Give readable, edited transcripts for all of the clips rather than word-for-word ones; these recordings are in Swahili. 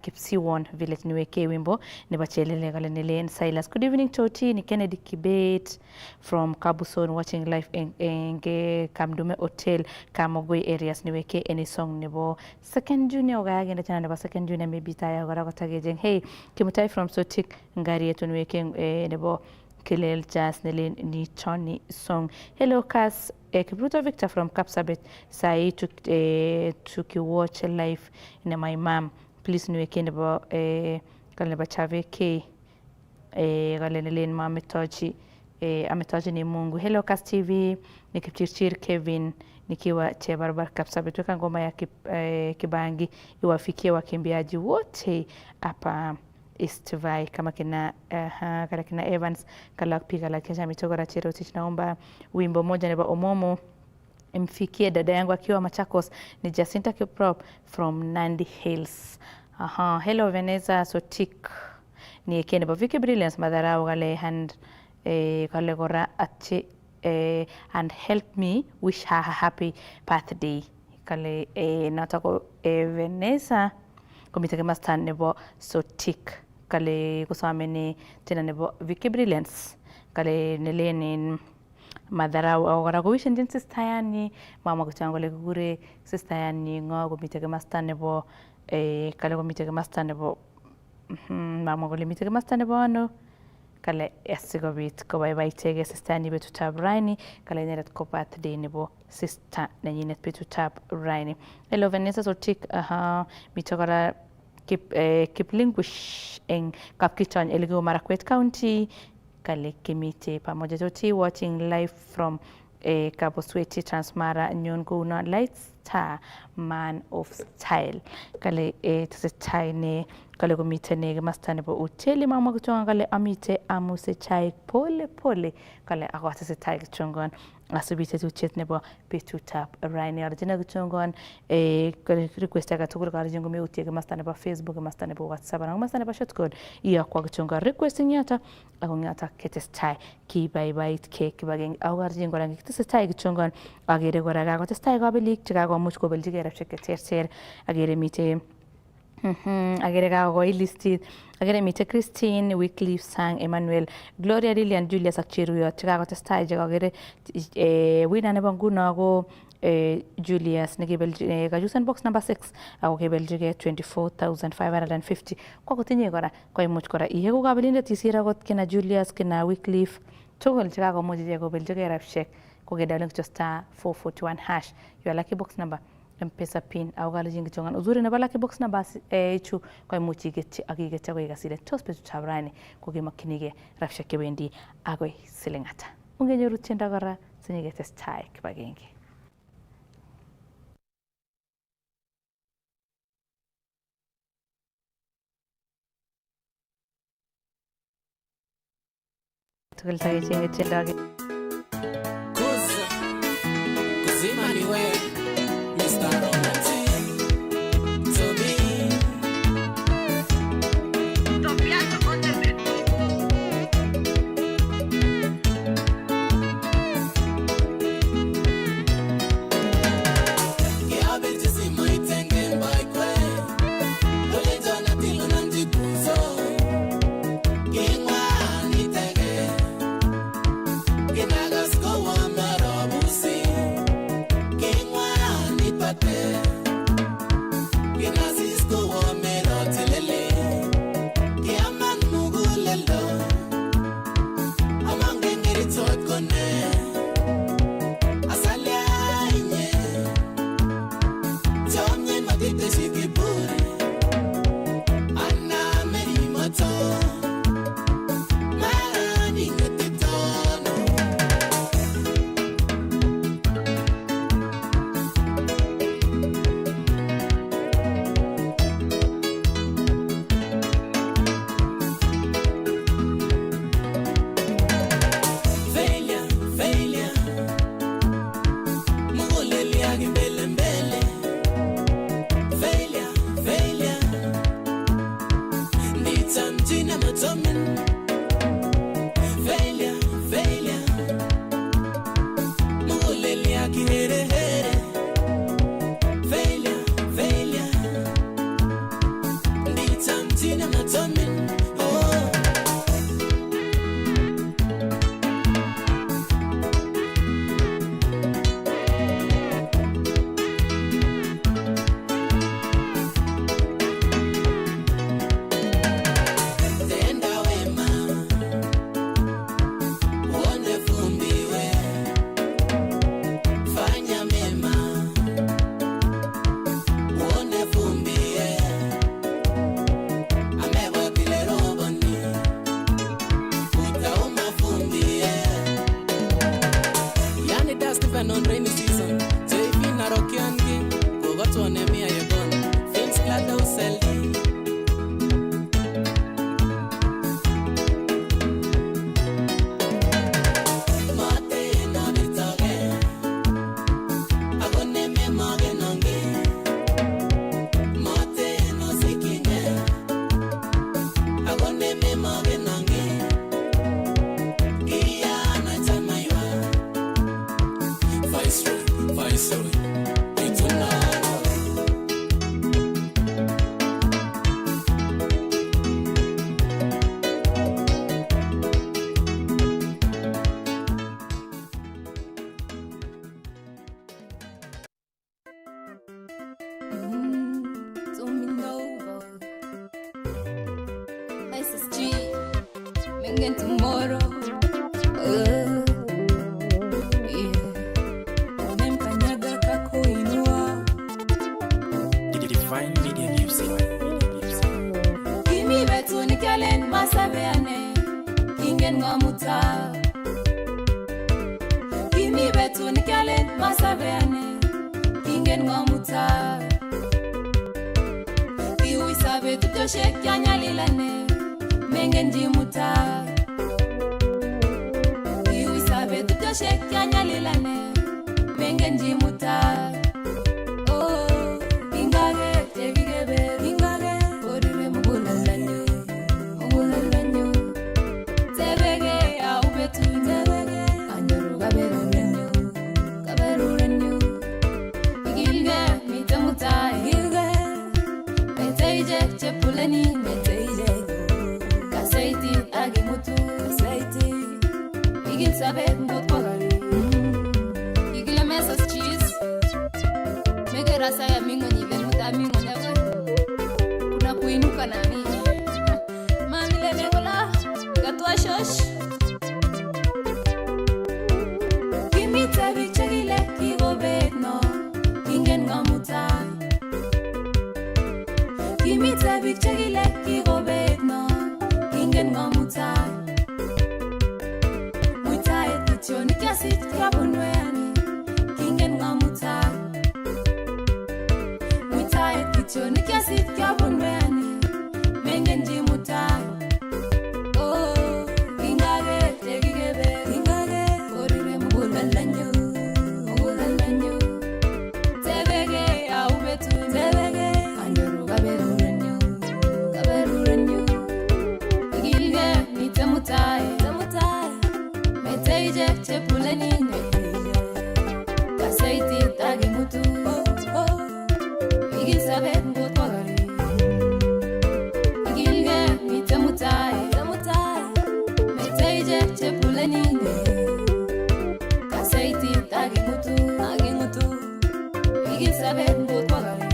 Kipsiwon village niweke wimbo nibachelele gale nilen Silas. Good evening Toti, ni Kennedy Kibet from Kabuson watching live enge Kamdume Hotel Kamogwe areas niweke any song nibo second junior gage na chana niba second junior maybe taya gara kotagejeng hey kimutai from Sotik ngari yetu niweke nibo Kilel Jazz nilen ni Choni song. Hello Kass Kipruto Victor from Kapsabet sai to watch live in my mom. Please niweke nebo kale nebo chave ke kale nilen ma ametoji ni Mungu. Hello Kass TV nikipchirchir Kevin nikiwa Chebarbar Kapsabet, weka ngoma ya Kibangi iwafikie wakimbiaji wote hapa East Vai kama kina kina Evans kala piga la kesha mitogora Cherotich. Naomba wimbo moja nebo Omomo mfikie dada yangu akiwa Machakos ni Jacinta Kiprop from Nandi Hills. Hello Veneza Sotik ni kene ba Vicky Brilliance madharau gale hand kale gora ache and help me wish her a happy birthday kale natako Veneza komiteke mastan nebo Sotik kale kusameni tena nebo Vicky Brilliance kale nelenin madharau au gara ko wishin din sister yani mama ko changole gure sister yani ngo ko miteke mastan nebo kale ko miteke mastan nebo mama ko miteke mastan nebo ano kale esigo bit ko bye bye tege sister ni betu tab raini kale neret ko birthday nebo sister na yinet betu tab raini. Hello Vanessa Sotik mitogara Kiplinguish en Kapkichon Elgeyo Marakwet County kale kimite pamoja Toti watching live from Kabosweti Transmara Nyonguna Light Star Man of Style kale tse ne kale komite ne mastane bo uteli mama kuchonga kale amite amuse chai pole pole kale akwata se tai kuchongon asubite tuchet nebo petutap raini arjina kuchongon kale request aga tukuru kale jingo me utiege mastane ba Facebook mastane ba WhatsApp na mastane ba shortcode iya kwa kuchonga request nyata akonyata ketes chai ki bye bye cake bageng awar jingo rangi ketes chai kuchongon agere gora ga ketes chai ga belik chiga go much ko beljige rafsheke ter agere mite agere ga go listed agere mite Christine Wycliffe sang Emmanuel Gloria Lilian Julius Akchiruyo chiga go testai je agere wina ne banguna go Julius negibel gajusan box number 6 ako kebeljige 24,550 kwa kutinye gora kwa imuch gora ihe ko gabelinda tisira got kina Julius kina Wycliffe togol chiga go moje go beljige rafshek ko gedaleng star 441 hash your lucky box number mpesa pin au gala jingi chongan uzuri na balaki box na basi chu kwa muchi gechi agigecha kwa igasile tospe chabrani ko ge makinige rafsha kebendi agoi silingata ungenyoru tenda gara senyigete style kibagenge tukalta ge tenda ge kuzima niwe Mr. Mrs. G, Mengen tomorrow. Kimi betu nikalen masabeane kingen ngamuta. Kimi betu nikalen masabeane kingen ngamuta. Kiwi sabe tutoshe kyanyalilane mengen jimuta. Kiwi sabe tutoshe kyanyalilane mengen jimuta. Saya mingo nyile muta mingo nyawe kuna kuinuka nani mami le mengola gatwa shosh kimi tabi chagile kigobe no kingen ngamuta. Kimi tabi chagile kigobe no kingen ngamuta. Muta etitio nikiasit kabunweani kingen ngamuta. Choni kiasi kabunweani mengen jimuta. Oh, ingage tegigebe ingage korire mugulanyo mugulanyo. Tebege au betu tebege anyoru gaberurenyo gaberurenyo. Igilge mitemutai temutai meteije chepuleni meteije kaseiti tagimutu. Sabe ngotwagari igilge mitemutai temutai meteije chepuleni kaseiti tagimutu agimutu igil sabe ngotwagari.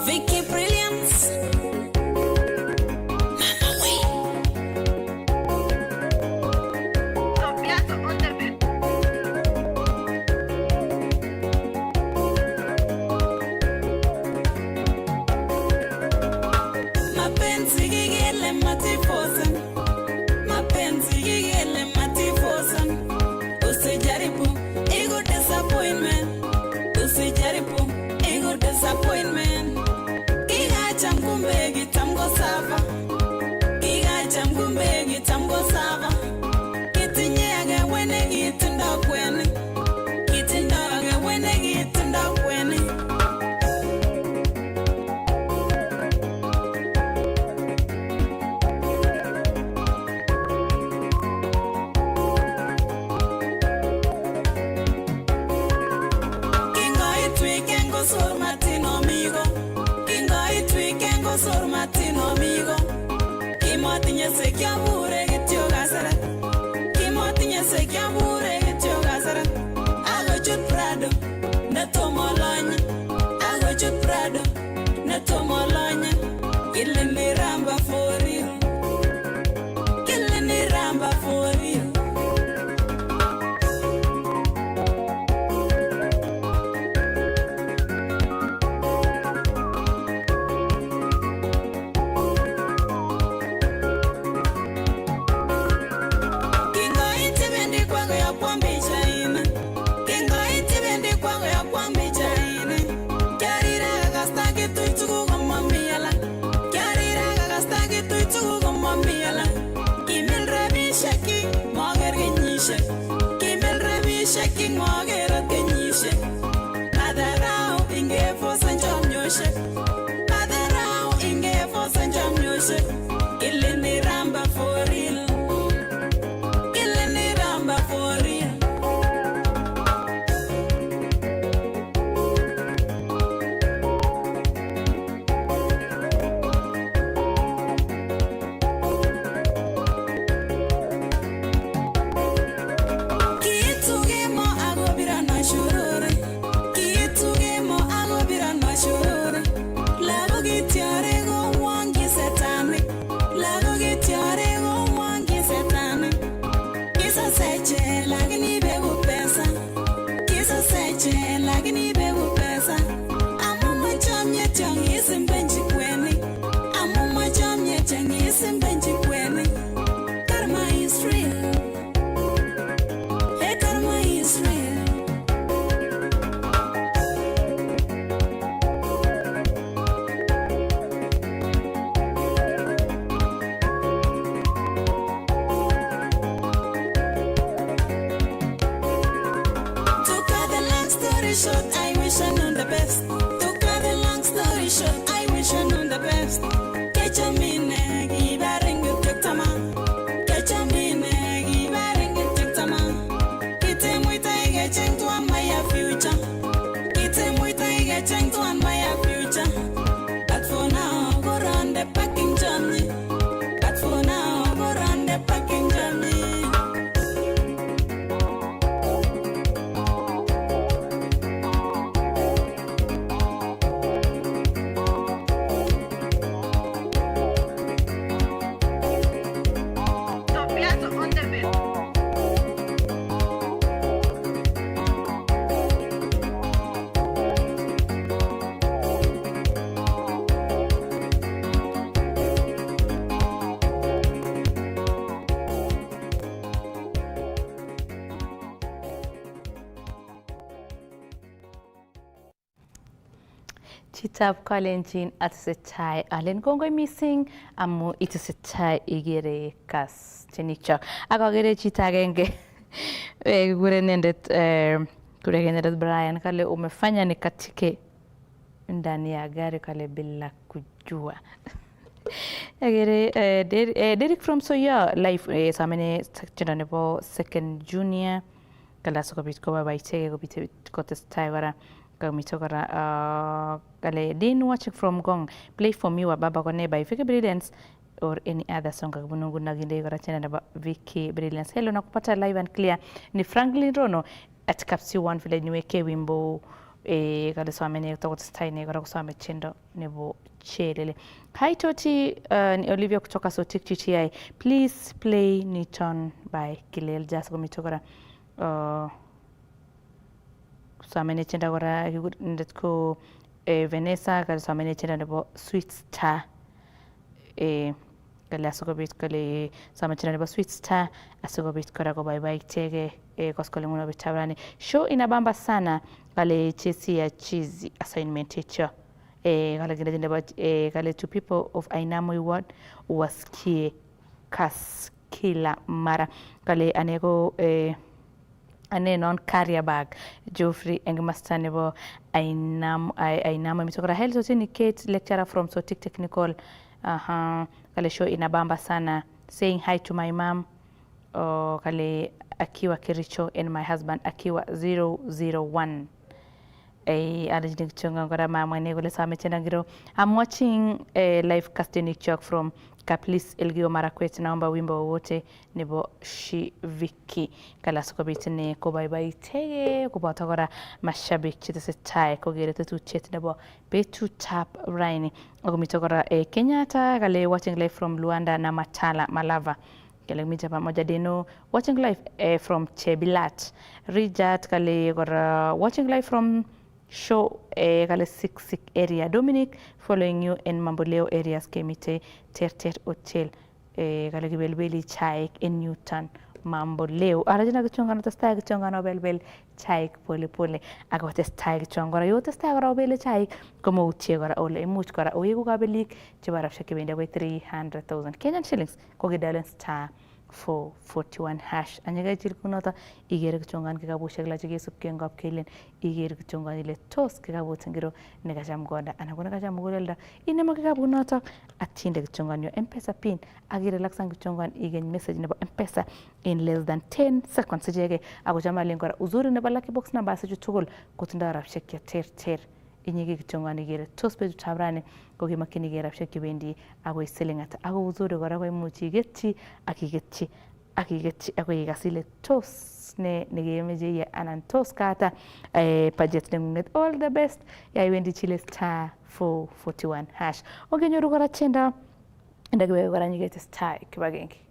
Vicky Brilliance. Mama Way. Mapenzi gigele matifosan. Mapenzi gigele matifosan. Usijaribu ego disappointment. Usijaribu ego disappointment. Kumbe gitamgo sava Giga kumbe gitamgo sava Kitinyege wene gitinda kweni Kitindage wene gitinda kweni Kinga itwikengo sur matino migo Sor matino amigo Kimotinye se kiamure gityo gasara Kimotinye se kiamure gityo gasara Ago chut prado Netomo lonya Ago chut prado Netomo lonya Kilini ramba for real Kilini ramba for real Shaking Margaret Kenyishe Adarao Inge for San John Yoshe Adarao Inge for San John Yoshe Kilini Ramba for real Kilini Ramba for real story short, I wish I knew the best. To cut a long story short, I wish I knew the best. Catch a mine, give a ring you took tama. Catch a mine, give a ring you took tama. It's a way to get to my future. It's a way to get to my future. But for now, go run the packing journey. But for now, go run the packing journey. Chitab Kalenjin at Setai Allen Gongo missing amu it is Setai igere Kass Tv. Akagere chita genge gure nendet kure nendet Brian kale umefanya nikatike ndani ya gari kale bila kujua. Agere Derek from Soya life samene section nebo second junior kala soko bit ko baba itege ko bit ko testai wara kale din watching from Gong play for me wa baba kone by Vicky Brilliance or any other song kabunungu naginde kora channel ba Vicky Brilliance. Hello nakupata live and clear ni Franklin Rono at Kapsi one vile niweke wimbo kale swamene kutoka style kora kuswame chendo nebo chelele. Hi Toti ni Olivia kutoka Sotik TTI, please play Niton by Kilel just kumitokora swamene chenda kora ndetko Vanessa kale swamene chenda nebo Sweet Star kale asogobit kale swamene chenda nebo Sweet Star asogobit kora ko bye bye tege koskole nguno bitabrani show inabamba sana kale chesi ya cheesy assignment hicho kale gine nebo kale to people of Ainamo ward wasikie Kass kila mara kale anego ane non carrier bag Geoffrey engmaster nebo Ainamo mitokora health sotini Kate lecturer from Sotik Technical kale show inabamba sana saying hi to my mom kale akiwa Kericho and my husband akiwa 001 I'm watching live casting chalk from Kaplis Elgio Marakwet naomba wimbo wote nebo shi Vicky kala sokobitine ko bye bye tege ko batagora mashabik chitesetai ko gerete tu chet nebo betu tap raini ogomitogora Kenyatta kale watching live from Luanda na Matala Malava kale mita pamoja deno watching live from Chebilat Rijat kale gora watching live from show kale sik area Dominic following you in Mamboleo areas Kemite Terter Hotel kale gibelbeli chaik in Newton Mamboleo arajina gichongana testa gichongana belbel chaik pole pole ago testa gichongora yo testa gora bele chaik como uche gora ole much gora oyigo gabelik chibaraf shakibende go 300,000 Kenyan shillings ko gidalen star 441 hash anyaga chilkunota igere kichongan kikabushek la chige supkengop kelen igere kichongan ile tos kikabutengiro nekacham goda anakona kacham golelda inema kikabunota atinde kichongan yo M-Pesa pin agire laksan kichongan igen message nebo M-Pesa in less than 10 seconds jege agochama lingora uzuri nebo lucky box number sa jutugul kutinda rafshek ya ter inyige kichongan igere tos beju tabrane kogi makini igere rafshek kibendi ago iselingata ago uzuri gora ko imuchi getchi akigetchi ago igasile tos ne negemeje ya anan tos kata budget nengunget all the best ya iwendi chile star 441 hash ogenyoru gora chenda ndagwe gora nyigete star kibagengi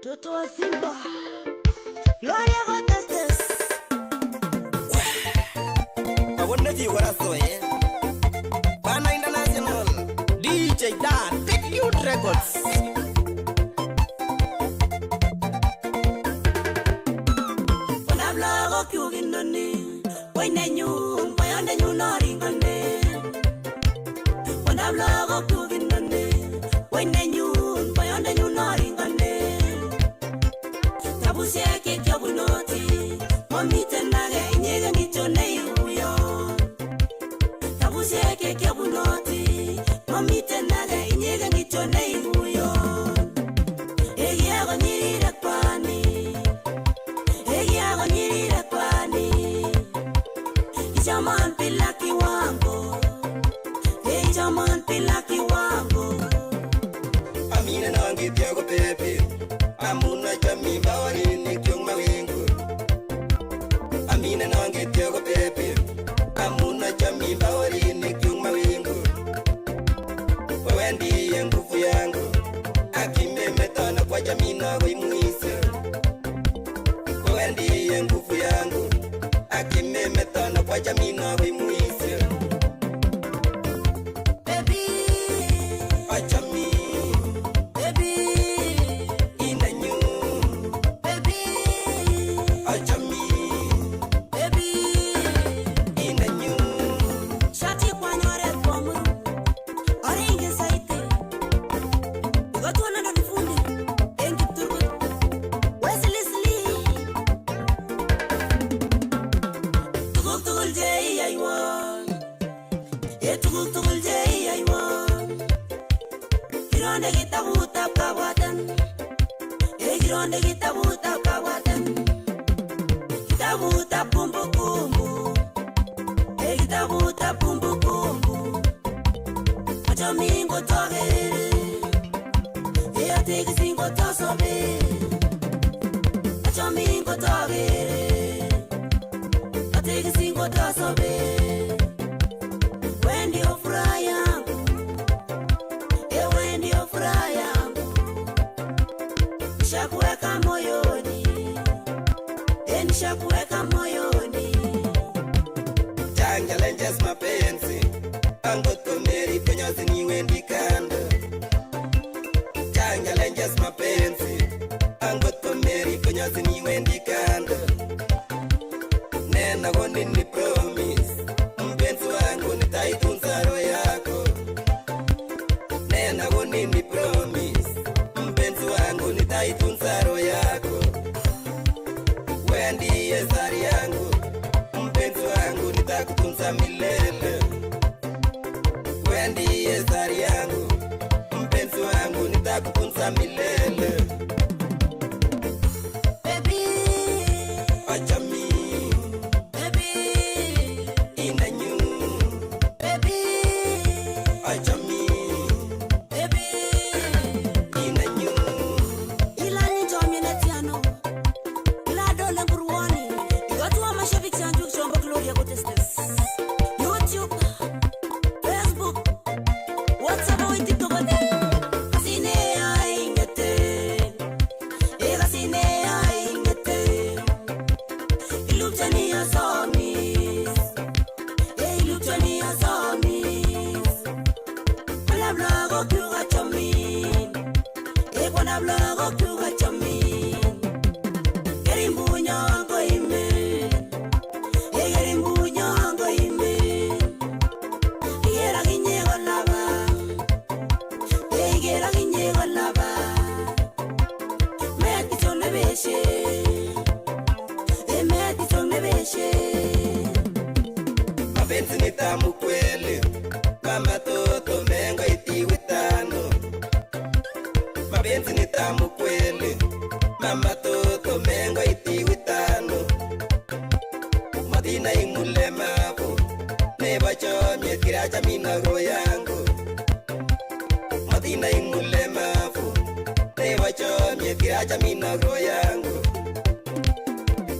Toto wa Simba Gloria Gotastes I wonder if you were a soy Pana International DJ Dan Take You Records Wana blago kyugindoni Wayne nyu Mayande nyu naringane Wana blago kyugindoni Wayne nyu Mayande nyu naringane Tabusieke kyabunoti Mamite nage inyega ngichone yuyo Tabusieke kyabunoti Mamite nage inyega ngichone yuyo Egiago nyirira kwani Egiago nyirira kwani Ichaman pilaki wango Ichaman pilaki wango Amina nangi tiago pepe Amuna chami bawari ni kyung mawingu Amina nangi tiago pepe Amuna chami bawari ni kyung mawingu Wendi yengufu yangu Akime metana kwa jamina wimuise Wendi yengufu yangu Akime metana kwa jamina wimuise Baby Achami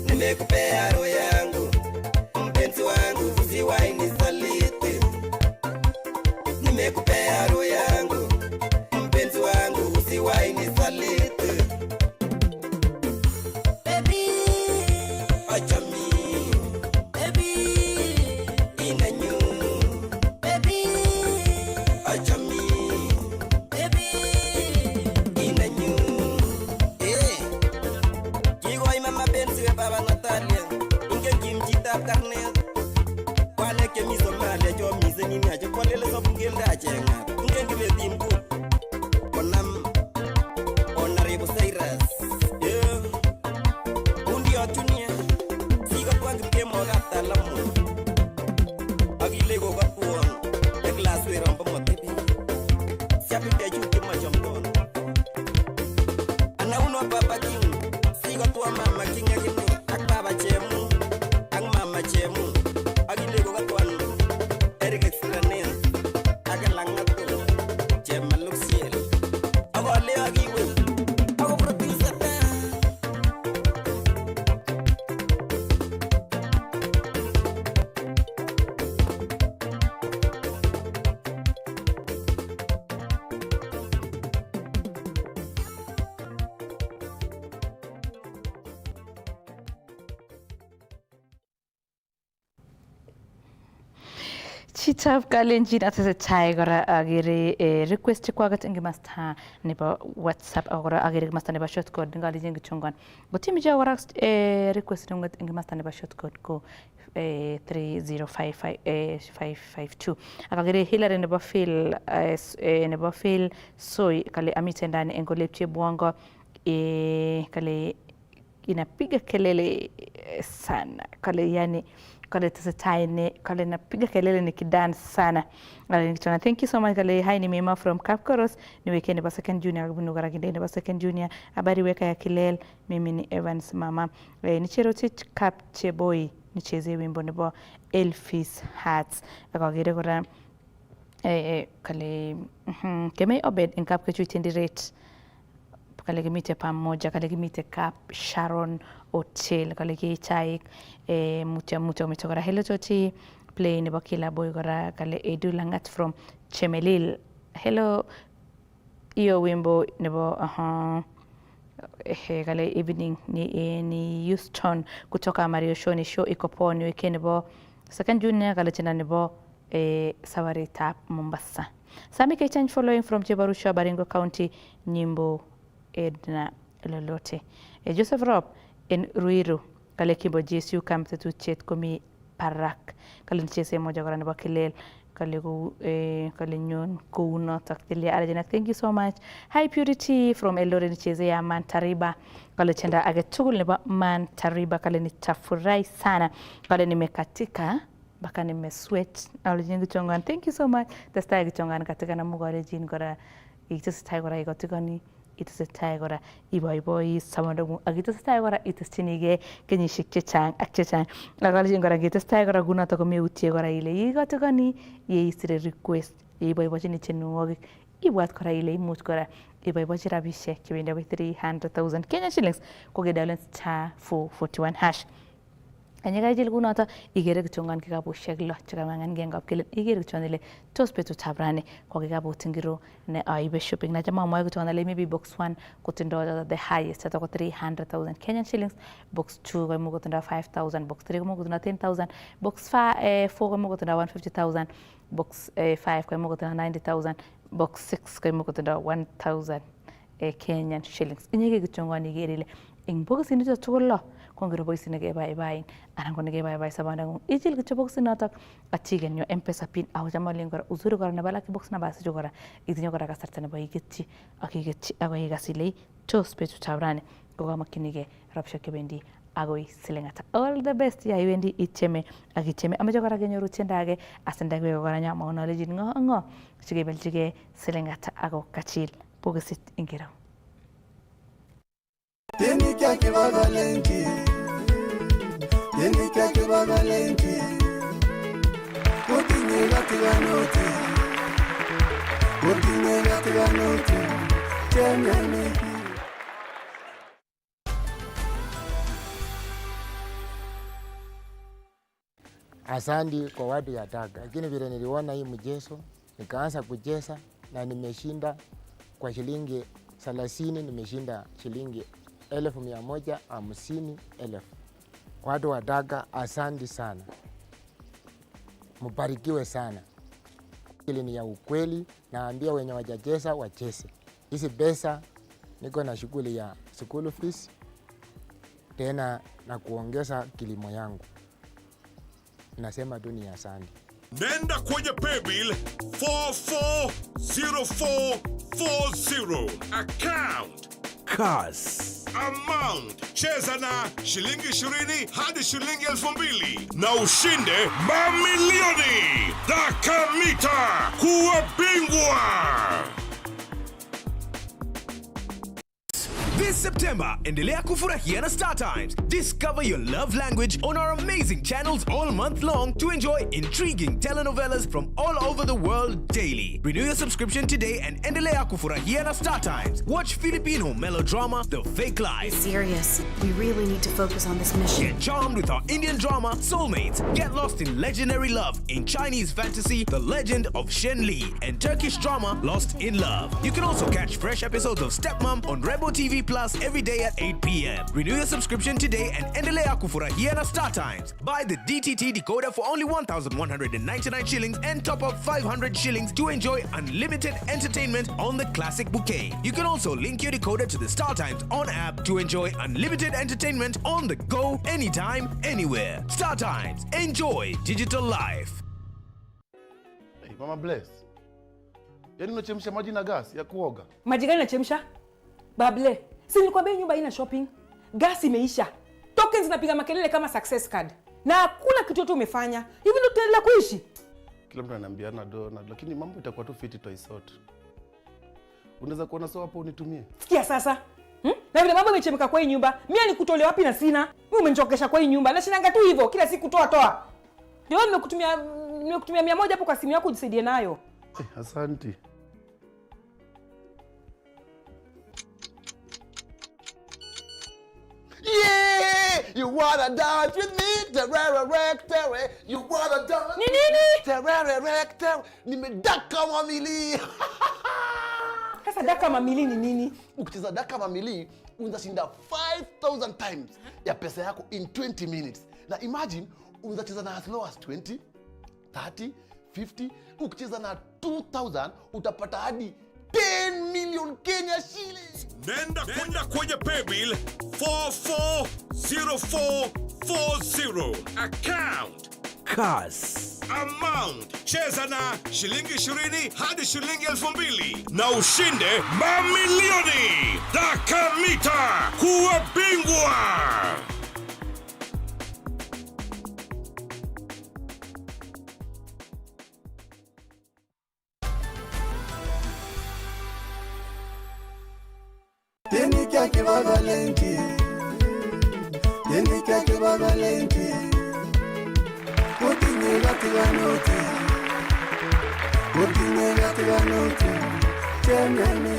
Nimekupea roho yangu mpenzi wangu usiwahi saliti nimekupea roho yangu, mpenzi wangu usiwahi nisaliti. talamu agile go gatuon e class we rombo motibi siapi ke chuki majomdon ana uno papa king sigo tua mama king agini ak baba chemu ak mama chemu agile go gatuon erik extranen agalangatu chemaluk siel agole agiwe ago producer Chitab Kalenjin atesetai kora agere request kwagat eng masta nebo WhatsApp agora agere masta nebo shortcode ngalijin gichongan gotimicha kora request ngot eng masta nebo shortcode ko 305552 akagere Hillary nebo Phil soy kale amiten ndani eng Olepche Bwango kale inapiga kelele sana kale yani kale tesetai ne kale napiga kelele nikidance sana. Thank you so much kale. Hi, ni Mema from Kapkoros, niweke ni ba second junior kabunu garaginde ni ba second junior habari weka ya kilele. Mimi ni Evans mama nichero tich Kapche boy nicheze wimbo nebo Elfis Hearts akagere kora kale keme obed en Kapke chuitendi rate kale kimite pamoja kale kimite Kap Sharon Hotel kale kichaik mucha umechokora hello toti play nebo kila boy kora kale Edu Langat from Chemelil hello iyo wimbo nebo kale evening ni Houston kutoka Mario Show ni show iko poa ni weekend nebo second junior kale tena nebo Safari Tap Mombasa. Sami Kechange following from Chebarusha Baringo County Nyimbo Edna lolote Joseph Rob en Ruiru kale kibo Jesu kam tetu chet komi parak kale nicheze moja kora nebo kilel kale ko kale nyon ko uno taktilia arjana. Thank you so much. Hi Purity from Eldoret nicheze ya Mantariba kale chenda age tugul nebo Mantariba kale nitafurahi sana kale nimekatika baka nimesweat alijingu chongan. Thank you so much. Tastai chongan katika na mugale jin kora itestai kora ikotikani itesetai kora iboiboi samandogu agitesetai kora itestinige kenyishek chechang ak chechang akalijin kora agitesetai kora kunoto komeutie kora ile ikotikani yeisire request iboibochini chenwogik ibwat kora ile imuch kora iboibochi rabishek chebendi akoi 300,000 Kenya shillings kokidalen *441 hash. Anyaka jil kunoto igere kichongan kikabushek lo chikamangan gengap kile igere kichon ile tos betut tabrani kwa kikabu tingiro ne aibe shopping na jamaa mwa kichon ile maybe box 1 kutindo the highest atako 300,000 Kenyan shillings, box 2 kwa mu kutindo 5,000, box 3 kwa mu kutindo 10,000, box 4 kwa mu kutindo 150,000, box 5 kwa mu kutindo 90,000, box 6 kwa mu kutindo 1,000 Kenyan shillings. Inyeke kichongan igere ile ing box nito tukolo kongero box nege bye anan ko nege bye sabanda ngung ijil kicho box notok atigen yo M-Pesa pin aw jama lingora uzuri kora ne bala ki box na basi jogora itinyo kora kasarta ne bayigetti akigetti agoy gasile tos petu tabrane ko makinige rabsha kebendi agoy silengata. All the best ya iwendi icheme akicheme amajo kora genyoru tiendage asendage kora nya mauna lejin ngo chige beljige silengata ago kachil bogesit ingero. Yeni kake bagalenki Kotine gati ganoti Chemene Asante kwa watu ya Tanga, lakini vile niliona hii mchezo nikaanza kucheza na nimeshinda kwa shilingi 30, nimeshinda shilingi 150,000. Watu wa Tanga, asante sana, mbarikiwe sana. Hili ni ya ukweli, naambia wenye wajacheza wacheze. Hizi pesa niko na shughuli ya school fees tena na kuongeza kilimo yangu. Nasema tu ni asante. Nenda kwenye paybill 440440 account Kass. Amount cheza na shilingi 20 hadi shilingi 2000 na ushinde mamilioni. Dakamita kuwa bingwa. This September, endelea kufurahia na Star Times. Discover your love language on our amazing channels all month long to enjoy intriguing telenovelas from all over the world daily. Renew your subscription today and endelea kufurahia na Star Times. Watch Filipino melodrama The Fake Life. Serious. We really need to focus on this mission. Get charmed with our Indian drama Soulmates. Get lost in legendary love in Chinese fantasy The Legend of Shen Li and Turkish drama Lost in Love. You can also catch fresh episodes of Stepmom on Rebo TV Plus every day at 8 p.m. Renew your subscription today and endelea kufurahia na Star Times. Buy the DTT decoder for only 1,199 shillings and top up 500 shillings to enjoy unlimited entertainment on the classic bouquet. You can also link your decoder to the Star Times On app to enjoy unlimited entertainment on the go, anytime, anywhere. Star Times. Enjoy digital life. Hey, Mama Bless. Yaani unachemsha maji na gas ya kuoga? Maji gani unachemsha? Bable. Si nilikwambia nyumba haina shopping. Gas imeisha. Tokens zinapiga makelele kama success card. Na hakuna kitu yote umefanya. Hivi ndio tutaendelea kuishi? Kila mtu ananiambiana Donald, lakini mambo itakuwa tu fiti toisot. Unaweza kuona sawa hapo unitumie? Sikia sasa. Na vile mambo imechemka kwa hii nyumba, mimi nikutolea wapi na sina? Mimi umenichokesha kwa hii nyumba. Na shinanga tu hivyo kila siku toa. Ndio nimekutumia 100 hapo kwa simu yako ujisaidie nayo. Asante. Yeah, you wanna dance with me? Terere. You wanna dance? Nini? Terere. Nimedaka mamili. Sasa daka mamili ni nini? Ukicheza daka mamili, unashinda 5,000 times ya pesa yako in 20 minutes. Na imagine unacheza na as low as 20, 30, 50. Ukicheza na 2,000 utapata hadi 10 million Kenya shillings. Nenda kwenye paybill 440440. Account Kass. Amount cheza na shilingi 20 hadi shilingi 2000 na ushinde mamilioni. Dakamita kuwa bingwa. Tenika kibagalenti. Utinega tibanoti. Temene.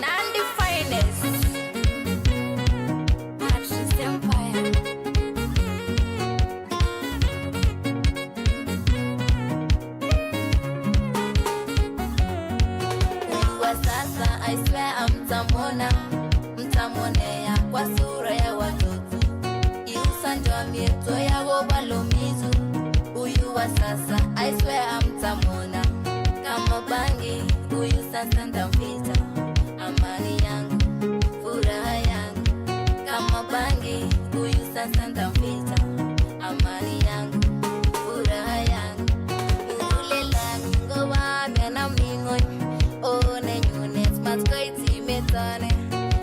Nandi finest. Patrice Empire. I swear mtamonea kwa sura ya watoto. Iusanjwa mieto ya wobalomizu. Uyu wa sasa I swear mtamona. Kama bangi uyu sasa ndamvita. Amani yangu, furaha yangu. Kama bangi uyu sasa ndamvita. Amani yangu, furaha yangu. Ulela ngowa gana mingoi. One nyunet matkoiti metone.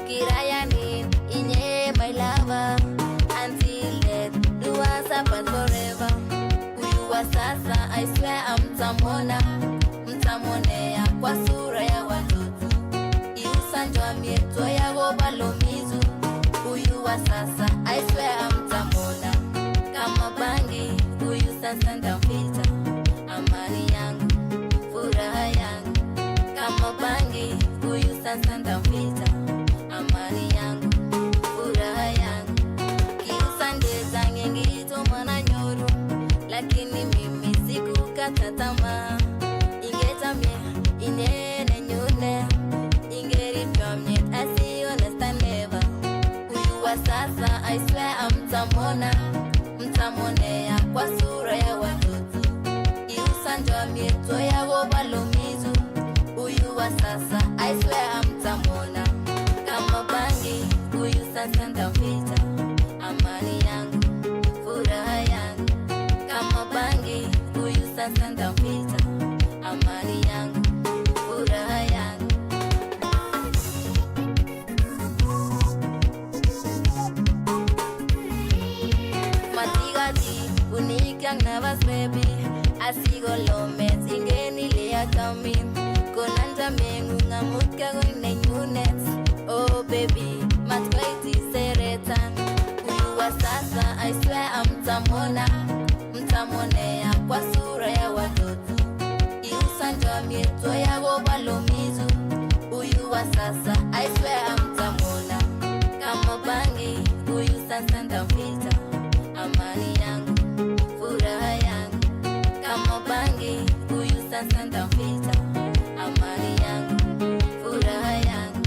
Kirayani inye my lover. Until death do us happen forever. Uyu wa sasa I swear mtamonea kwa sura ya watoto. Iusanjwa mieto ya wobalomizu. Uyu wa sasa I swear mtamona. Kama bangi uyu sasa ndamvita. Amani yangu, furaha yangu. Kama bangi uyu sasa ndamvita. Amani yangu, furaha yangu. Kiusandeza ngengito mwana nyoro. Lakini mimi sikukata tamaa. Ingetamye inene nyune. Ingeripyamye asi honest never. Uyu wa sasa I swear mtamonea kwa sura ya watoto. Iusanjwa mieto ya wobalomizu. Uyu wa sasa I swear mtamona. Kama bangi uyu sasa ndamvita. Amani yangu, furaha yangu. Kama bangi uyu brunettes. Oh baby, matwaiti seretan. Huyu wa sasa, I swear mtamonea kwa sura ya watoto. Iusanjwa mieto ya wobalomizu. Huyu wa sasa, I swear mtamona. Kama bangi, huyu sasa ndamfita. Amani yangu, furaha yangu. Kama bangi, huyu sasa ndamfita. Amani yangu, furaha yangu.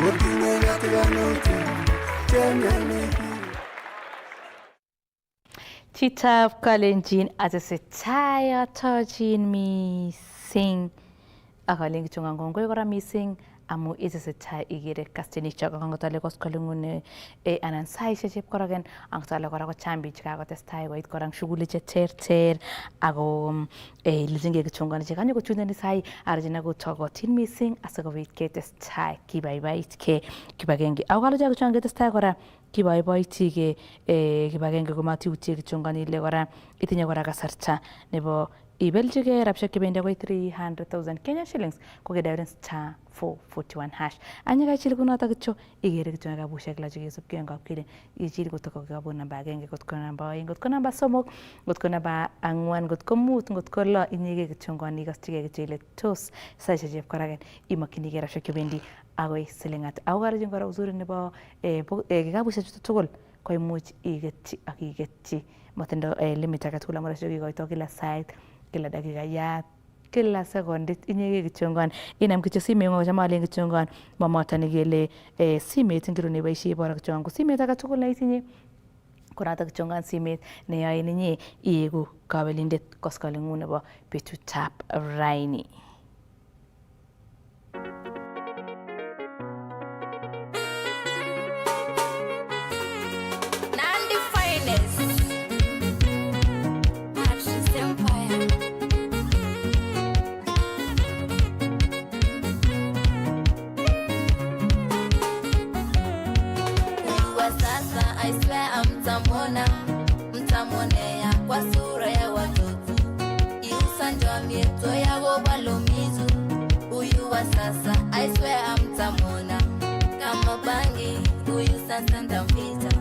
Utinye katiganutu Chemyaniki Chitab Kalenjin atesetai atochin mising akalengi chonga ngongoi kora mising amu itesetai igere kastinik chok akangotale koskolengune anan saishek chepkorogen angotale kora ko chambi chekakotestai koit kora shughuli cheterter ako lizinge kichongani chekanyo kochundeni sai arjina kotokotin mising asikobit ketestai kibaibaitkei kibagenge ako kaloja kichonga ketestai kora kiboiboitige kibagenge komatiutie kichongani ile kora itinye kora kasarta nebo ibeljige rabshek kibendi akoi 300,000 Kenya shillings ko kedawren star 441 hash anya kaichil kunoto kityo igere kityo kabushek la chikesubke eng kapkile ichil kotoko kabun namba agenge kotko namba 2 kotko namba 3 kotko namba 4 kotko 5 kotko 6 inyege kityo ngoni kastige kityo ile tos saishe chep koragen imakinige rabshek kibendi akoi silingat au garajin kora uzuri nebo kabushek chuto tugul ko imuch igetchi ak igetchi matindo limit age tugul amara shoki koito kila site kila dakika ya kila sekondit inyege kichongan inam kityo simengung chama alen kichongan mamotoni kele simet ngiro neboisie bora kichongan ko simet age tugul neitinye konato kichongan simet neyoe ninyi iegu kabelindet koskolengung nebo betutab raini. Mtamonea kwa sura ya watoto iusanjwa mieto ya wobalomizu uyu wa sasa I swear amtamona kama bangi uyu sasa ndamvita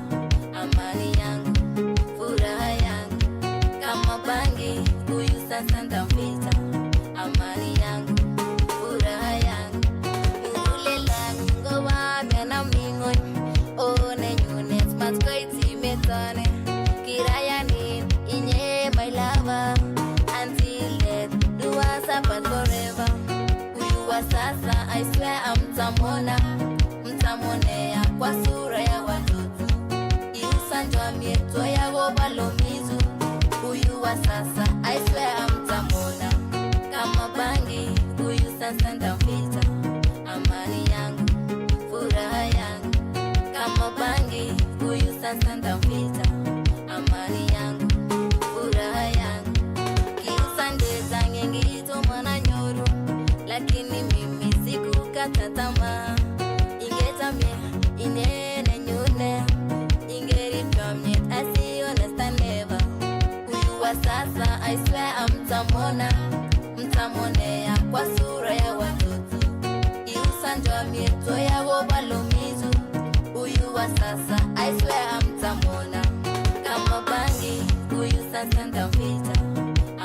amani yangu furaha yangu kama bangi uyu sasa ndamvita amani yangu furaha yangu ule lango wa miana mingoy one nyunet matkoiti metane Kirayani inye my lover until death do us apart forever. Uyu wa sasa I swear mtamonea kwa sura ya watoto iusanjwa mieto ya wobalomizu. Uyu wa sasa I swear mtamona kama bangi uyu sasa ndamvita amani yangu furaha yangu kama bangi uyu sasa ndamvita amani yangu furaha yangu kiusande zange ngito mwana nyoro lakini mimi sikukata tamaa ingetamye inene nyune ingerifamye asione never uyu wa sasa I swear mtamonea kwa sura ya watoto iusanjwa mieto ya wobalomizu uyu wa sasa I swear mtamona kama bangi uyu sasa ndamvita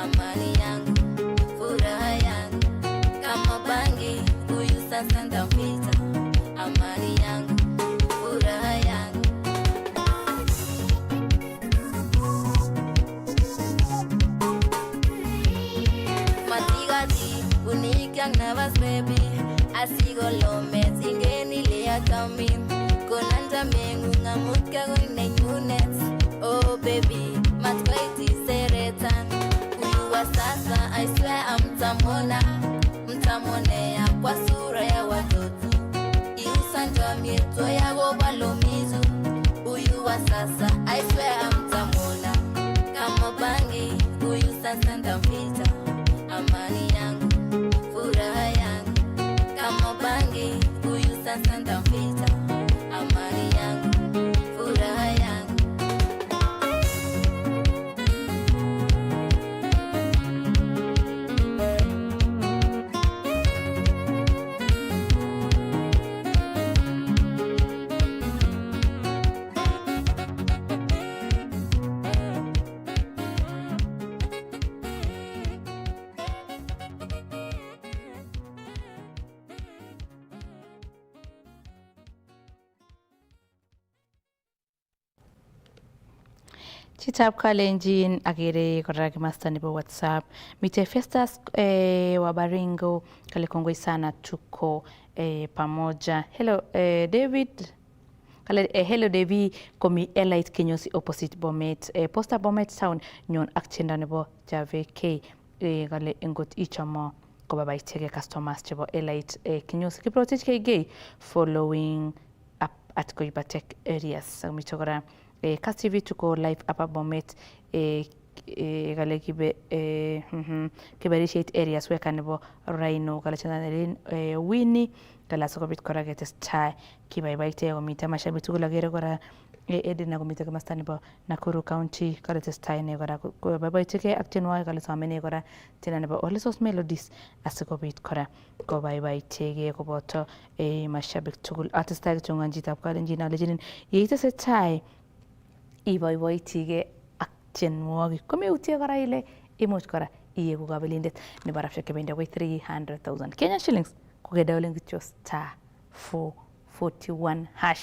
amani yangu furaha yangu kama bangi uyu sasa ndamvita amani yangu furaha yangu matigati unikyang navas baby asigo lomet ingeni lea kami konanta mengu ngamutka koine nyunet oh baby matkoiti seretan uyu wa sasa I swear mtamonea kwa sura ya watoto iusanjwa mieto ya wobalomizu uyu wa sasa I swear mtamona kama bangi uyu sasa ndamvita amani yangu furaha yangu kama bangi uyu sasa ndamvita amani yangu furaha yangu Chitab Kalenjin agere kora kimasta nebo WhatsApp. Mite Festus wa Baringo kale kongoi sana tuko pamoja. Hello David. Kale hello Devi komi Elite Kinyosi opposite Bomet. Posta Bomet town nyon akchenda nebo Jave K. Kale ingot ichamo ko babaitege customers chebo Elite Kinyosi kiprotich KG following up at Koibatek areas. Michogora Kass Tv tuko live hapa Bomet kale kiberishate areas weka nebo Rhino kale chanelin Winnie kala sokobit kora getestai kibaibaite komite mashabik tugul agere kora Edina komite komasta nebo Nakuru County kale testai ne kora kobaibaitege ak tienwogik kale somene kora tena nebo Olisos Melodies asikobit kora kobaibaitege koboto mashabik tugul atestai kichonganjitab Kalenjin alejinin yeitesetai iboiboitige ak tienwogik komeutie kora ile imuch kora iegu kabelindet nebo rabishek chebendi akoi 300,000 Kenyan shillings kokedaolen kityo *441#.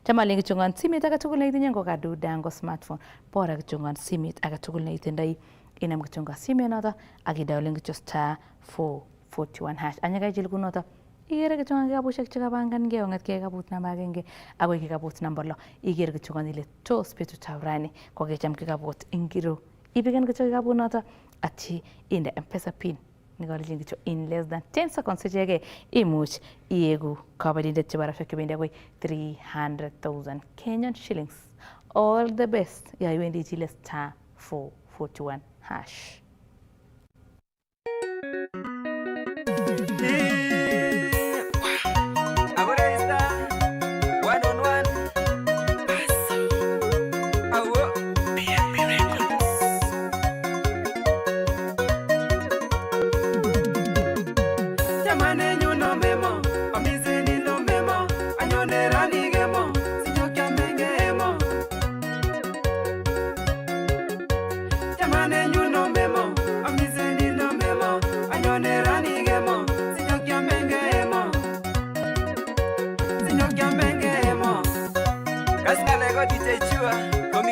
Chamalen kichongan simet age tugul neitinye ngo kaduda ngo smartphone bora kichongan simet age tugul neitindoi inam kichongan simet noto ak idaolen kityo *441#. Anyaka ichil kunoto igere kichongan kikabushek chekapangankei kong'etkei kikabut namba agenge akoi kikabut namba 6 igere kichongan ile tos betutab rani kokecham kikabut ingiro ipigen kityo kikabut noto ati inde M-Pesa pin nikolijin kityo in less than 10 seconds ichegei imuch iegu kabelindet chebo rabishek chebendi akoi 300,000 Kenyan shillings. All the best yaiwendi ichile *441#.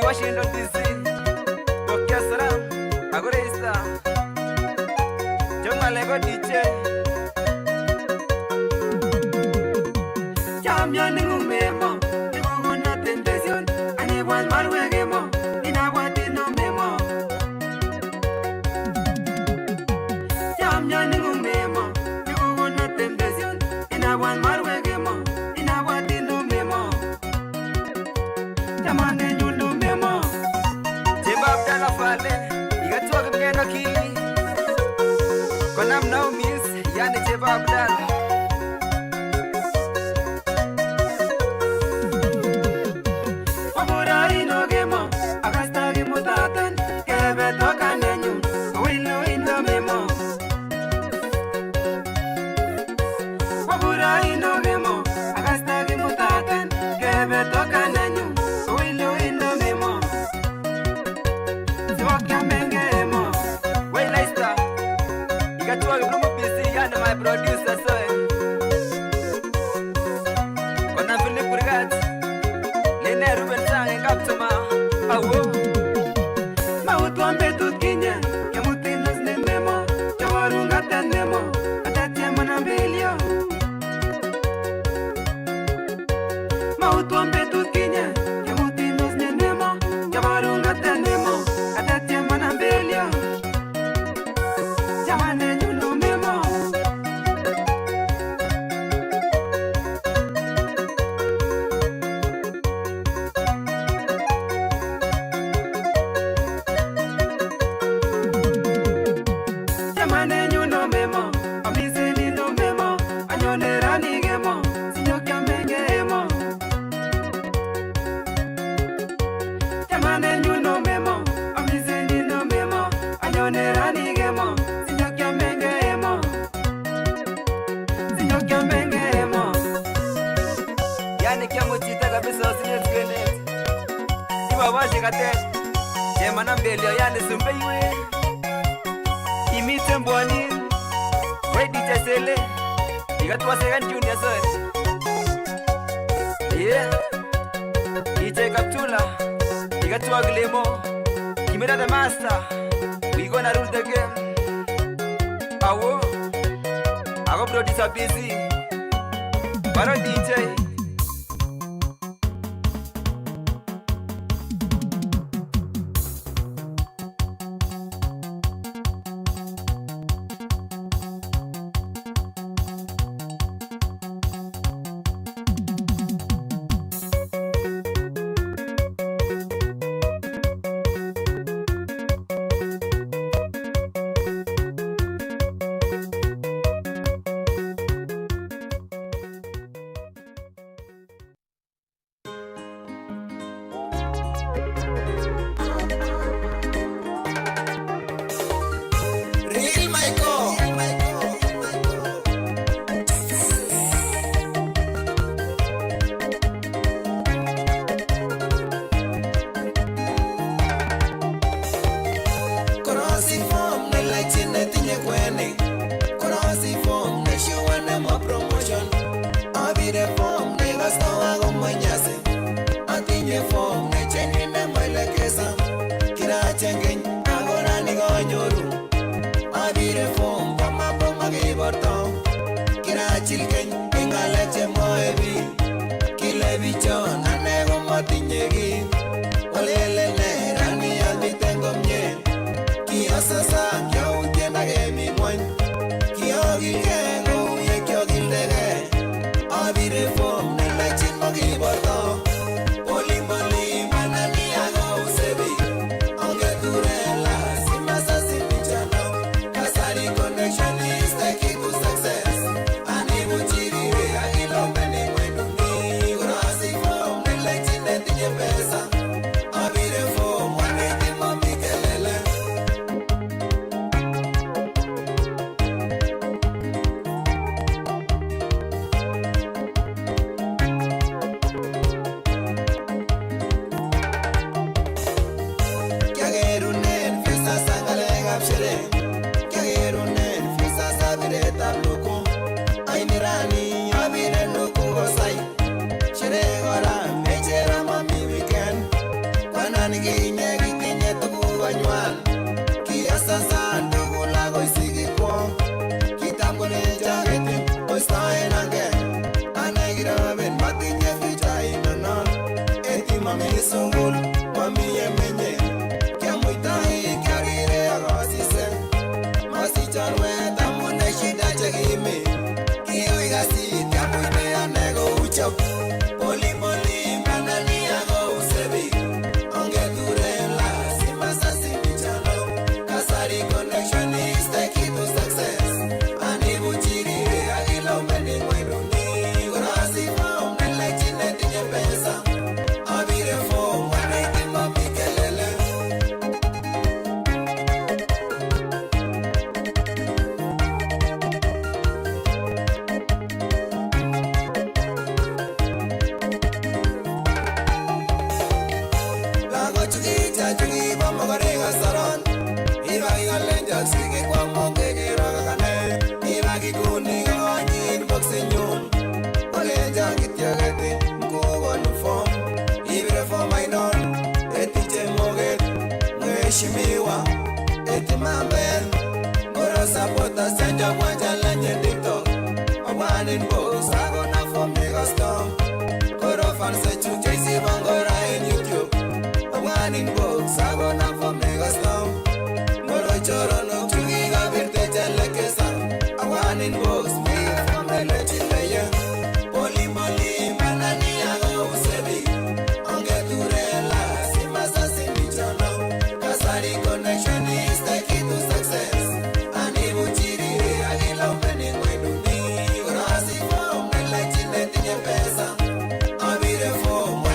Washington DC, Bokia Salam, Agorista, Jonga Lego DJ, Champion Memo, Nimona Temptation, anyone Marwegemo, Inawati no Memo, Champion Memo, Nimona Temptation, Inawan Marwegemo, Inawati no Memo, Tamane. Konam now means yani Jeba Abdal Wabura ino gemo Agasta gemo tatan Kebe toka nenyu Wilo ino memo Wabura ino gemo Agasta gemo tatan Kebe toka nenyu Wilo ino memo Siwakya menge emo Wait Leicester my producer soy Kona Philip Burgat Lene Ruben sang en kaptuma awo Mautwambe tutkinya Kemutinos ne memo Chawarunga tan memo Atatia manambelio Mautwambe tutkinya Kemutinos ne memo Chawarunga tan memo Atatia manambelio Jamane nyuno memo Manambelio yani sumbeiwe imite mbwani wedi chasele ikatuwa second junior son yeah ije kaptula ikatuwa glemo Kimera the master. We gonna rule the game. Awo. I go producer busy. Baro DJ. Pesa, I'll be there for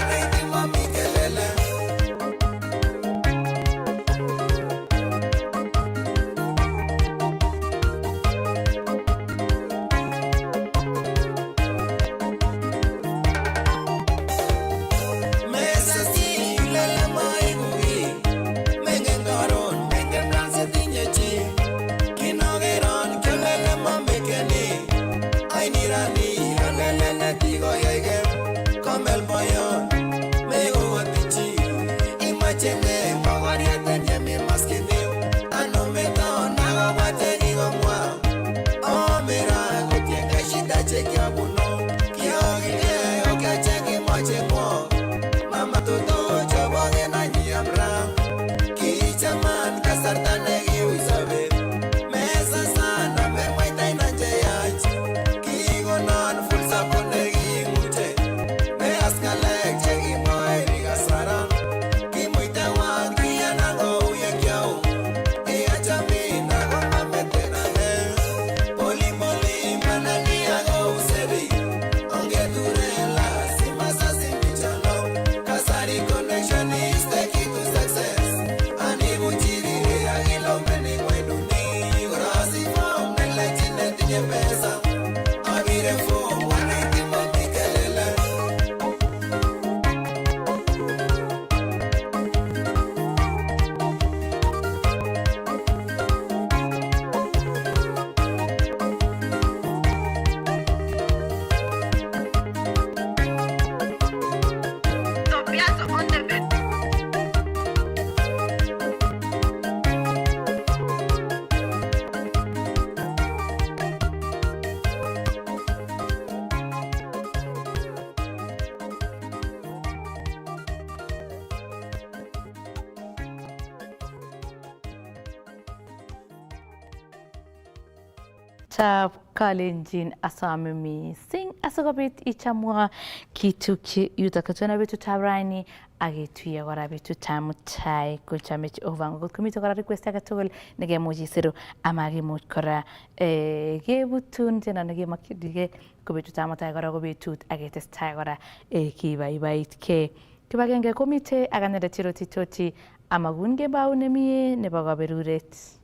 Tab kalenjin asame mising asokobit ichamwa kitu yutakatuna betut tab raini agetuye kora betut tab mutai kochame Jehova ngot komite kora request age tugul nekemuch isiru ama kimuch kora kebutun tena nekemakyidige ko betut tab mutai kora ko betut agetestai kora kibaibaitke kibagenge komite aganede tiroti amagun gebau nemie nebo kaberuret.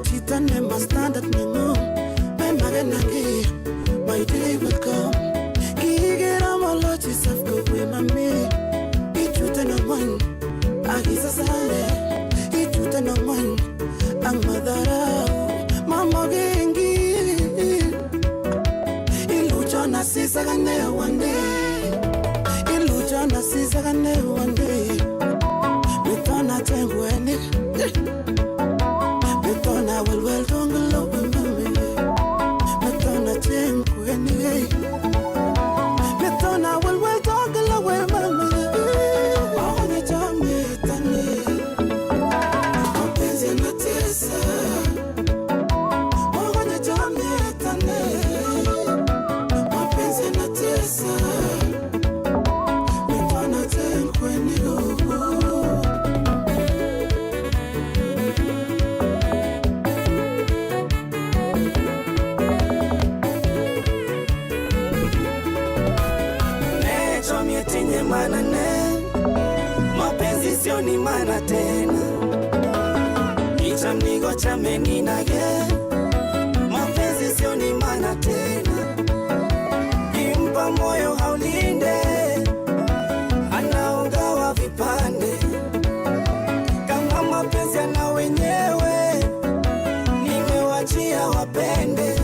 chita ne ma standard ne mo my maganagi my day will come kigera malo chisaf go we mami ichuta no man agisa sale ichuta no man ang madara mama gengi ilucha na sisa gane one day ilucha na sisa gane one day mitona tengweni mitona well don't go mami mitona tengweni mitona well don't go mami aone jamie tani mapenzi yanatesa aone jamie tani mapenzi yanatesa mitona tengweni tinye mana ne mapenzi sio ni mana tena nichamnigo chameni nage mapenzi sio ni mana tena kimpa moyo haulinde anaongawa vipande kama mapenzi ana wenyewe nimewachia wapende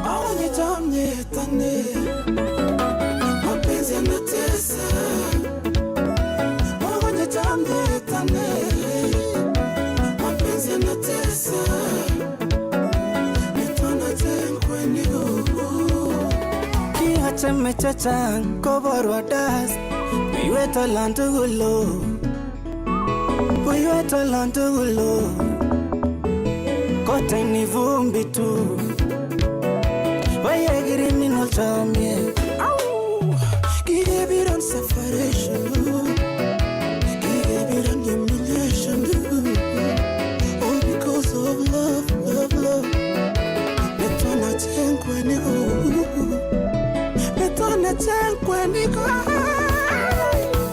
aonye tamye tane mapenzi yanatesa wagonye jambe tane mapenzi yanatesa mitona tenkweni kiache mechacha koborwa das wiweto lantugulo kote ni vumbi tu wayegiri minolchamye give it on separation, give it on humiliation, all because of love. Metona tenkweni metona tenkweni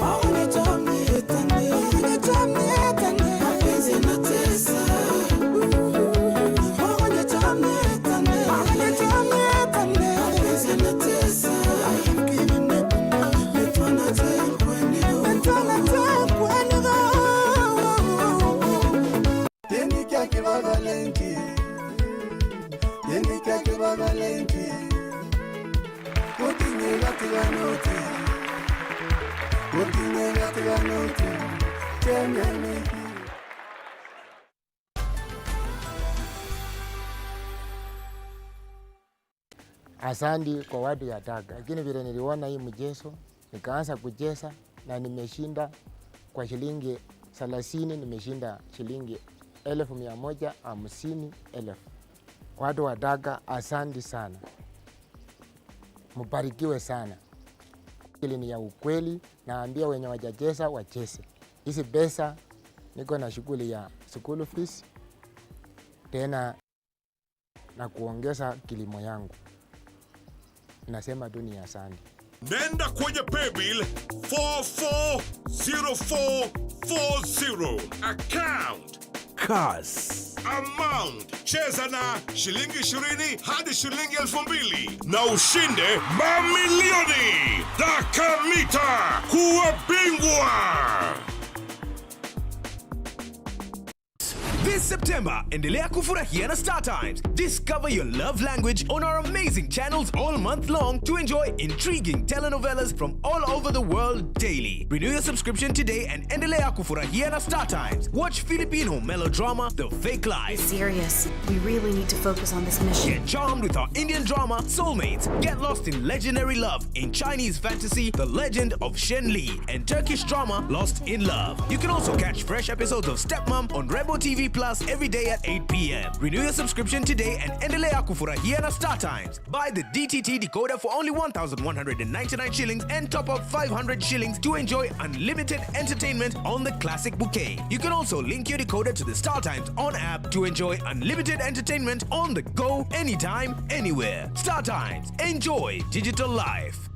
aone jamie tane mapenzi yanatesa aone jamie tane mapenzi yanatesa Asante kwa watu ya Daga, lakini vile niliona hii mchezo nikaanza kucheza na nimeshinda kwa shilingi 30, nimeshinda shilingi 150,000. Watu wa Daga, asante sana, mbarikiwe sana. Hili ni ya ukweli, naambia wenye wajacheza wacheze. Hizi pesa niko na shughuli ya school fees tena na kuongeza kilimo yangu. Nasema tu ni asante. Nenda kwenye paybill 440440 account Kass. Amount cheza na shilingi 20 hadi shilingi 2,000 na ushinde mamilioni. Takamita kuwa bingwa. This September, endelea kufurahia na Star Times. Discover your love language on our amazing channels all month long to enjoy intriguing telenovelas from all over the world daily. Renew your subscription today and endelea kufurahia na Star Times. Watch Filipino melodrama The Fake Life. Serious. We really need to focus on this mission. Get charmed with our Indian drama Soulmates. Get lost in legendary love in Chinese fantasy The Legend of Shen Li, and Turkish drama Lost in Love. You can also catch fresh episodes of Stepmom on Rebo TV Plus every day at 8 p.m. Renew your subscription today and endelea kufurahia na Star Times. Buy the DTT decoder for only 1,199 shillings and top up 500 shillings to enjoy unlimited entertainment on the classic bouquet. You can also link your decoder to the Star Times On app to enjoy unlimited entertainment on the go, anytime, anywhere. Star Times. Enjoy digital life.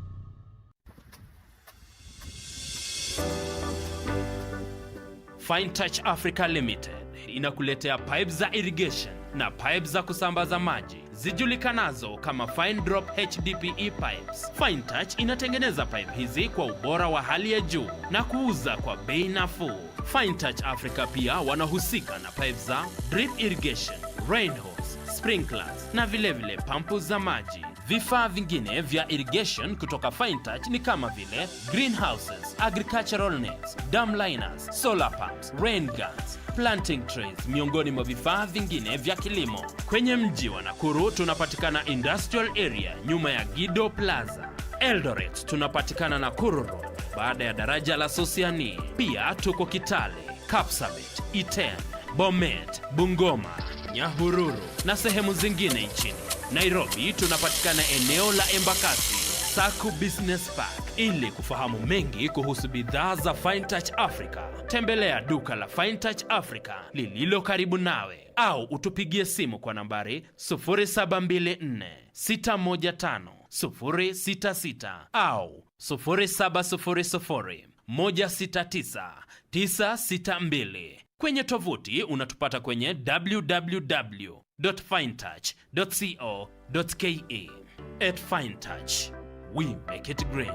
Fine Touch Africa Limited inakuletea pipes za irrigation na pipes za kusambaza maji zijulikanazo kama Fine Drop HDPE pipes. Fine Touch inatengeneza pipe hizi kwa ubora wa hali ya juu na kuuza kwa bei nafuu. Fine Touch Africa pia wanahusika na pipes za drip irrigation, rain hose, sprinklers na vile pampu za maji. Vifaa vingine vya irrigation kutoka Fine Touch ni kama vile greenhouses, agricultural nets, dam liners, solar pumps, rain guns, planting trays, miongoni mwa vifaa vingine vya kilimo. Kwenye mji wa Nakuru tunapatikana Industrial Area nyuma ya Gido Plaza. Eldoret tunapatikana Nakuru Road baada ya daraja la Sosiani. Pia tuko Kitale, Kapsabet, Iten, Bomet, Bungoma, Nyahururu na sehemu zingine nchini. Nairobi tunapatikana eneo la Embakasi, Saku Business Park. Ili kufahamu mengi kuhusu bidhaa za Fine Touch Africa, tembelea duka la Fine Touch Africa lililo karibu nawe au utupigie simu kwa nambari 0724 615 066 au 0700 169 962. Kwenye tovuti unatupata kwenye www.finetouch.co.ke. At Fine Touch, we make it green.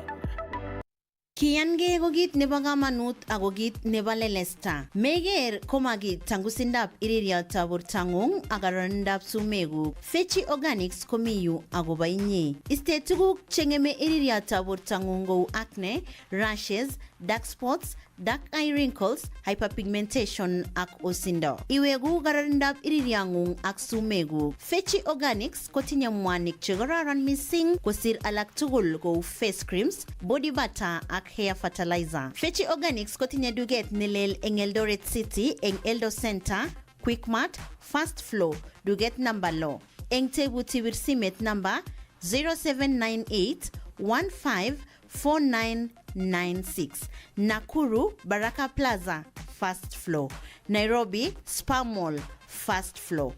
Kiyange ko kit nebo kamanut ako kit nebo lelesta. Meger komagi tangusindap iririatab bortangung ak kararindap sumeguk. Fechi Organics komiyu akobo inye. Iste tuguk chengeme iririatab bortangung kou acne, rashes, dark spots, dark eye wrinkles, hyperpigmentation ak osindo. Iwegu kararindap iririangung ak sumeguk. Fechi Organics kotinye mwanik chekararan missing kosir alak tugul kou face creams, body butter ak hair fertilizer. Fechi Organics kotinye duket nelel eng Eldoret City, eng Eldo Center, Quickmart, Fast Flow, duket number law. Eng tebuti wir simet number 0798 154996. Nakuru, Baraka Plaza, Fast Flow. Nairobi, Spa Mall, Fast Flow.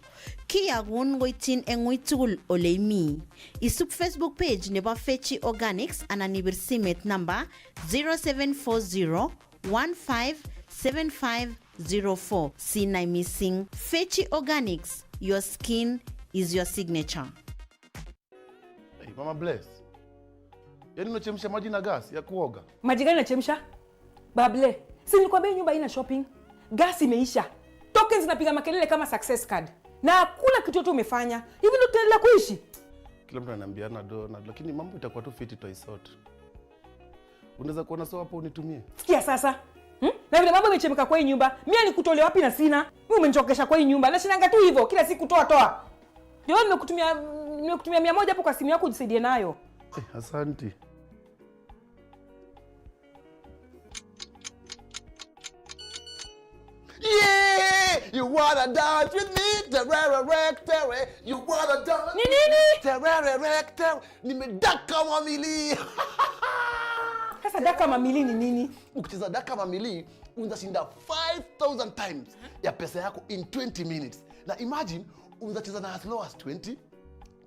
Kiyagun goitin engwitugul oleimi. Isup Facebook page nebo Fechi Organics ananibir simet number 0740 157504. Sinai missing. Fechi Organics, your skin is your signature. Hey, Mama Bless. Yaani unachemsha maji na gas ya kuoga? Maji gani unachemsha? Bable, si nilikwambia nyumba ina shopping. Gas imeisha. Tokens zinapiga makelele kama success card. Na hakuna kitu yote umefanya. Hivi ndio tutaendelea kuishi? Kila mtu ananiambiana Donald, lakini mambo itakuwa tu fiti toisort. Unaweza kuona sawa hapo unitumie? Sikia sasa. Na vile mambo imechemka kwa hii nyumba, mimi nikutolea wapi na sina? Mimi umenichokesha kwa hii nyumba. Na shinanga tu hivyo kila siku toa. Ndio nimekutumia 100 hapo kwa simu yako ujisaidie nayo. Asante. Yeah, you wanna dance with me? You wanna dance? Nini? Nimedaka mamili. Sasa daka mamili ni nini? Ukicheza daka mamili unashinda 5,000 times ya pesa yako in 20 minutes. Na imagine unacheza na as low as 20,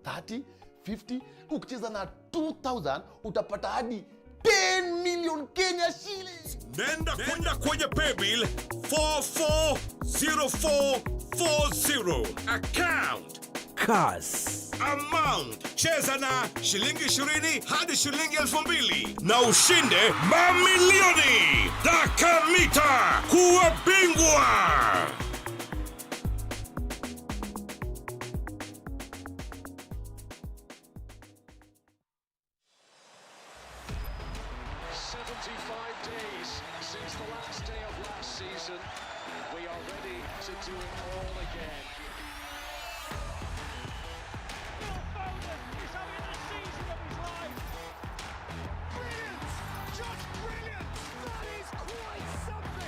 30, 50. Ukicheza na 2,000 utapata hadi 10 million Kenya shillings. Nenda kwenye paybill 440440 account Kass. amount. Cheza na shilingi 20 hadi shilingi 2,000 na ushinde mamilioni. Dakamita kuwa bingwa.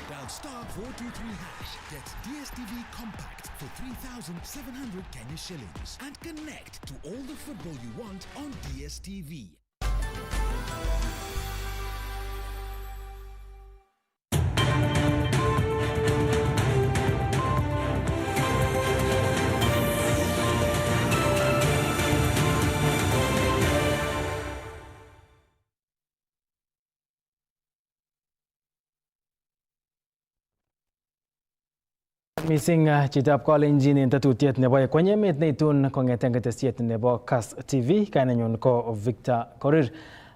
Dial *423#. Get DSTV Compact for 3,700 Kenya shillings and connect to all the football you want on DSTV. Missing chitab Kalenjin en tatutiet nebo kwenye emet neitun kong'eten ketesiet nebo Kass TV kainenyon ko Victor Korir.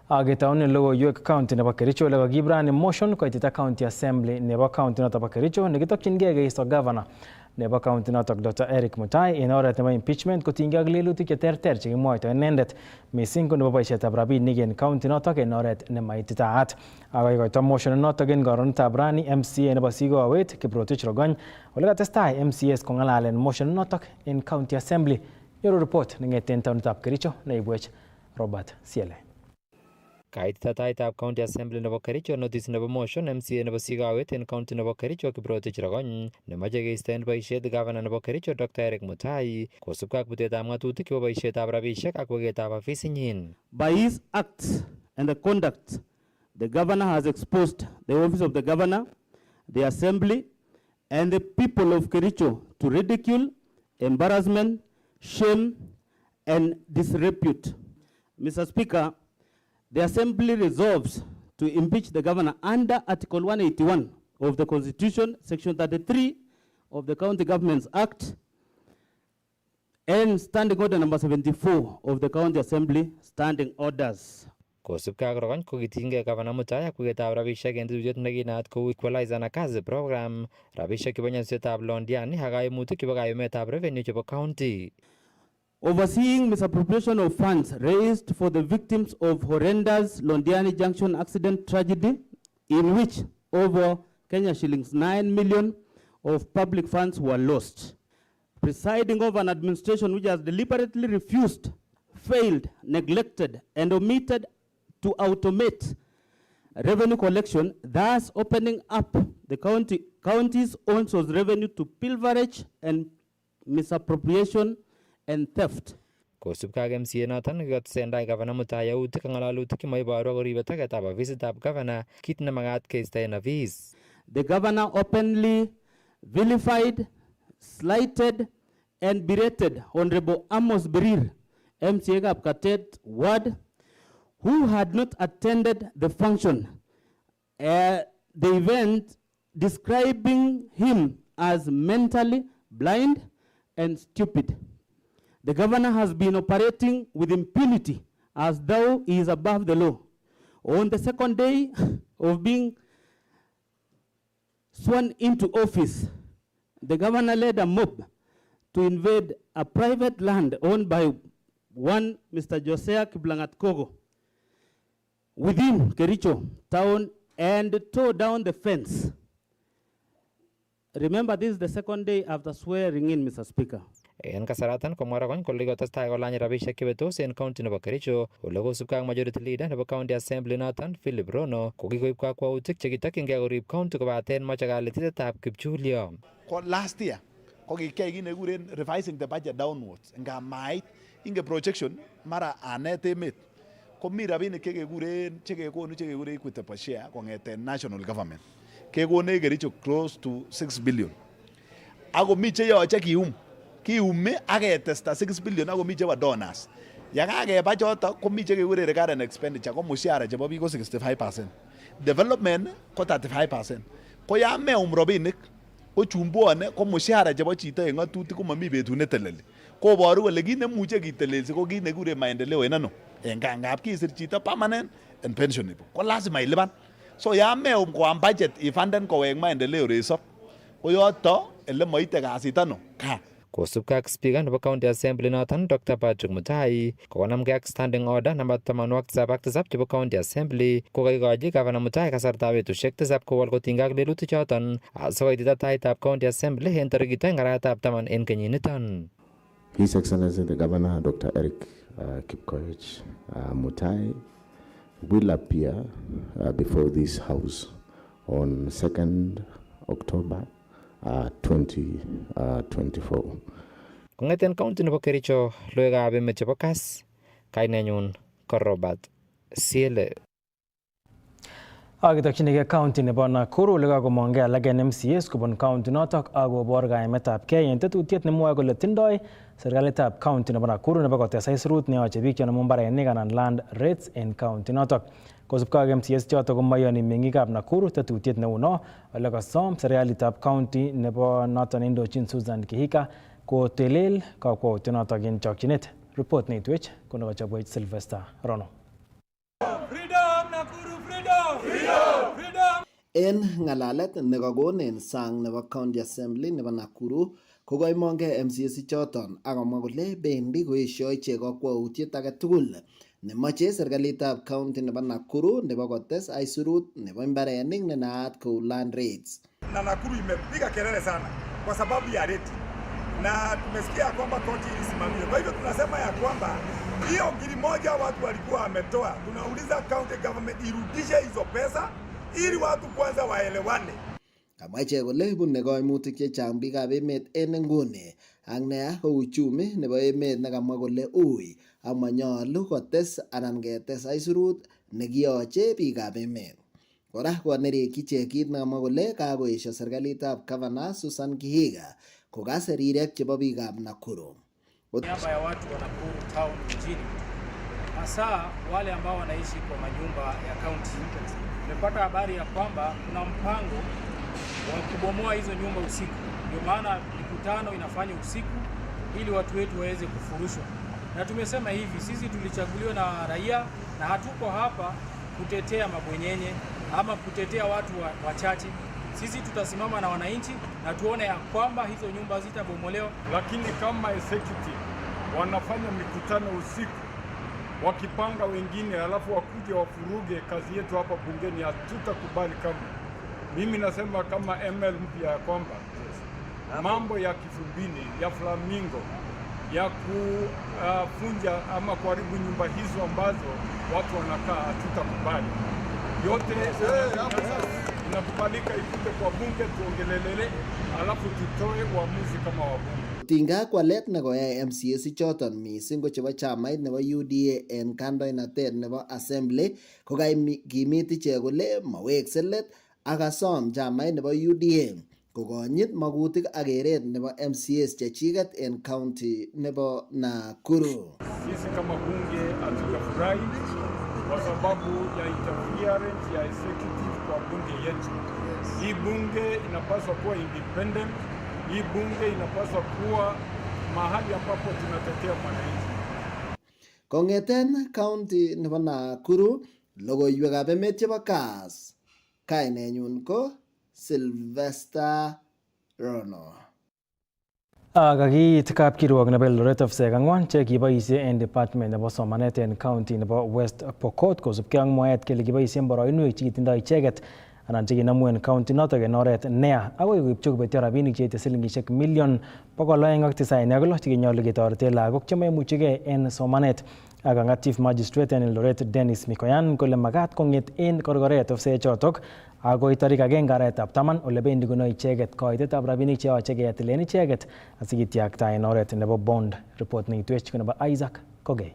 Agetaune logoiwek county nebo Kericho le kokibran motion koitita county assembly nebo county noto bo Kericho nekitokyingei keisto governor nebo county noto Dr. Eric Mutai en oret nebo impeachment kotinygei ak lelutik cheterter chekimwoito inendet missing ko nebo boisietab rabinik en county noto en oret nemaititaat. Akoikoito motion noto en koronetab rani MCA nebo Sigowet Kiprotich Rogony ole katestai MCAs kong'alalen motion noto en county assembly. Nyoru report neng'eten taonitab Kericho neibwech Robert Siele. Kaititaitab County Assembly nebo Kericho notice nebo motion MCA nebo Sigawet en county nebo Kericho Kiprotich Rogony nemoche keisto en boisiet governor nebo Kericho Dr. Eric Mutai kosubkei ak butetab ng'atutik chebo boisietab rabisiek ak weketab ofisinyin. By his acts and the conduct, the governor has exposed the office of the governor, the assembly, and the people of Kericho to ridicule, embarrassment, shame, and disrepute. Mr. Speaker, the Assembly resolves to impeach the governor under Article 181 of the Constitution, Section 33 of the County Governments Act, and Standing Order number 74 of the County Assembly Standing Orders. Kosubkei ak Rogony kokitinygei Governor Mutai ak weketab rabisiek en tetutiet nekinaat kou Equalizer na Kazi program, rabisiek chebo nyasutietab Londiani ak kaimutik chebo kayumetab revenue chebo county. Overseeing misappropriation of funds raised for the victims of horrendous Londiani Junction accident tragedy, in which over Kenya shillings 9 million of public funds were lost. Presiding over an administration which has deliberately refused, failed, neglected, and omitted to automate revenue collection, thus opening up the county's own source revenue to pilferage and misappropriation and theft. Kosubkei ak MCA noton nekikotesendai Governor Mutai yautik ak ng'alalutik chemaiboru akoribe tegetab ofisitab governor kit nemagat keisto en office. The governor openly vilified, slighted, and berated Honorable Amos Birir, MCA Kapkatet Ward, who had not attended the function, the event, describing him as mentally blind and stupid. The governor has been operating with impunity as though he is above the law. On the second day of being sworn into office, the governor led a mob to invade a private land owned by one Mr. Josiah Kiblangat Kogo within Kericho town and tore down the fence. Remember, this is the second day after swearing in, Mr. Speaker. En kasaratan komwa Rogony kole kotestai kolany rabisiek chebetos en county nebo Kericho ole kosubkei ak majority leader nebo county assembly noton Philip Rono kokikoib kakwautik chekitokyingei korib county kobaten moche kalititetab kipchulyo. Last year kokikiyai kit nekikuren revising the budget downwards nga mait inge projection mara anet emet komi rabinik chekekonu chekekuren equity per share kong'eten national government kekonech Kericho close to 6 billion ako mi cheyoche kiumi ak ketesta 6 billion ako mi chebo donors. Yakakeba choto komi chekekuren recurrent expenditure ko mushara chebo biik ko 65%. Development ko 35%. Ko ya meum robinik ko chumbone ko mushara chebo chito en ng'atutik ko mami betut neteleli. Koboru kole kit nemuche kitelelsi ko kit nekikuren maendeleo en ano. En ngap kisir chito permanent and pensionable. Ko lazima ilipan. So ya meum koam budget ifanden kowek maendeleo resop. Ko yoto ele moite kasit ano ka. Kosubkei ak speaker nebo county assembly noton Dr. Patrick Mutai kokonamgei ak standing order namba 87 chebo county assembly kokaikochi Governor Mutai kasartab betusiek 7 kowol kotinygei ak lelutik choton asikoitita taitab county assembly en tarikit 2 arawetab 10 en kenyiniton. His Excellency the Governor Dr. Eric Kipkoech Mutai will appear before this house on 2nd October 2024. Kong'eten county nebo Kericho, logoiwekab emet chebo Kass, kainenyun ko Robert Siele. Akitokyinigei county nebo Nakuru ole kakomongei alak en MCAs kobun county notok akobor kaimetabgei en tetutiet nemwoe kole tindoi serikalitab county nebo Nakuru nebo kotes aisurut neyoche biik chenomu mbarenik anan land rates en county notok. Kosubkei ak MCS chotok komayoni meng'ikab Nakuru tetutiet neuno ole kasom serikalitab county nebo noton indochin Susan Kihika kotelel kakwautyonotok en chokchinet. Report neitwech konokochobwech Sylvester Rono. Freedom Nakuru, freedom! Freedom! Freedom! En ng'alalet nekakonen sang nebo County Assembly nebo Nakuru kokoimongei MCS choton akomwa kole bendi koesio ichek kakwautiet age tugul nemoche serikalitab county nebo Nakuru nebo kotes aisurut nebo mbarenik nenaat kou land rates. Na Nakuru imepiga kelele sana kwa sababu ya reti, na tumesikia kwamba koti ilisimamia. Kwa hivyo tunasema ya kwamba hiyo ngiri moja watu walikuwa wametoa, tunauliza county government irudishe hizo pesa ili watu kwanza waelewane. Kamwa ichek kole bune koimutik chechang biikab emet en nguni ak neya ko uchumi nebo emet nekamwa kole ui amanyolu kotes anan ketes aisurut nekiyoche biikab emet. Kora konereki ichek kit nekamwa kole kakoesio serikalitab Governor Susan Kihika kokas rirek chebo biikab Nakuru. Niaba ya watu wa Nakuru town mjini, hasa wale ambao wanaishi kwa majumba ya county, nimepata habari ya kwamba kuna mpango wa kubomoa hizo nyumba usiku. Ndio maana mikutano inafanywa usiku ili watu wetu waweze kufurushwa. Na tumesema hivi, sisi tulichaguliwa na raia na hatuko hapa kutetea mabwenyenye ama kutetea watu wachache. Sisi tutasimama na wananchi na tuone ya kwamba hizo nyumba zitabomolewa. Lakini kama executive wanafanya mikutano usiku wakipanga wengine, alafu wakuje wafuruge kazi yetu hapa bungeni, hatutakubali kamwe. Mimi nasema kama ML mpya ya kwamba mambo ya Kifumbini, ya Flamingo, ya kufunja ama kuharibu nyumba hizo ambazo watu wanakaa, hatutakubali. Yote inakubalika ikuje kwa bunge tuongelelele, alafu tutoe uamuzi kama wabunge. Tinga kwa let nekoyai MCS choton mising ko chebo chamait nebo UDA en kandoinatet nebo Assembly kokakimit ichek kole mawekse let akasom chamait nebo UDA kokonyit makutik ak keret nebo MCS chechiket en county nebo Nakuru. Sisi kama bunge hatujafurahi kwa sababu ya interference ya executive kwa bunge yetu. Hii bunge inapaswa kuwa independent. Hii bunge inapaswa kuwa mahali ambapo tunatetea mwananchi. Kongeten county nebo Nakuru, logoiwekab emet chebo Kass. Kainenyun ko Sylvester Rono. Kakiit kapkirwok nebo Eldoret ofisek ang'wan che kiboisie en department nebo somanet en county nebo West Pokot kosubkei ak mwaet kele kiboisien boroinwek chekitindoi icheket anan chekinamu en county notok en oret neya akoi koipchi kobetyo rabinik cheite silingisiek million 296 chekinyolu ketoreten lagok chemaimuchigei en somanet. Ak Chief Magistrate en Eldoret Dennis Mikoyan kole makat kong'et en korkoret ofisek chotok akoi tarik 1 arawetab taman ole bendi konoe icheket koitetab rabinik cheyoche ketilen icheket asikitiakta en oret nebo bond. Report neitwech ko nebo Isaac Kogei.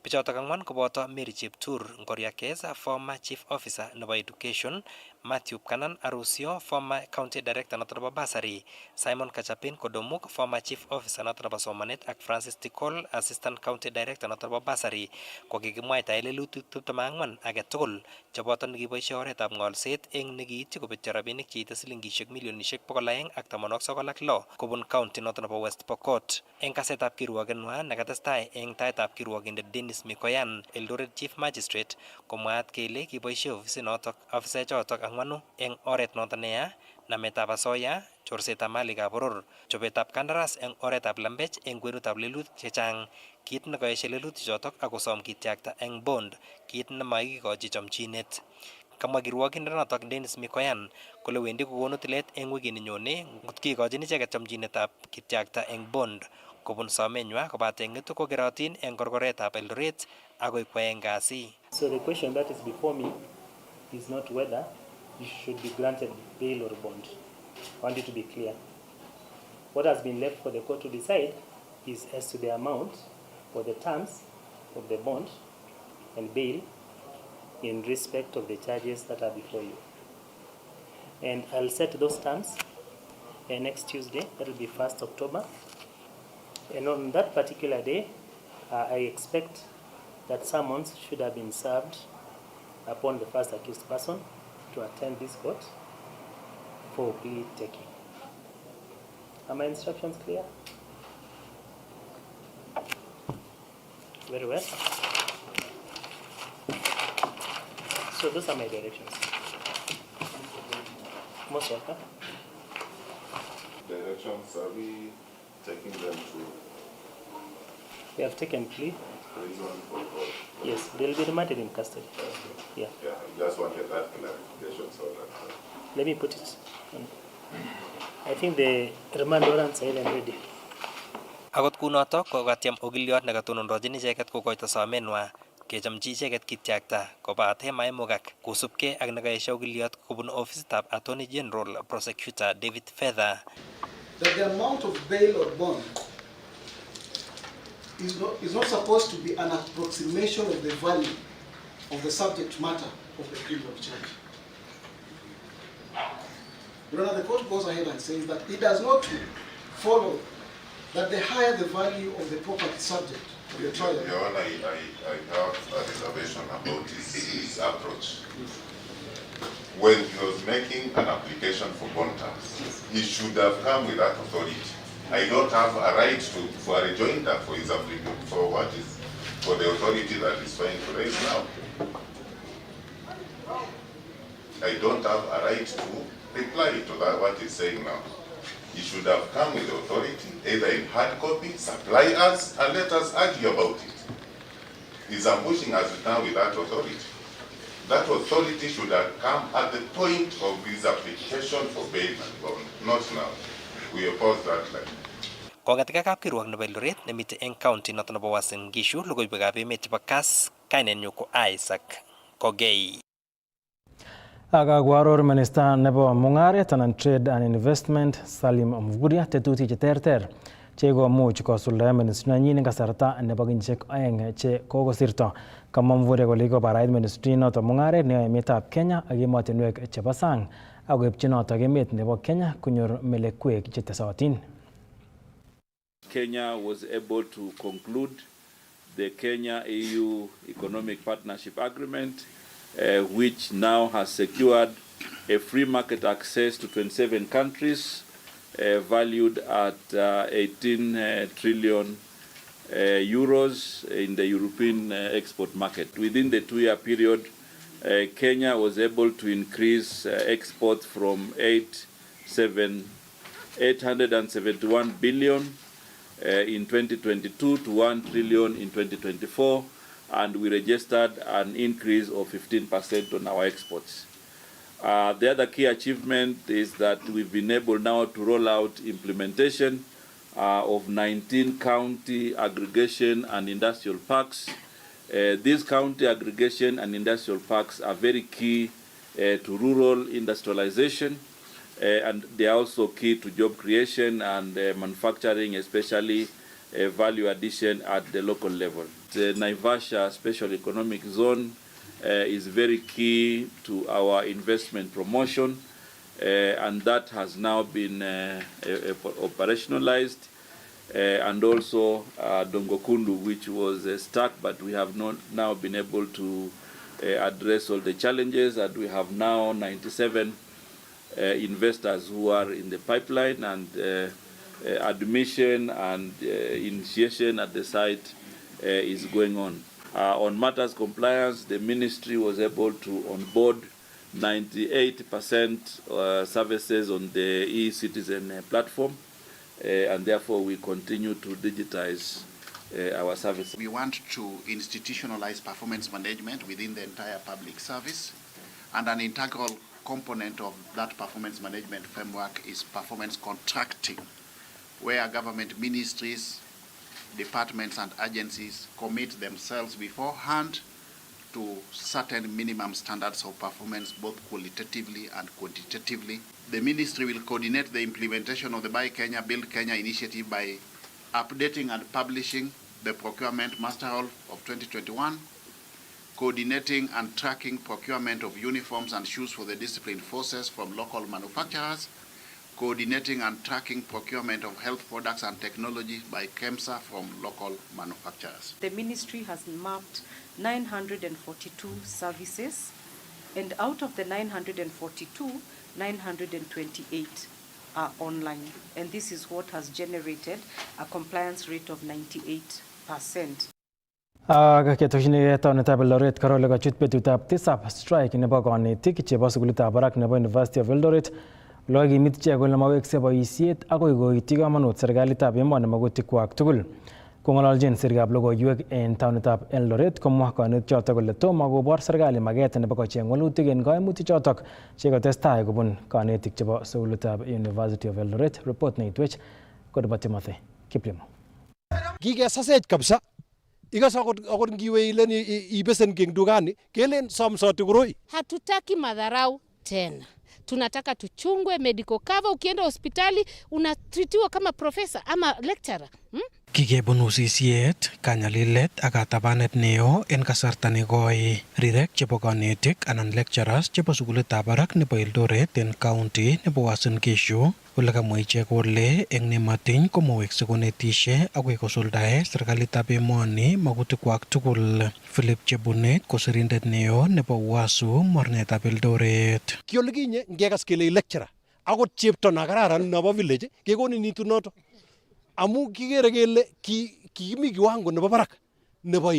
Bichotok ang'wan koboto Mary Cheptur Ngoriakesa, former Chief Officer nebo Education, Matthew Kanan Arusio, former County Director noto nebo Bursary, Simon Kachapin Kodomuk, former Chief Officer noto nebo Somanet, ak Francis Tikol, Assistant County Director noto nebo Bursary, kokikimwaita lelutik 24 age tugul cheboto nekiboisie oretab ng'olset eng nekiityi kobetyo rabinik cheite silingisiek milionisiek 296 kobun county noto nebo West Pokot. Eng kasetab kirwokenwa nekatestai eng taetab kirwokindet Dennis Mikoyan, Eldoret Chief Magistrate, komwaat kele kiboisie ofisek chotok ang'wanu eng oret noto neya, nametab asoya, chorsetab malikab boror, chobetab kandaras eng oretab lembech eng kwenutab lelutik chechang, kit nekaeshe lelutik chotok akosom kitiakta eng bond, kit nemakikochi chomchinet. Kamwa kirwokindet notok Dennis Mikoyan kole wendi kokonu tilet eng wikit nenyone ngot kikochin icheket chomchinetab kitiakta eng bond kobun somenywa kobate ng'etu kokerotin eng korkoretab Eldoret akoi kwaeng kasi. So the question that is before me is not whether you should be granted bail or bond. I want it to be clear. What has been left for the court to decide is as to the amount or the terms of the bond and bail in respect of the charges that are before you. And I'll set those terms next Tuesday, that will be 1st October. And on that particular day, I expect that summons should have been served upon the first accused person to attend this court for plea taking. Are my instructions clear? Very well. So those are my directions. Most welcome. Directions, are we taking them to? We have taken plea. Prison or Yes, they'll be remanded in custody. Yeah. Yeah, I just wanted that clarification so that. Let me put it on. I think the remand warrants are even ready. Akot kunotok kokatyem ogiliot nekatonondochin icheket kokoito somenwa kechomchi icheket kityakta kobate maimukak kosubkei ak nekaesho ogiliot kobun ofisitab Attorney General Prosecutor David Fedha. That the amount of bail or bond is not supposed to be an approximation of the value of the subject matter of the criminal charge. The court goes ahead and says that it does not follow that the higher the value of the property subject of the trial. Your Honor, I have a reservation about his approach. When he was making an application for bond terms, he should have come with that authority. I don't have a right for a rejoinder for his application, for the authority that is trying to raise now. I don't have a right to reply to that what he's saying now. He should have come with the authority, either in hard copy, supply us, and let us argue about it. He's ambushing us now with that authority. That authority should have come at the point of his application for bail and bond, not now. We oppose that line. Kongetika kapkirwok nebo Eldoret nemite eng county noto nebo Uasin Gishu logoiwekab emet chebo Kass, kainenyu ko Isaac Kogei. Akaaror Minister nebo Mung'aret anan Trade and Investment Salim Mvurya tetutik che terter che komuch kosuldae ministry nenyin eng kasarta nebo kenyisiek 2 che kokosirto. Kamwa Mvurya kole kobarait ministry noto mung'aret neyoe emetab Kenya ak emotinwek chebo sang ak koipchi noto emet nebo Kenya konyor melekwek che tesotin. Kenya was able to conclude the Kenya-EU Economic Partnership Agreement, which now has secured a free market access to 27 countries, valued at 18 trillion euros in the European export market. Within the 2-year period, Kenya was able to increase exports from 871 billion in 2022 to 1 trillion in 2024, and we registered an increase of 15% on our exports. The other key achievement is that we've been able now to roll out implementation of 19 county aggregation and industrial parks. These county aggregation and industrial parks are very key to rural industrialization, and they are also key to job creation and manufacturing, especially value addition at the local level. The Naivasha Special Economic Zone is very key to our investment promotion, and that has now been operationalized. And also Dongokundu, which was stuck, but we have not now been able to address all the challenges, and we have now 97 investors who are in the pipeline, and admission and initiation at the site is going on. On matters compliance, the ministry was able to onboard 98% services on the e-citizen platform, and therefore we continue to digitize our services. We want to institutionalize performance management within the entire public service, and an integral component of that performance management framework is performance contracting, where government ministries, departments and agencies commit themselves beforehand to certain minimum standards of performance, both qualitatively and quantitatively. The ministry will coordinate the implementation of the Buy Kenya, Build Kenya initiative by updating and publishing the procurement master roll of 2021, coordinating and tracking procurement of uniforms and shoes for the disciplined forces from local manufacturers, coordinating and tracking procurement of health products and technology by KEMSA from local manufacturers. The ministry has mapped 942 services, and out of the 942, 928 are online, and this is what has generated a compliance rate of 98%. Ketochinigei taunetab Eldoret Karole kochut betutab tisab strike nebo konetik chebo sukulitab barak nebo University of Eldoret. Lo kimit ichek kole mawekse boisiet akoi koityi kamanut serikalitab emoni magutikwak tugul. Kong'ololjin sirikab logoiwek en taunetab Eldoret komwa konetik chotok kole tomo kobor serikali maket nebo kocheng walutik en kaimutik chotok chekotestai kobun konetik chebo sukulitab University of Eldoret. Report neitwech kodebo Timothy Kiplimo. Kikesasech kabisa. Ikas akot ngiwe ile ibesen king dukani kelen somsoti kuroi. Hatutaki madharau tena. Tunataka tuchungwe medical cover. Ukienda hospitali unatritiwa kama professor ama lecturer. Kikebun usisiet, kanyalilet ak katabanet neo en kasarta nekoi. Rirek chebo konetik anan lecturers chebo sukulitab barak nebo Eldoret en county nebo Uasin Gishu ole kamwa ichek kole eng nematiny komowekse konetishe akoi kosuldae serikalitab emoni magutikwak tugul. Philip Chebunet ko sirindet neo nebo Uasu mornetab Eldoret. Kiolikinye ngekas kele lecturer akot chepto na kararan nebo village kekonin itunoto. Amu kigere kele kikimi kiwango nebo barak nebo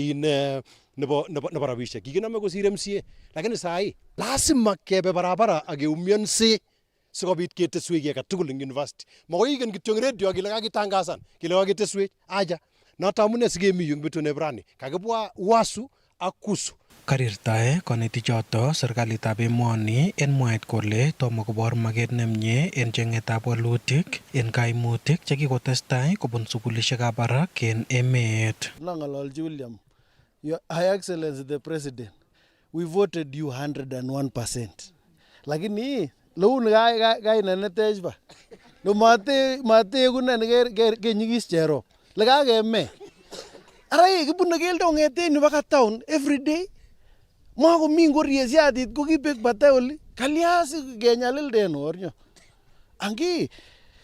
rabishek kikiname kosir MCA, lakini saa hii lazima kebe barabara akeumianse sikobit keteswek age tugul eng university. Makoi igen kityo radio kile kakitangasan kile kakiteswek aja. Noto amune sikemi yu betune brani kakibwa Uasu ak Kusu. Karirtae konetichoto serikalitab emoni en mwaet kole tomo kobor maket nemie en chengetab walutik en kaimutik chekikotestai kobun sukulishekab barak en emet. Nang'ololji William, Your High Excellency the President, we voted you 101%. Lakini loun kainenetech ba. No mate kunen kenyigis Cherop. Lekakeme. Ara kibune keldo ngeten baka town every day. Mako mingo riesiatit ko kibek batay oli. Kaliasi kenyalilden ornyo. Angi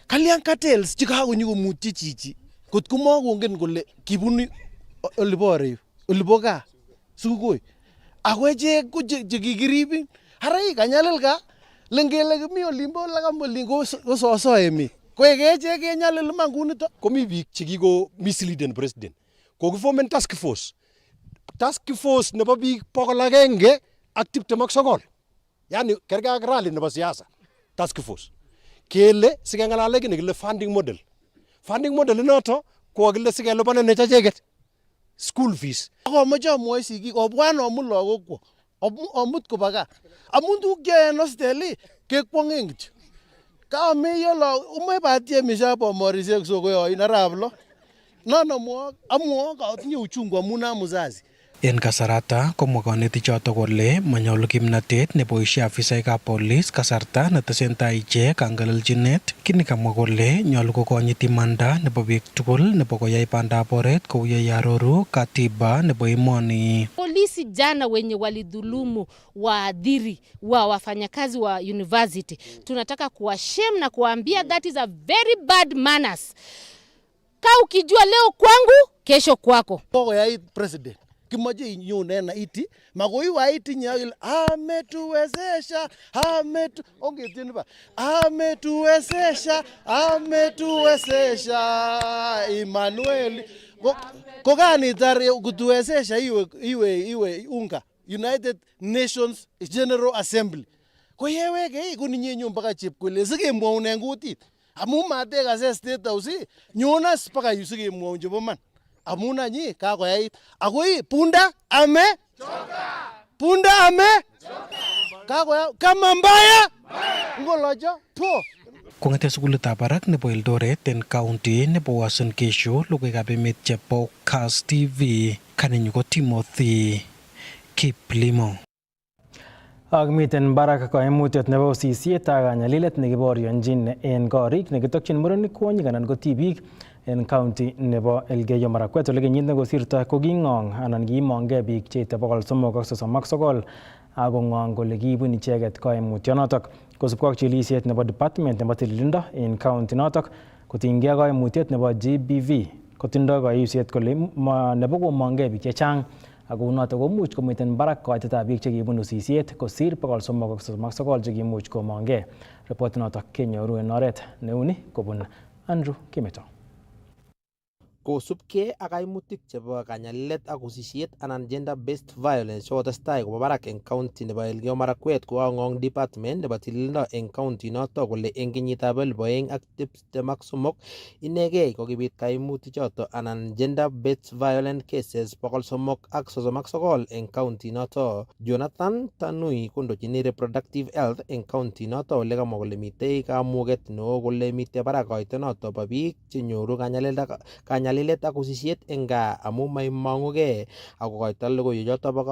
kalian cartels chikakonyo komutyi chichi. Kot ko makongen kole kibunu olibore oliboka sukoi. Akweche ko chekikiribin. Harai kanyalil ka lengele kimi olimbo lakamolingo soso emi. Kwekeche kenyalil mangunito komi biik chekiko mislead president. Kokiformen task force. Task force nebo biik 129. Yani kerga ak rally nebo siasa. Task force. Kele sikengalale kile kile funding model. Funding model inoto ko kile sikelupane ne chacheket. School fees. Akomoche amwoi sigik obwan omut lagokwo. Omut koba gaa. Amun tuguk cheyoe en hostel kekwongen kityo. Kameyo umoe batie mishapo morisiek sokoyoin arap lo. Nono amwo katinye uchungu amun amuzazi. En kasarata komwa konetichoto kole manyolu kimnatet neboisie afisaekab polis kasarta netesentai ichek kangelelchinet. Kini kamwa kole nyolu kokonyit imanda nebo biik tugul nebo koyai bandab oret kou yearoru katiba nebo emoni. Polisi jana wenye walidhulumu waadhiri wa wafanyakazi wa university, tunataka kuwashem na kuambia that is a very bad manners. Ka ukijua leo kwangu kesho kwako. Poko ya president kimoje inyone na iti magoi wa iti nyagil ametuwezesha Emmanuel kokani tare kutuwezesha iwe unga United Nations General Assembly ko yeweke kuninyenyo mpaka chepkole sikemwaune ngutit amu mateka se state house nyonas mpaka yusikemwaun chebo man amuna nyi kakoyait akoi punda ame kakoya kama mbaya ngolocho po. Kong'ete sukulitab barak nebo Eldoret en county nebo Uasin Gishu, logoiwekab emet chebo Kass TV, kanenyu ko Timothy Kiplimo. Ak miten barak koimutiet nebo usisiet ak kanyalilet nekiborionjin en korik nekitokyin murenik kwonyik anan ko tibik en county nebo Elgeyo Marakwet ole kenyit nekosirto koking'ong anan kiimong'e biik cheite 339 ako ng'ong kole kiibun icheket koimutyonotok kosubkei ak chilisiet nebo department nebo tililindo en county notok kotinygei koimutiet nebo GBV kotindoi koyusiet kole nebo komong'e biik chechang ako notok komuch komiten barak koitetab biik chekibunu sisiet kosir 339 chekimuch komong'e. Report notok kenyoru en oret neuni kobun Andrew Kimeto. Kosubkei ak kaimutik chebo kanyalilet ak usisiet anan gender based violence chekotestai kobo barak en county nebo Elgeyo Marakwet kokang'ong department nebo tililindo en county notok kole en kenyitab 2023 inegei kokibit kaimutik chotok anan gender based violence cases 339 en county notok. Jonathan Tanui kondochini reproductive health en county notok ole kamwa kole mitei kamuget neo kole mitei barak koito notok bo biik chenyoru kanyalilet ak usisiet en gaa amu maimong'ugei ako koito logoiwek chotok bo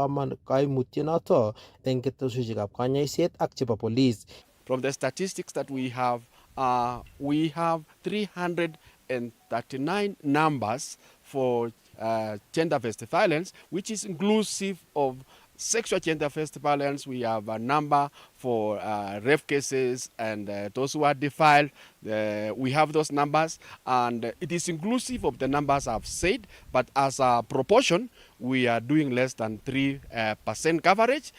kaimutiet notok en ketesiosiekab kanyoiset ak chebo police. From the statistics that we have 339 numbers for gender-based violence, which is inclusive of sexual gender-based violence. We have a number for rape cases and those who are defiled. We have those numbers, and it is inclusive of the numbers I've said, but as a proportion, we are doing less than 3% coverage,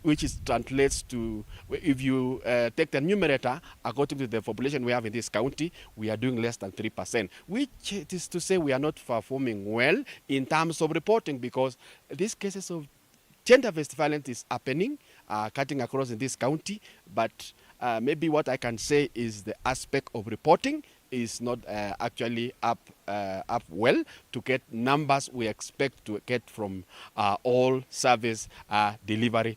which translates to, if you take the numerator, according to the population we have in this county, we are doing less than 3%, which is to say we are not performing well in terms of reporting, because these cases of gender-based violence is happening, cutting across in this county, but maybe what I can say is the aspect of reporting is not actually up well to get numbers we expect to get from all service delivery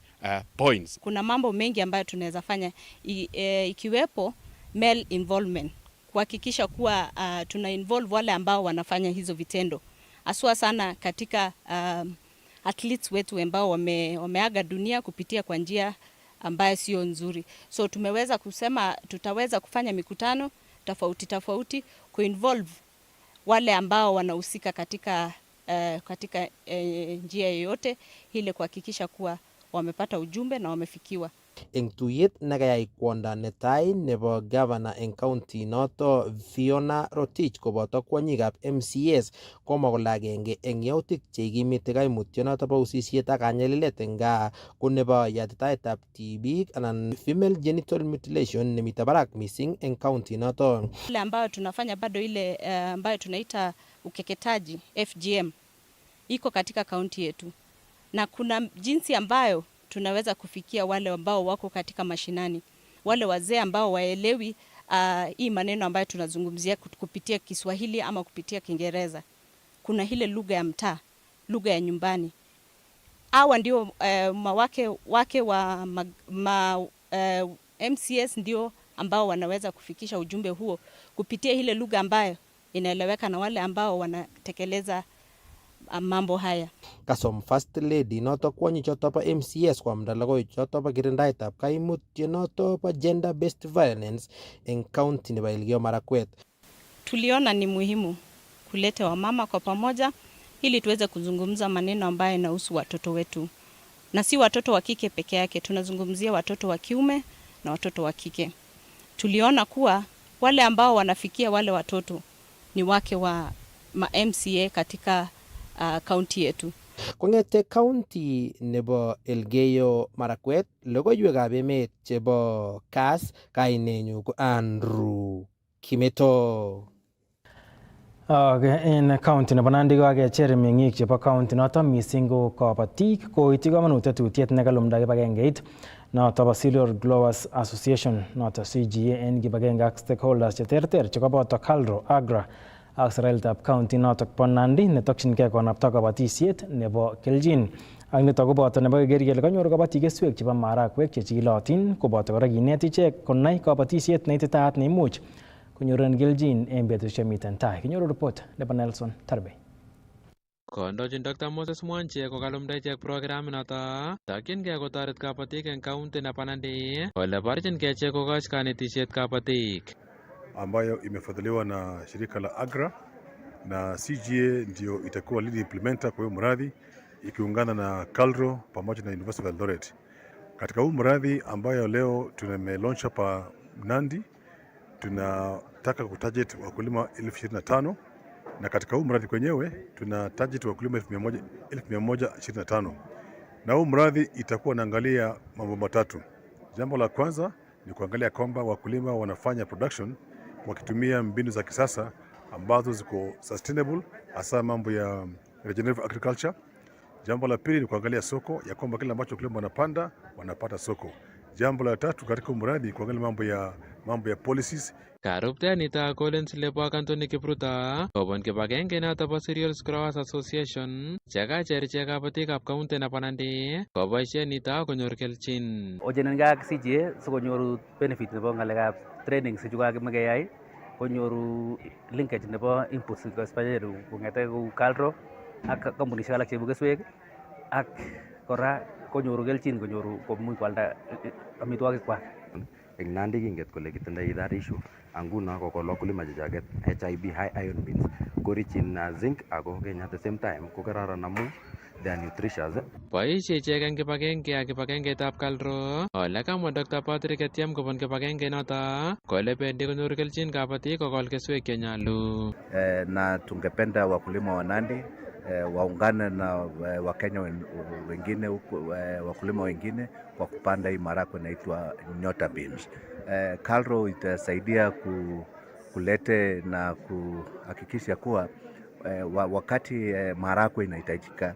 points. Kuna mambo mengi ambayo tunaweza fanya ikiwepo male involvement, kuhakikisha kuwa tuna involve wale ambao wanafanya hizo vitendo, aswa sana katika athletes wetu ambao wameaga dunia kupitia kwa njia ambayo sio nzuri. So tumeweza kusema tutaweza kufanya mikutano tofauti kuinvolve wale ambao wanahusika katika njia yoyote ile kuhakikisha kuwa wamepata ujumbe na wamefikiwa. En tuyet nekayai kwonda netai nebo governor en county noto Fiona Rotich koboto kwonyikab MCS komwa kole agenge en yautik cheikimiti kaimutyonoto bo usisiet ak kanyalilet en gaa ko nebo yatitaetab tibik anan female genital mutilation nemite barak missing en county noto. Ile ambayo tunafanya bado ile ambayo tunaita ukeketaji FGM iko katika kaunti yetu, na kuna jinsi ambayo tunaweza kufikia wale ambao wako katika mashinani, wale wazee ambao waelewi hii maneno ambayo tunazungumzia kupitia Kiswahili ama kupitia Kiingereza. Kuna ile lugha ya mtaa, lugha ya nyumbani. Hawa ndio wake wa MCS ndio ambao wanaweza kufikisha ujumbe huo kupitia ile lugha ambayo inaeleweka na wale ambao wanatekeleza mambo haya. Kasom First Lady noto kwonyi choto pa MCS kwa mdalago choto pa kirindaetab kaimutiet noto pa gender based violence en county nebo Elgeyo Marakwet. Tuliona ni muhimu kuleta wamama kwa pamoja ili tuweze kuzungumza maneno ambayo yanahusu watoto wetu. Na si watoto wa kike peke yake, tunazungumzia watoto wa kiume na watoto wa kike. Tuliona kuwa wale ambao wanafikia wale watoto ni wake wa MCA katika county yetu. Kongete county nebo Elgeyo Marakwet, logoiwekab emet chebo Kass, kainenyu ko Andrew Kimeto. En county nebo Nandi kokakecher meng'ik chebo county noton missing ko kabatik koiti komonut tetutiet nekalumda kibagengeit noton bo Cereal Growers Association noton CGA en kibagenge ak stakeholders cheterter chekoboto KALRO, AGRA ak serikalitab county notok bo Nandi netokyingei konapta kabatisiet nebo kelchin. Ak nitok koboto nebo keker kele kanyor kabatik keswek chebo marakwek chechigilotin koboto kora kinet ichek konai kabatisiet neititaat neimuch konyorunen kelchin en betusiek chemiten tai. Kinyoru report nebo Nelson Tarbe. Kondochin Dr. Moses Mwanche kokalumda ichek programinoto tokyingei kotoret kabatik en county nebo Nandi ole borchinkei ichek kokoch kanetisiet kabatik. ambayo imefadhiliwa na shirika la Agra na CGA ndio itakuwa lead implementer kwa hiyo mradi ikiungana na KALRO pamoja na University of Eldoret. Katika huu mradi ambayo leo tumelaunch hapa Nandi, tunataka kutarget wakulima 25,000 na katika huu mradi kwenyewe tuna target wakulima 1,125. Na huu mradi itakuwa naangalia mambo matatu. Jambo la kwanza ni kuangalia kwamba wakulima wanafanya production wakitumia mbinu za kisasa ambazo ziko sustainable, hasa mambo ya regenerative agriculture. Jambo la pili ni kuangalia soko ya kwamba kile ambacho wakulima wanapanda wanapata soko. Jambo la tatu katika mradi kuangalia mambo ya policies. Karuptenita Collins Lepak Anthony Kipruta kobun kibagenge noto bo Cereals Growers Association chekacher kabatikab county nebo Nandi koboisien nito konyor kelchin. Ojenenge ak CGA sikonyoru benefit nebo ngalekab training sichu kakimekeyai konyoru linkage nebo inputs especially kongete ku KALRO ak kampunishek alak cheibu keswek ak kora konyoru kelchin konyoru komuch kwalda amitwogik kwak. Eng Nandi kinget kole kitindoi that issue anguno kokol wakulima chechaket HIB high iron beans korichin zinc ako Kenya at the same time ko kararan amu they are nutritious. Boisie ichek kibagenge ak kibagengetab KALRO ole kamwa Dr. Patrick Etiam kobun kibagenge noto kole bendi konyoru kelchin kabatik kokol keswek chenyalu. Na tungependa wakulima wa Nandi waungane na Wakenya wengine wakulima wengine kwa kupanda hii maharagwe inaitwa nyota beans. KALRO itasaidia kulete na kuhakikisha kuwa wakati maharagwe inahitajika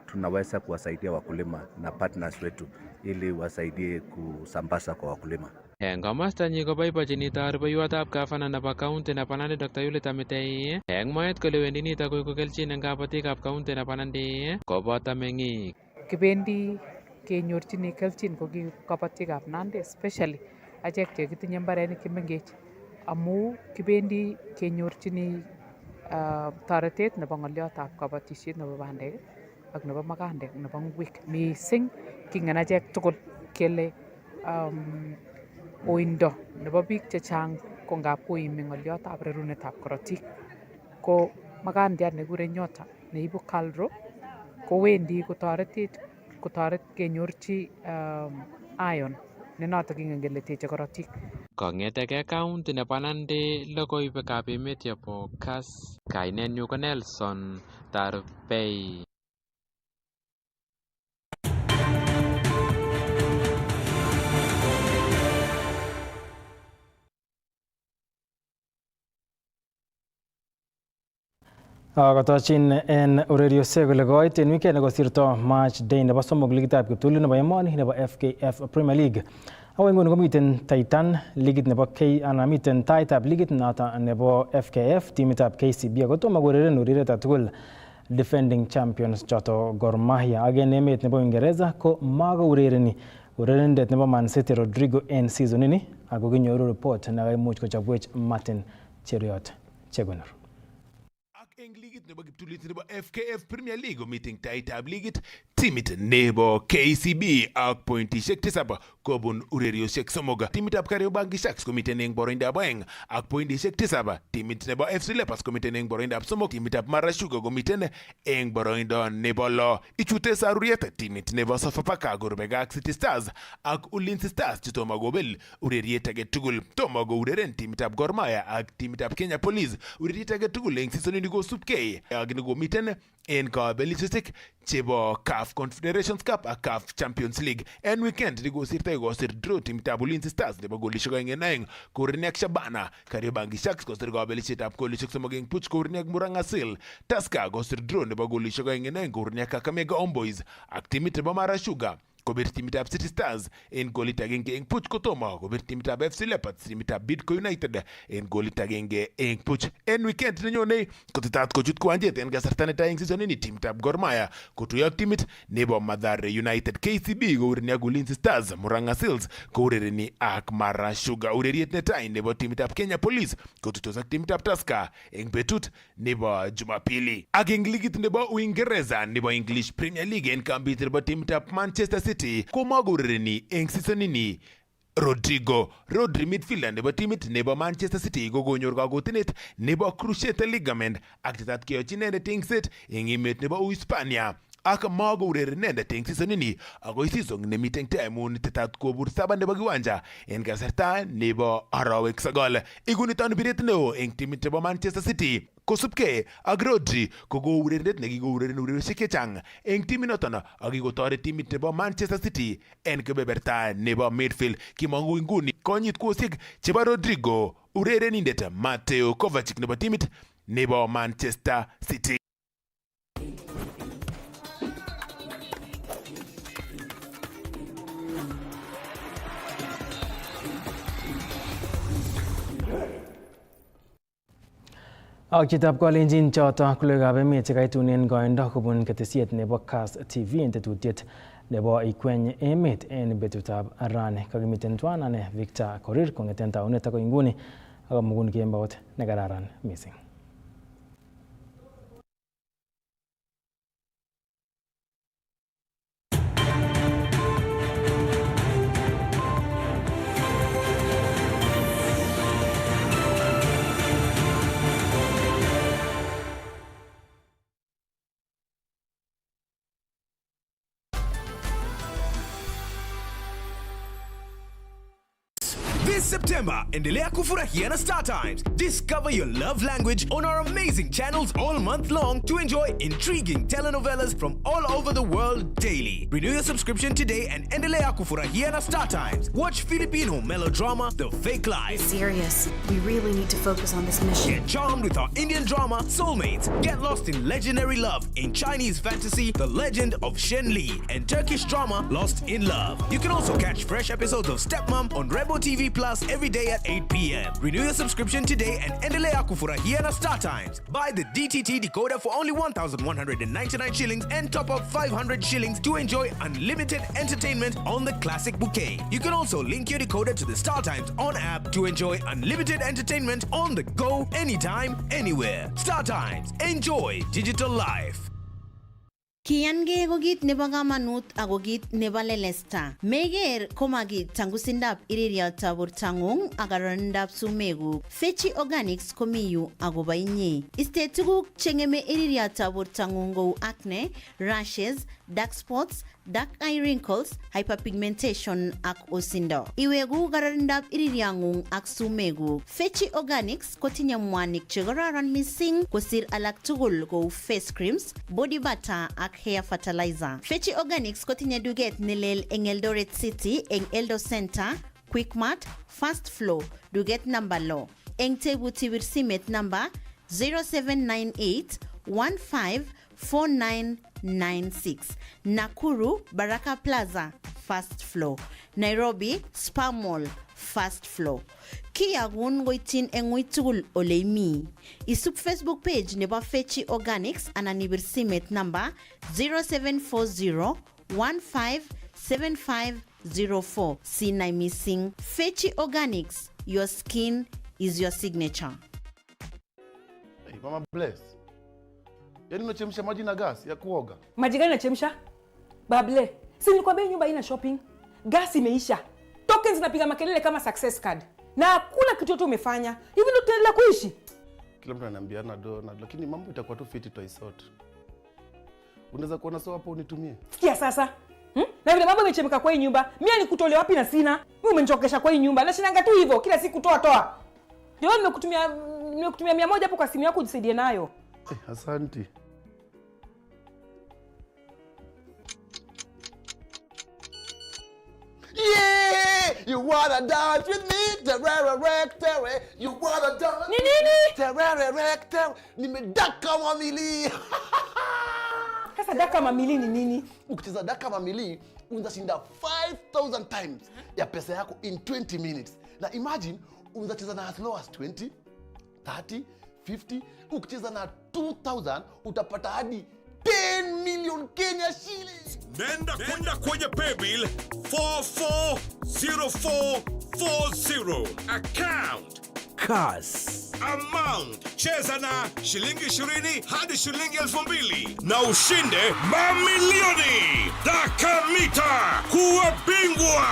tunaweza kuwasaidia wakulima na partners wetu ili wasaidie kusambaza kwa wakulima. Eng komostanyi koboibochi nito rubeiwotab gavana nebo county nebo Nandi Dr. Yulit Amitei eng mwaet kole wendi nito koiku kelchin eng kabatikab county nebo Nandi koboto meng'ik. Kibendi kenyorchini kelchin ko kabatikab Nandi especially achek chekitinye mbarenik chemengech amu kibendi kenyorchini toretet nebo ng'oliotab kabatisiet nebo bandek ak nebo magandek nebo ngwek. Mising kingen achek tugul kele oindo nebo biik chechang ko ngap koimi ng'oliotab rerunetab korotik ko magandiat nekure nyota neibu KALRO kowendi kotoret kenyorchi iron ne noto kingen kele teche korotik. Kong'eteke county nebo Nandi logoiwekab emet yebo Kass, kainenyu ko Nelson Tarbei. Kotochin en ureriosiek kole koit en weekend nekosirto match day nebo somok ligitab kiptulit nebo emoni nebo FKF Premier League. Ako nguni komiten taitan ligit nebo miten taitab ligit noton nebo FKF timitab KCB ako tomo koureren ureriet tugul defending champions choto Gor Mahia ak en emet nebo Uingereza ko makourereni urerendet nebo Man City Rodrigo en season ini ako kinyoru report nekaimuch kochobwech Martin Cheriot Chegonor. Eng ligit nebo kiptulit nebo FKF Premier League meeting taitab ligit timit nebo KCB ak pointishek 7 kobun ureriosiek somok. Timitab Kariobangi Sharks komiten eng boroindab 2 ak pointishek 7. Timit nebo FC Leopards komiten eng boroindab 3. Timitab Mara Sugar komiten eng boroindo nebo 6. Ichute saruriet timit nebo Sofapaka korubekee ak City Stars ak Ulinzi Stars chetomo kobel ureriet age tugul. Tomo koureren timitab Gor Mahia ak timitab Kenya Police ureriet age tugul eng seasonini kosubkei ak nekomiten en kabelisiek chebo CAF Confederations Cup ak CAF Champions League. En weekend nikosirtoi kosir draw timitab Ulinzi Stars nebo golisiek 2-2 koureni ak Shabana. Kariobangi Sharks kosir kabelisietab golisiek 3-0 koureni ak Murang'a Seal. Tusker kosir draw nebo golisiek 2-2 koureni ak Kakamega Homeboys ak timit nebo Mara Sugar kobir timitab City Stars en golit 1-0 kotomo kobir timitab FC Leopards timitab Bidco United en golit 1-0. En weekend nenyone kotetat kochut kiwanjet en kasarta netai eng season ini timitab Gor Mahia kotuiyo ak timit nebo Mathare United. KCB koureni ak Ulinzi Stars. Murang'a Seals kourereni ak Mara Sugar. Ureriet netai nebo timitab Kenya Police kotuitos ak timitab Tusker eng betut nebo Jumapili. Ak eng ligit nebo Uingereza nebo English Premier League en kambit nebo timitab Manchester City komakourereni eng season ini Rodri midfielder nebo timit nebo Manchester City kokonyor kakotenet nebo cruciate ligament ak tetat keyochi inendet engset eng emet nebo Uhispania. Ak makoureri inendet eng seasonini akoi season nemiten taimun tetat kobur saban nebo kiwanja en kasarta nebo arawek 9. Ikuniton biret neo eng timit nebo Manchester City kosubkei ak Rodri kokourerendet nekikoureren urerioshek chechang eng timinoton ak kikotoret timit nebo Manchester City en kebeberta nebo midfield. Kimongu inguni konyit kwosiek chebo Rodrigo urerenindet Mateo Kovacic nebo timit nebo Manchester City. Ak chitab kolenjin choto kulekab emet chekaitunen koindo kobun ketesiet nebo Kass TV en tetutiet nebo ikweny emet en betutab rani. Kakimiten tuan ane Victor Korir kong'eten taunet akoi inguni akamukun kembout nekararan missing. This September, endelea kufurahia na StarTimes. Discover your love language on our amazing channels all month long to enjoy intriguing telenovelas from all over the world daily. Renew your subscription today and endelea kufurahia na StarTimes. Watch Filipino melodrama The Fake Life. Serious. We really need to focus on this mission. Get charmed with our Indian drama Soulmates. Get lost in legendary love in Chinese fantasy The Legend of Shen Li and Turkish drama Lost in Love. You can also catch fresh episodes of Stepmom on Rebo TV Plus every day at 8 p.m. Renew your subscription today and endelea kufurahia na StarTimes. Buy the DTT decoder for only 1,199 shillings and top up 500 shillings to enjoy unlimited entertainment on the classic bouquet. You can also link your decoder to the StarTimes on app to enjoy unlimited entertainment on the go anytime, anywhere. StarTimes. Enjoy digital life. Kiyange ko kit nebo kamanut ako kit nebo lelesta. Meger komagi tangusindap iririyotab bortangung ak kararindap sumeguk. Fechi Organics komiyu akobo inye. Iste tuguk chengeme iririyotab bortangung kou acne, rashes, dark spots, dark eye wrinkles, hyperpigmentation ak osindo. Iwegu kararindap iriryangung ak sumeguk. Fechi Organics kotinye mwanik chekararan missing kosir alak tugul kou face creams, body butter ak hair fertilizer. Fechi Organics kotinye duget nelel eng Eldoret City, eng Eldo Center, Quickmart, Fast Flow, duget number law. Eng Tebu Tibir Simet number 0798 154996. Nakuru, Baraka Plaza, Fast Flow. Nairobi, Spa Mall, Fast Flow. Kiagun goitin engwitul oleimi. Isub Facebook page nebo Fechi Organics ananibir simet number 0740 157504. Sinai missing. Fechi Organics, your skin is your signature. Hey, Mama Bless. Yaani unachemsha maji na gas ya kuoga? Maji gani unachemsha? Bable, si nilikwambia nyumba ina shopping. Gas imeisha. Tokens zinapiga makelele kama success card. Na hakuna kitu tu umefanya. Hivi ndio tutaendelea kuishi? Kila mtu ananiambiana lakini mambo itakuwa tu fiti twaisort. Unaweza kuona sawa hapo unitumie? Sikia sasa. Na vile mambo yamechemka kwa hii nyumba, mimi nikutolea wapi na sina? Mimi umenichokesha kwa hii nyumba. Na shinanga tu hivyo kila siku toa. Ndio nimekutumia 100 hapo kwa simu yako ujisaidie nayo. Asante. Yeah, you wanna dance with me? You wanna dance? Nini? Nimedaka mamili. Sasa daka mamili ni nini? Ukicheza daka mamili unashinda 5,000 times ya pesa yako in 20 minutes. Na imagine unacheza na as low as 20, 30, 50. Ukicheza na 2,000 utapata hadi 10 million Kenya shillings. Nenda kwenye paybill 440440 account Kass. Amount cheza na shilingi 20 hadi shilingi 2,000 na ushinde mamilioni. Dakamita kuwa bingwa.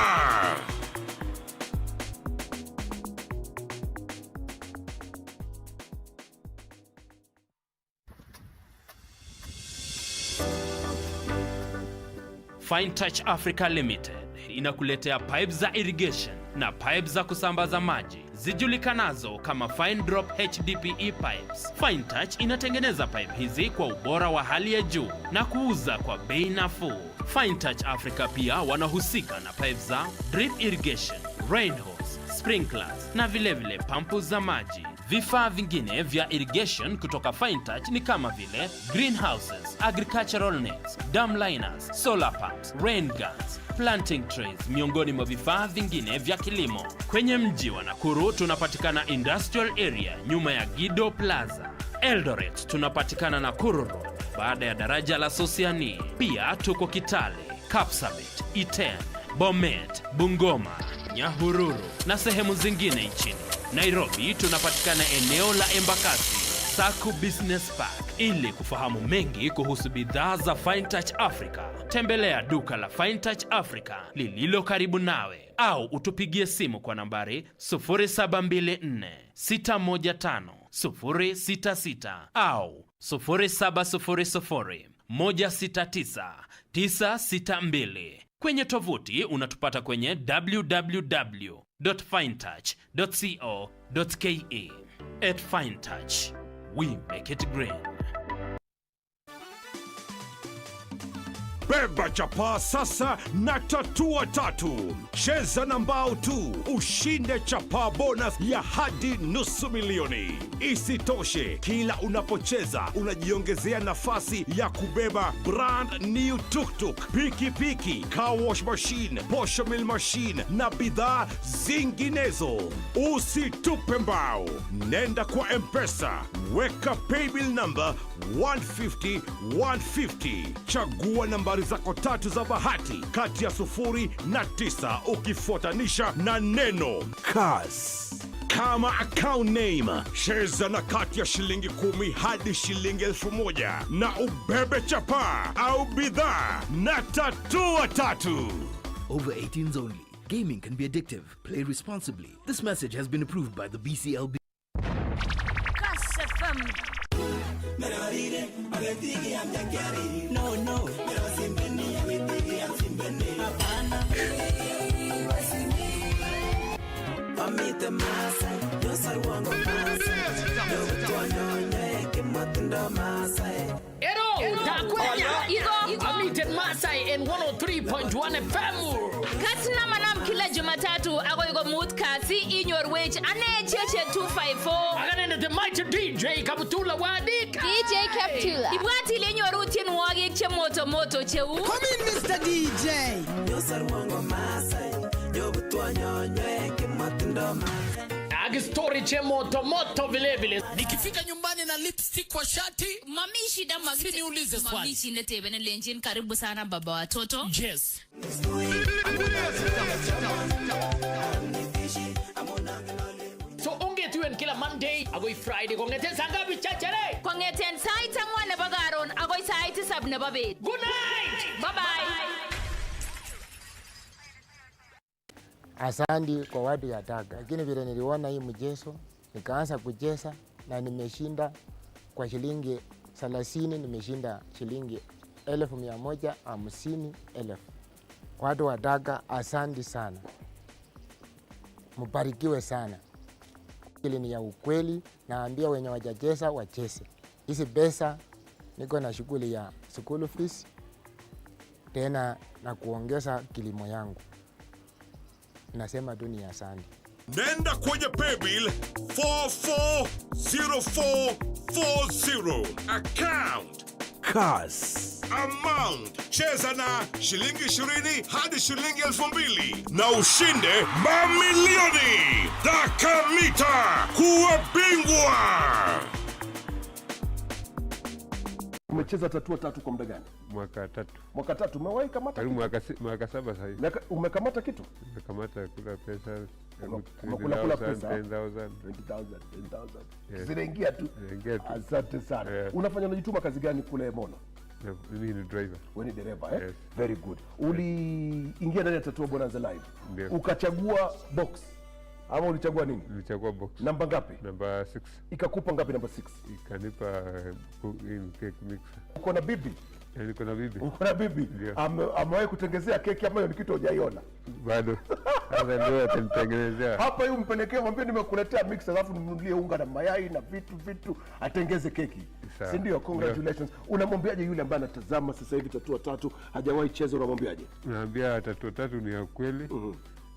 Fine Touch Africa Limited inakuletea pipes za irrigation na pipes za kusambaza maji zijulikanazo kama Fine Drop HDPE pipes. Fine Touch inatengeneza pipe hizi kwa ubora wa hali ya juu na kuuza kwa bei nafuu. Fine Touch Africa pia wanahusika na pipes za drip irrigation, rain hose, sprinklers na vilevile pampu za maji. Vifaa vingine vya irrigation kutoka Fine Touch ni kama vile greenhouses, agricultural nets, dam liners, solar pumps, rain guns, planting trays, miongoni mwa vifaa vingine vya kilimo. Kwenye mji wa Nakuru tunapatikana Industrial Area nyuma ya Gido Plaza. Eldoret tunapatikana Nakuru Road baada ya daraja la Sosiani. Pia tuko Kitale, Kapsabet, Iten, Bomet, Bungoma, Nyahururu na sehemu zingine nchini. Nairobi tunapatikana eneo la Embakasi, Saku Business Park. Ili kufahamu mengi kuhusu bidhaa za Fine Touch Africa, tembelea duka la Fine Touch Africa lililo karibu nawe au utupigie simu kwa nambari 0724 615 066 au 0700 169 962. Kwenye tovuti unatupata kwenye www.finetouch.co.ke. At Fine Touch, we make it green. Beba chapa sasa na tatua tatu. Cheza na mbao tu, ushinde chapa bonus ya hadi $500,000. Isitoshe, kila unapocheza unajiongezea nafasi ya kubeba brand new tuk-tuk, piki, car wash machine, posho mill machine na bidhaa zinginezo. Usitupe mbao. Nenda kwa M-Pesa, weka paybill number 150 chagua nambari zako tatu za bahati kati ya 0 na 9 ukifuatanisha na neno Kass. Kama account name, cheza na kati ya shilingi 10 hadi shilingi 1,000 na ubebe chapa au bidhaa na tatua tatu. Over 18s only. Gaming can be addictive. Play responsibly. This message has been approved by the BCLB. Kass FM. No. Amite Masai in 103.1 FM. Katina manam kila Jumatatu agoigo mood kasi in your wage ane cheche 254. Aganene the mighty DJ Kaptula Wadika. DJ Kaptula. Ibwati lenyo routine wage che moto cheu. Come in Mr. DJ. Yo sarwango Masai. Yo butwanyo nyeke matindo Masai. Story che moto vile. Nikifika nyumbani na lipstick kwa shati, mami shida magisi. Siniulize swali. Mami shinetebe na lenjin karibu sana baba watoto. Yes. So ongetuen kila Monday agoi Friday kongeten sangapi chachere? Kongeten sai tangwa ne bagaron agoi sai tisab ne babet. Good night. Bye. Asante kwa watu ya Tanga, lakini vile niliona hii mchezo nikaanza kucheza na nimeshinda kwa shilingi 30, nimeshinda shilingi 150,000. Watu wa Tanga, asante sana, mbarikiwe sana. Hili ni ya ukweli, naambia wenye wajacheza wacheze. Hizi pesa niko na shughuli ya school fees tena na kuongeza kilimo yangu. Nasema tu ni asante. Nenda kwenye paybill 440440. Account Kass. Amount cheza na shilingi 20 hadi shilingi 2,000 na ushinde mamilioni. Dakamita kuwa bingwa. Umecheza tatua tatu kwa muda gani? Mwaka 3. Mwaka 3. Umewahi kamata kitu? Mwaka 7 sasa hivi. Umekamata kitu? Umekamata kula pesa. Umekula pesa? 10,000. 20,000. Yes. Zinaingia tu. Asante sana. Yes. Unafanya unajituma kazi gani kule Mono? Mimi ni driver. Wewe ni dereva eh? Yes. Very good. Uliingia ndani ya Tatua Bonanza Live. Ndio. Ukachagua box. Ama ulichagua nini? Nilichagua box. Namba ngapi? Namba 6. Ikakupa ngapi namba 6? Ikanipa cake mixer. Uko na bibi? Niko na bibi. Uko na bibi? Amewahi kutengezea keki ambayo ni kitu hujaiona? Bado. Sasa ndio atanitengenezea. Hapa hiyo mpelekee, mwambie nimekuletea mix, alafu nimnunulie unga na mayai na vitu atengeze keki. Si ndio? Congratulations. Unamwambiaje yule ambaye anatazama sasa hivi Tatua Tatu hajawahi cheza, unamwambiaje? Naambia Tatua Tatu ni ya kweli.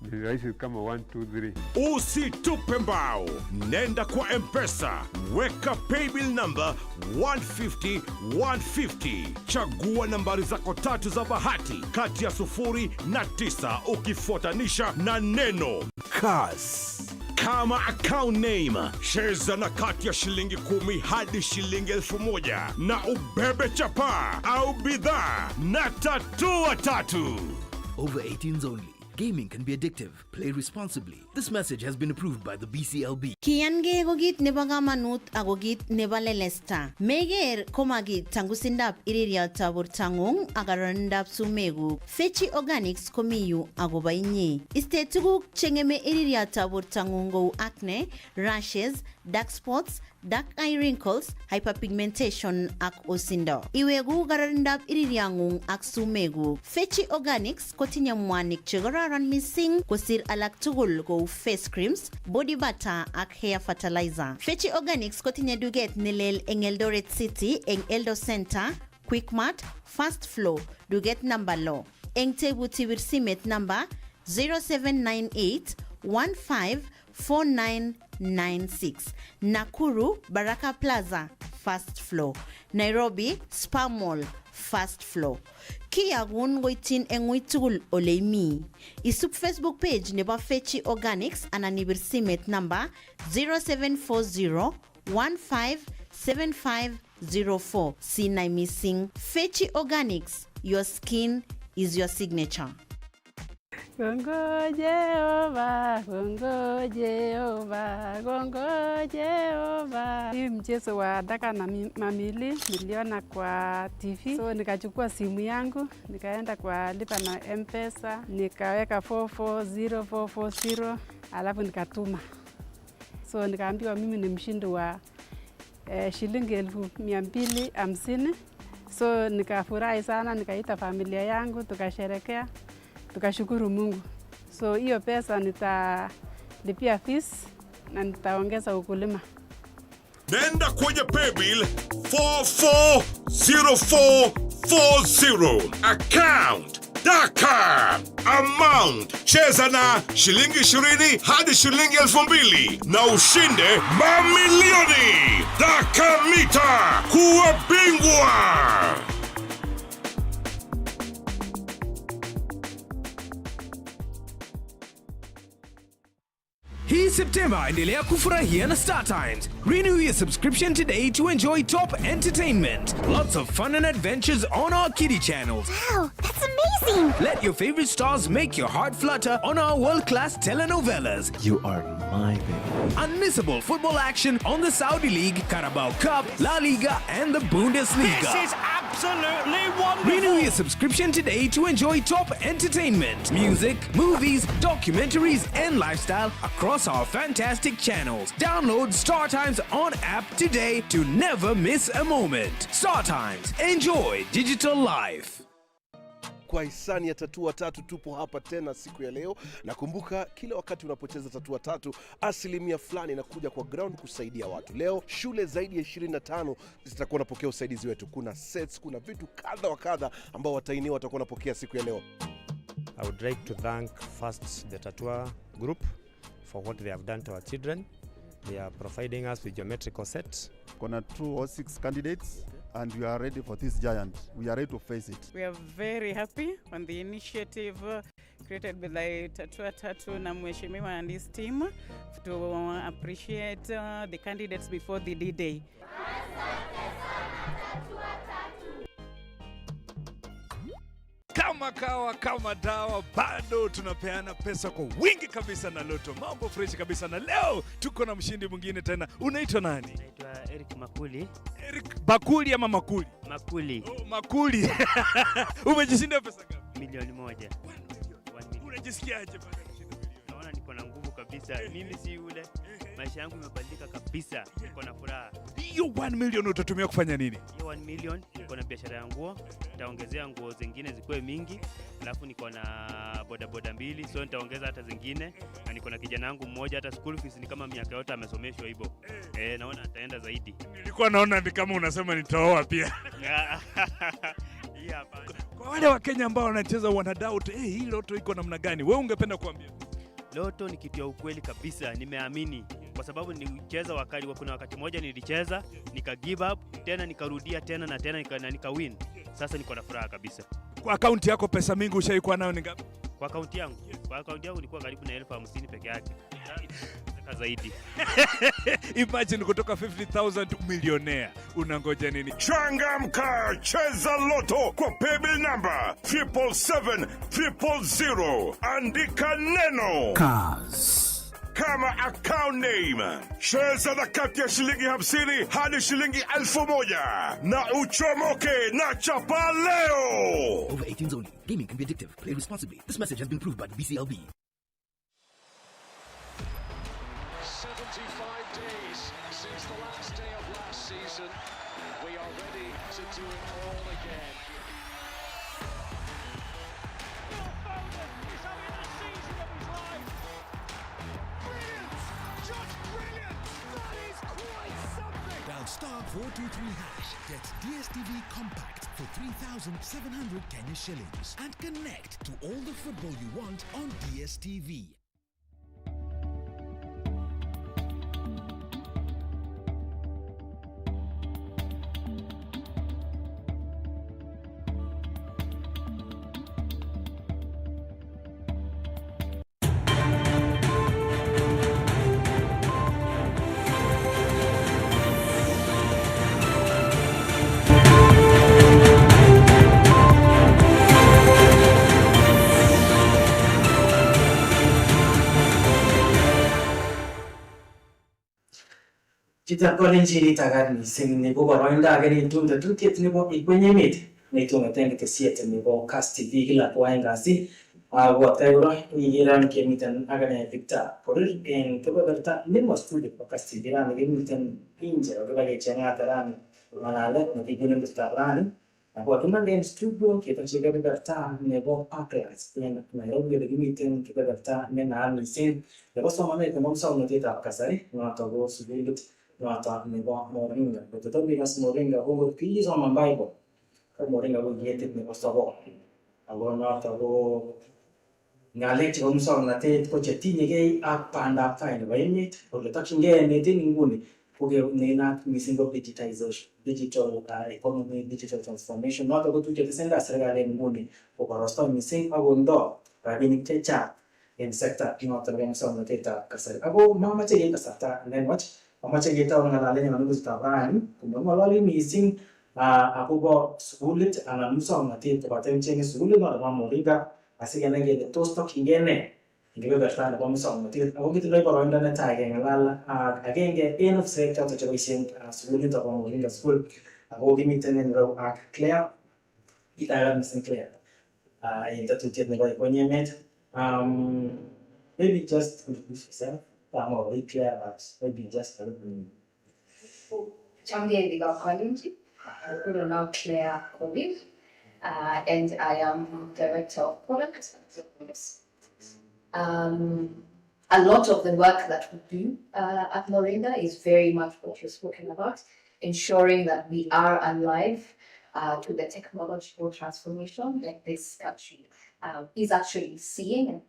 Ni rahisi kama 1 2 3. Usitupe mbao, nenda kwa M-Pesa, weka paybill number 150 150, chagua nambari zako 3 za bahati kati ya 0 na 9 ukifuatanisha na neno Kass. Kama account name, cheza na kati ya shilingi 10 hadi shilingi 1000 na ubebe chapa au bidhaa na Tatua Tatu. Over 18s only. Gaming can be addictive. Play responsibly. This message has been approved by the BCLB. Kiyange gogit nebo kamanut agogit nebo lelesta. Meger komagit tangusindap iririatab bortangung agarandap sumegu. Fechi Organics komiyu agoba inye. Iste tuguk chengeme iririatab bortangung go acne, rashes, dark spots, dark eye wrinkles, hyperpigmentation ak osindo. Iwegu garandap iririangung ak sumegu. Fechi Organics kotinye mwanik chegararan missing kosir alak tugul kou face creams, body butter ak hair fertilizer. Fechi Organics kotinye duget nilel eng Eldoret City, eng Eldo Center, Quickmart, Fast Flow, duget number law. Eng tebuti wirsimet number 0798 154996. Nakuru, Baraka Plaza, Fast Flow. Nairobi, Spa Mall, Fast Flow. Kiagun goitin engwitugul oleimi. Isup Facebook page nebo Fechi Organics ananibir simet number 0740 157504. Sinai missing. Fechi Organics, your skin is your signature. Gongo Jehova, Gongo Jehova, Gongo Jehova. Hii mchezo wa daka na mamili niliona kwa TV. So nikachukua simu yangu, nikaenda kwa lipa na M-Pesa, nikaweka 440440, alafu nikatuma. So nikaambiwa mimi ni mshindi wa shilingi 250. So nikafurahi sana, nikaita familia yangu, tukasherekea. Tukashukuru Mungu. So hiyo pesa nitalipia fees na nitaongeza ukulima. Nenda kwenye paybill 440440, account daka, amount cheza na shilingi 20 hadi shilingi 2000 na ushinde mamilioni. Daka mita kuwa bingwa. Hii September endelea kufurahia na Star Times. Renew your subscription today to enjoy top entertainment. Lots of fun and adventures on our kiddie channels. Wow, that's amazing! Let your favorite stars make your heart flutter on our world-class telenovelas. You are my baby. Unmissable football action on the Saudi League, Carabao Cup, La Liga and the Bundesliga. This is absolutely wonderful! Renew your subscription today to enjoy top entertainment, music, movies, documentaries and lifestyle across our fantastic channels. Download Star Times on app today to never miss a moment. Star Times, enjoy digital life. Kwa hisani ya Tatua Tatu tupo hapa tena siku ya leo. Nakumbuka kila wakati unapocheza Tatua Tatu asilimia fulani inakuja kwa ground kusaidia watu. Leo shule zaidi ya 25 zitakuwa napokea usaidizi wetu. Kuna sets, kuna vitu kadha wa kadha ambao watainiwa watakuwa napokea siku ya leo. I would like to thank first the Tatua group for what they have done to our children. They are providing us with geometrical sets. Kuna 2 or 6 candidates and we are ready for this giant. We are ready to face it. We are very happy on the initiative created by the Tatua Tatu na Mheshimiwa and his team to appreciate the candidates before the D-Day. Kama kawa kama dawa, bado tunapeana pesa kwa wingi kabisa na Loto. Mambo fresh kabisa, na leo tuko na mshindi mwingine tena. Unaitwa nani? Naitwa Eric Makuli. Eric Bakuli ama Makuli? Makuli. Oh, Makuli. Umejishindia pesa ngapi? Milioni 1. Unajisikiaje baada ya kushinda milioni? Naona niko na nguvu kabisa. kabisa. Mimi si ule. Maisha yangu imebadilika kabisa. Niko na furaha. Hiyo 1 million utatumia kufanya nini? Hiyo 1 million niko na biashara ya nguo. Nitaongezea nguo zingine zikuwe mingi. Alafu niko na bodaboda 2, so nitaongeza hata zingine. Na niko na kijana wangu mmoja, hata school fees ni kama miaka yote amesomeshwa hivyo. Naona ataenda zaidi. Nilikuwa naona ni kama unasema nitaoa pia. Kwa wale wa Kenya ambao wanacheza wana doubt, hii loto iko namna gani? Wewe ungependa kuambia? Loto ni kitu ya ukweli kabisa, nimeamini kwa sababu nilicheza kuna wakati moja nilicheza, nika give up, tena nikarudia tena na tena nika win. Sasa niko na furaha kabisa. Kwa account yako pesa mingi ushaikuwa nayo ni ngapi? Kwa account yangu nilikuwa karibu na 50,000 peke yake. Zaidi. Imagine kutoka 50,000 millionaire. Unangoja nini? Changamka, cheza loto kwa paybill number 77700. Andika neno Kass kama account name. Cheza na kati ya shilingi 50 hadi shilingi 1,000 na uchomoke na chapa leo. Over 18s only. Gaming can be addictive. Play responsibly. This message has been approved by the BCLB. 75 days since the last day of last season. We are ready to do it all again. Phil Foden is having the season of his life. Brilliant! Just brilliant! That is quite something! Dial *423#. Get DSTV Compact for 3,700 Kenya shillings and connect to all the football you want on DSTV. Chitakolenjin itagat mising nebo boroindo age netumdo tutiet nebo ikwenyemet neitong'eten ketesiet nebo Kass Tv kila koaeng kasi akotai kora ikiran kemiten akane Victor Korir en kebeberta nebo studio nebo Kass Tv rani kemiten inje akibakecheng'ate rani ng'alalet nekibune betutab rani ako kakimande en studio ketoche kebeberta nebo Parklands en Nairobi ole kimiten kebeberta nenaat mising nebo somanet nebo muswoknotetab kasari noto ko sukulit noto nebo Moringa. Kototo bikas Moringa ko kisoman Bible. Ko Moringa ko ketit nebo sokol. Ako noto ko ngalek chebo muswoknotet ko chetinyegei ak bandab tai nebo emet. Ole tokchingei emet en nguni ko nenat mising ko digitization, digital economy, digital transformation. Noto ko tuguk chetesentai serikali en nguni koborostoi mising ak kondoi rabinik chechang en sekta noto nebo muswoknotetab kasari. Ako mamache keib kasarta nenwach amache ketau ng'alalet nebo betutab rani kong'ololi mising akobo sukulit anan muswoknotet koboto icheng'e sukulit noto nebo Moringa asikenai kele tos tokchingei ne eng kebeberta nebo muswoknotet. Ako kitindoi boroindo netai keng'alal ak agenge en ofisek choto cheboisien sukulit nebo Moringa School. Ako kimiten en ireu ak Claire. Itagat mising Claire en tetutiet nebo ikwenyemet. Maybe just introduce yourself. I'm already clear, but maybe just a little. Chamdi College. I now Claire College, and I am Director of Product. A lot of the work that we do at Moringa is very much what you're spoken about, ensuring that we are alive to the technological transformation that this country is actually seeing.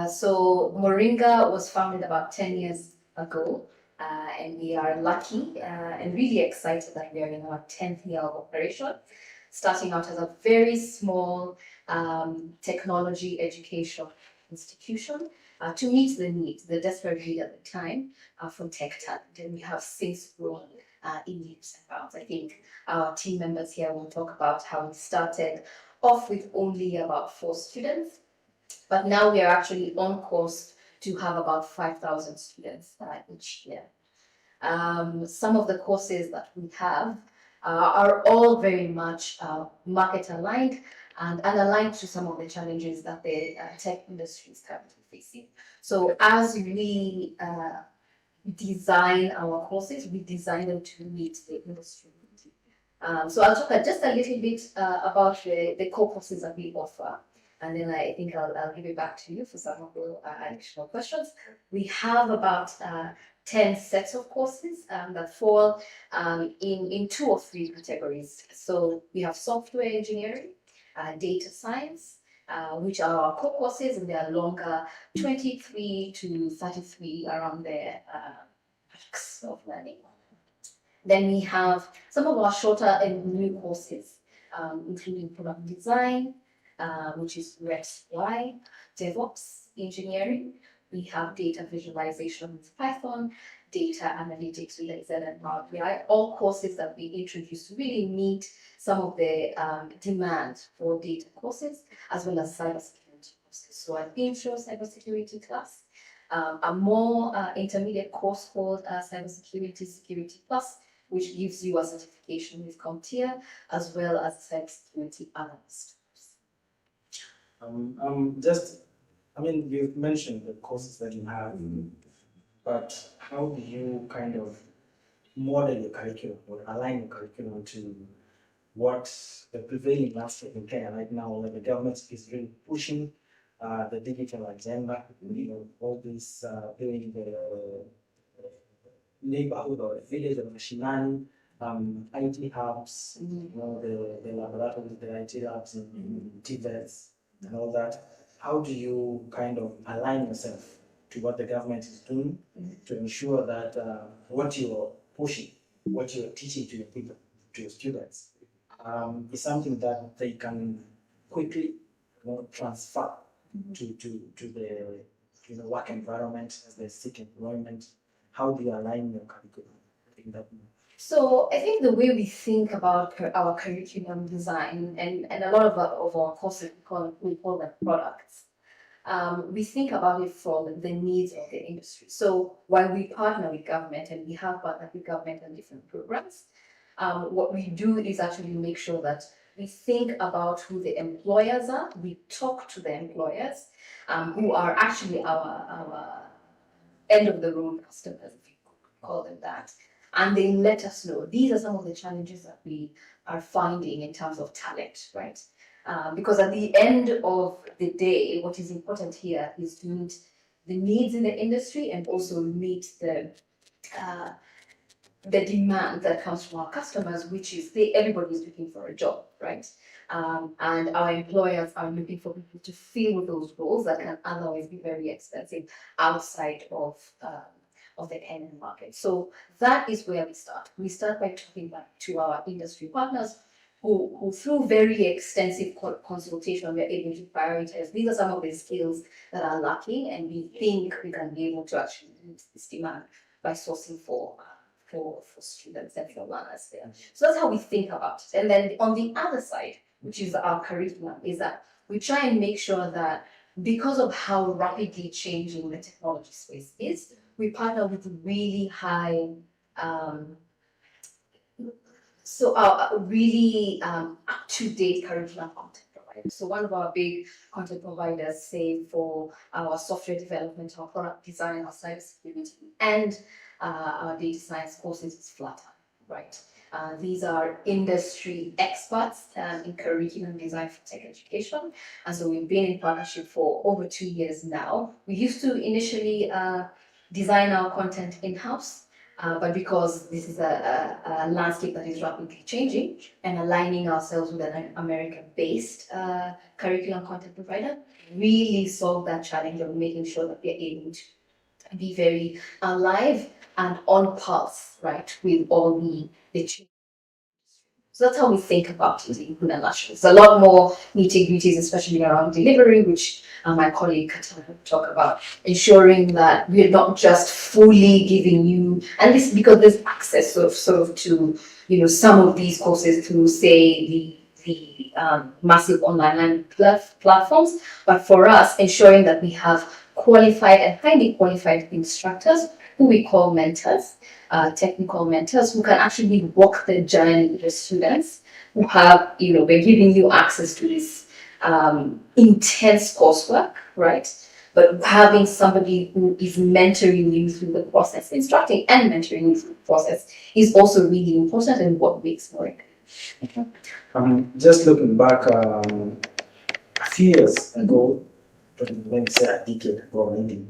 So Moringa was founded about 10 years ago, and we are lucky and really excited that we are in our 10th year of operation, starting out as a very small technology education institution to meet the needs, the desperate need at the time from tech talent. And we have since grown in leaps and bounds. I think our team members here will talk about how we started off with only about 4 students. But now we are actually on course to have about 5,000 students each year. Some of the courses that we have are all very much market aligned and align to some of the challenges that the tech industry is currently facing. So as we design our courses, we design them to meet the industry need. So I'll talk just a little bit about the core courses that we offer, and then I think I'll give it back to you for some of the additional questions. We have about 10 sets of courses that fall in 2 or 3 categories. So we have software engineering, data science, which are our core courses, and they are longer, 23 to 33 around there weeks of learning. Then we have some of our shorter and new courses, including product design, which is UX UI, DevOps engineering. We have data visualization with Python, data analytics with Excel and Power BI, all courses that we introduce to really meet some of the demand for data courses, as well as cybersecurity courses. So an intro cybersecurity class, a more intermediate course called Cybersecurity Security Plus, which gives you a certification with CompTIA, as well as cybersecurity analyst. You've mentioned the courses that you have, but how do you kind of model your curriculum or align your curriculum to what the prevailing landscape in Kenya right now? Like the government is really pushing the digital agenda, all this doing the neighborhood or village of mashinani, IT hubs, the laboratories, the IT labs in TVETs and all that. How do you kind of align yourself to what the government is doing to ensure that what you're pushing, what you're teaching to your people, to your students, is something that they can quickly transfer to the work environment as they seek employment? How do you align your curriculum in that? So I think the way we think about our curriculum design, and a lot of our courses, we call them products. We think about it from the needs of the industry. So while we partner with government, and we have partnered with government on different programs, what we do is actually make sure that we think about who the employers are. We talk to the employers who are actually our end of the road customers, if you could call them that. And they let us know these are some of the challenges that we are finding in terms of talent, right? Because at the end of the day, what is important here is to meet the needs in the industry and also meet the demand that comes from our customers, which is everybody is looking for a job, right? And our employers are looking for people to fill those roles that can otherwise be very expensive outside of the Kenyan market. So that is where we start. We start by talking back to our industry partners who through very extensive consultation, we're able to prioritize. These are some of the skills that are lacking, and we think we can be able to actually meet this demand by sourcing for students and for learners there. So that's how we think about it. And then on the other side, which is our curriculum, is that we try and make sure that because of how rapidly changing the technology space is, we partner with really high, really up-to-date curriculum content providers. So one of our big content providers, say for our software development, our product design, our cybersecurity, and our data science courses is Flutter, right? These are industry experts in curriculum design for tech education. And so we've been in partnership for over 2 years now. We used to initially design our content in-house, but because this is a landscape that is rapidly changing and aligning ourselves with an American-based curriculum content provider, really solve that challenge of making sure that we're able to be very alive and on pulse, right, with all the change. So that's how we think about it in a nutshell. There's a lot more nitty-gritties, especially around delivery, which my colleague Katana will talk about, ensuring that we're not just fully giving you, and this because there's access sort of to some of these courses through, say, the massive online platforms, but for us, ensuring that we have qualified and highly qualified instructors who we call mentors, technical mentors, who can actually walk the journey with the students, who have, we're giving you access to this intense coursework, right? But having somebody who is mentoring you through the process, instructing and mentoring you through the process, is also really important and what makes more encouraging. Just looking back, a few years ago, let me say a decade ago, maybe,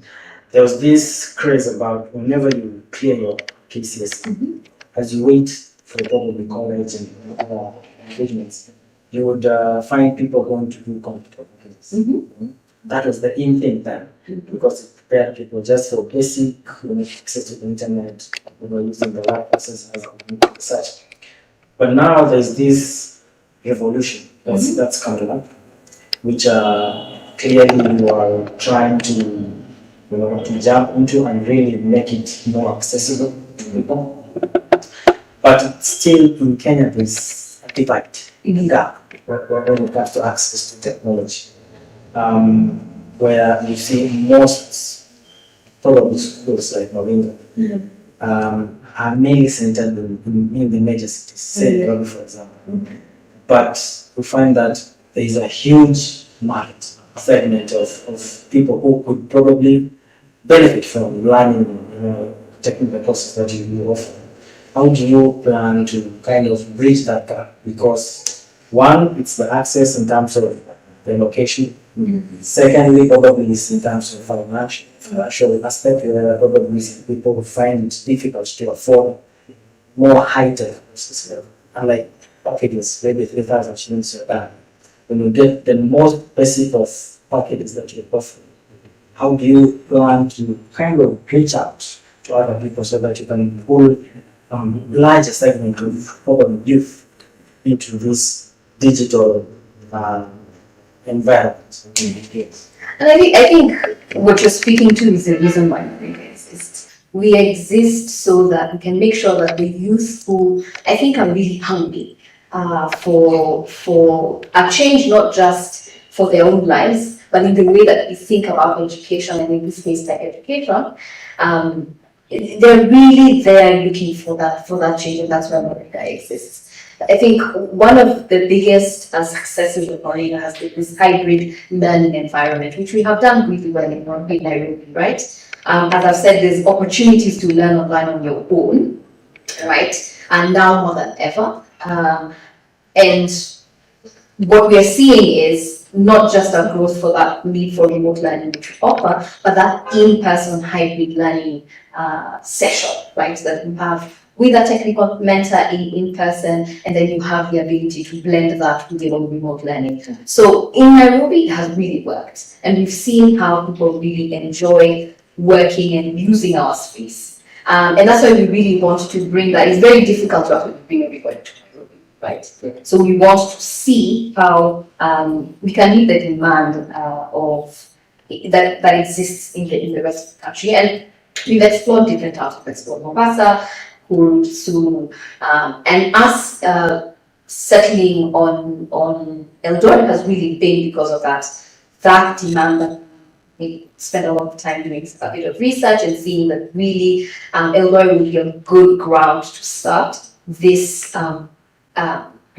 there was this craze about whenever you clear your KCSE, as you wait for probably college and other engagements, you would find people going to do computer courses. That was the in thing then, because it prepared people just for basic access to the internet, using the lab processors and such. But now there's this revolution that's coming up, which clearly you are trying to to jump into and really make it more accessible to people. But still in Kenya there's a divide, gap when it comes to access to technology. Where you see most probably schools like Moringa are mainly centered in the major cities, say Nairobi for example. But we find that there is a huge market segment of people who could probably benefit from learning technical courses that you offer. How do you plan to kind of bridge that gap? Because one, it's the access in terms of the location. Secondly, probably is in terms of financial aspect, where probably people will find it difficult to afford more high-tech courses. Unlike packages, maybe 3,000 shillings a band. When you get the most basic of packages that you offer, how do you plan to kind of reach out to other people so that you can pull larger segment of probably youth into this digital environment? And I think what you're speaking to is the reason why we exist. We exist so that we can make sure that the youth who I think are really hungry for a change, not just for their own lives, but in the way that we think about education, and in this case, tech education, they're really there looking for that change, and that's why Moringa exists. I think one of the biggest successes of Moringa has been this hybrid learning environment, which we have done really well in Nairobi, right? As I've said, there's opportunities to learn online on your own, right? And now more than ever. And what we are seeing is not just a growth for that need for remote learning which we offer, but that in-person hybrid learning session, right? That you have with a technical mentor in person, and then you have the ability to blend that with your own remote learning. So in Nairobi, it has really worked. And we've seen how people really enjoy working and using our space. And that's why we really want to bring that. It's very difficult to actually bring everybody to Nairobi, right? So we want to see how we can meet the demand of that exists in the rest of the country. And we've explored different types. We've explored Mombasa, Kisumu, and us settling on Eldoret has really been because of that demand. We spent a lot of time doing a bit of research and seeing that really Eldoret would be a good ground to start this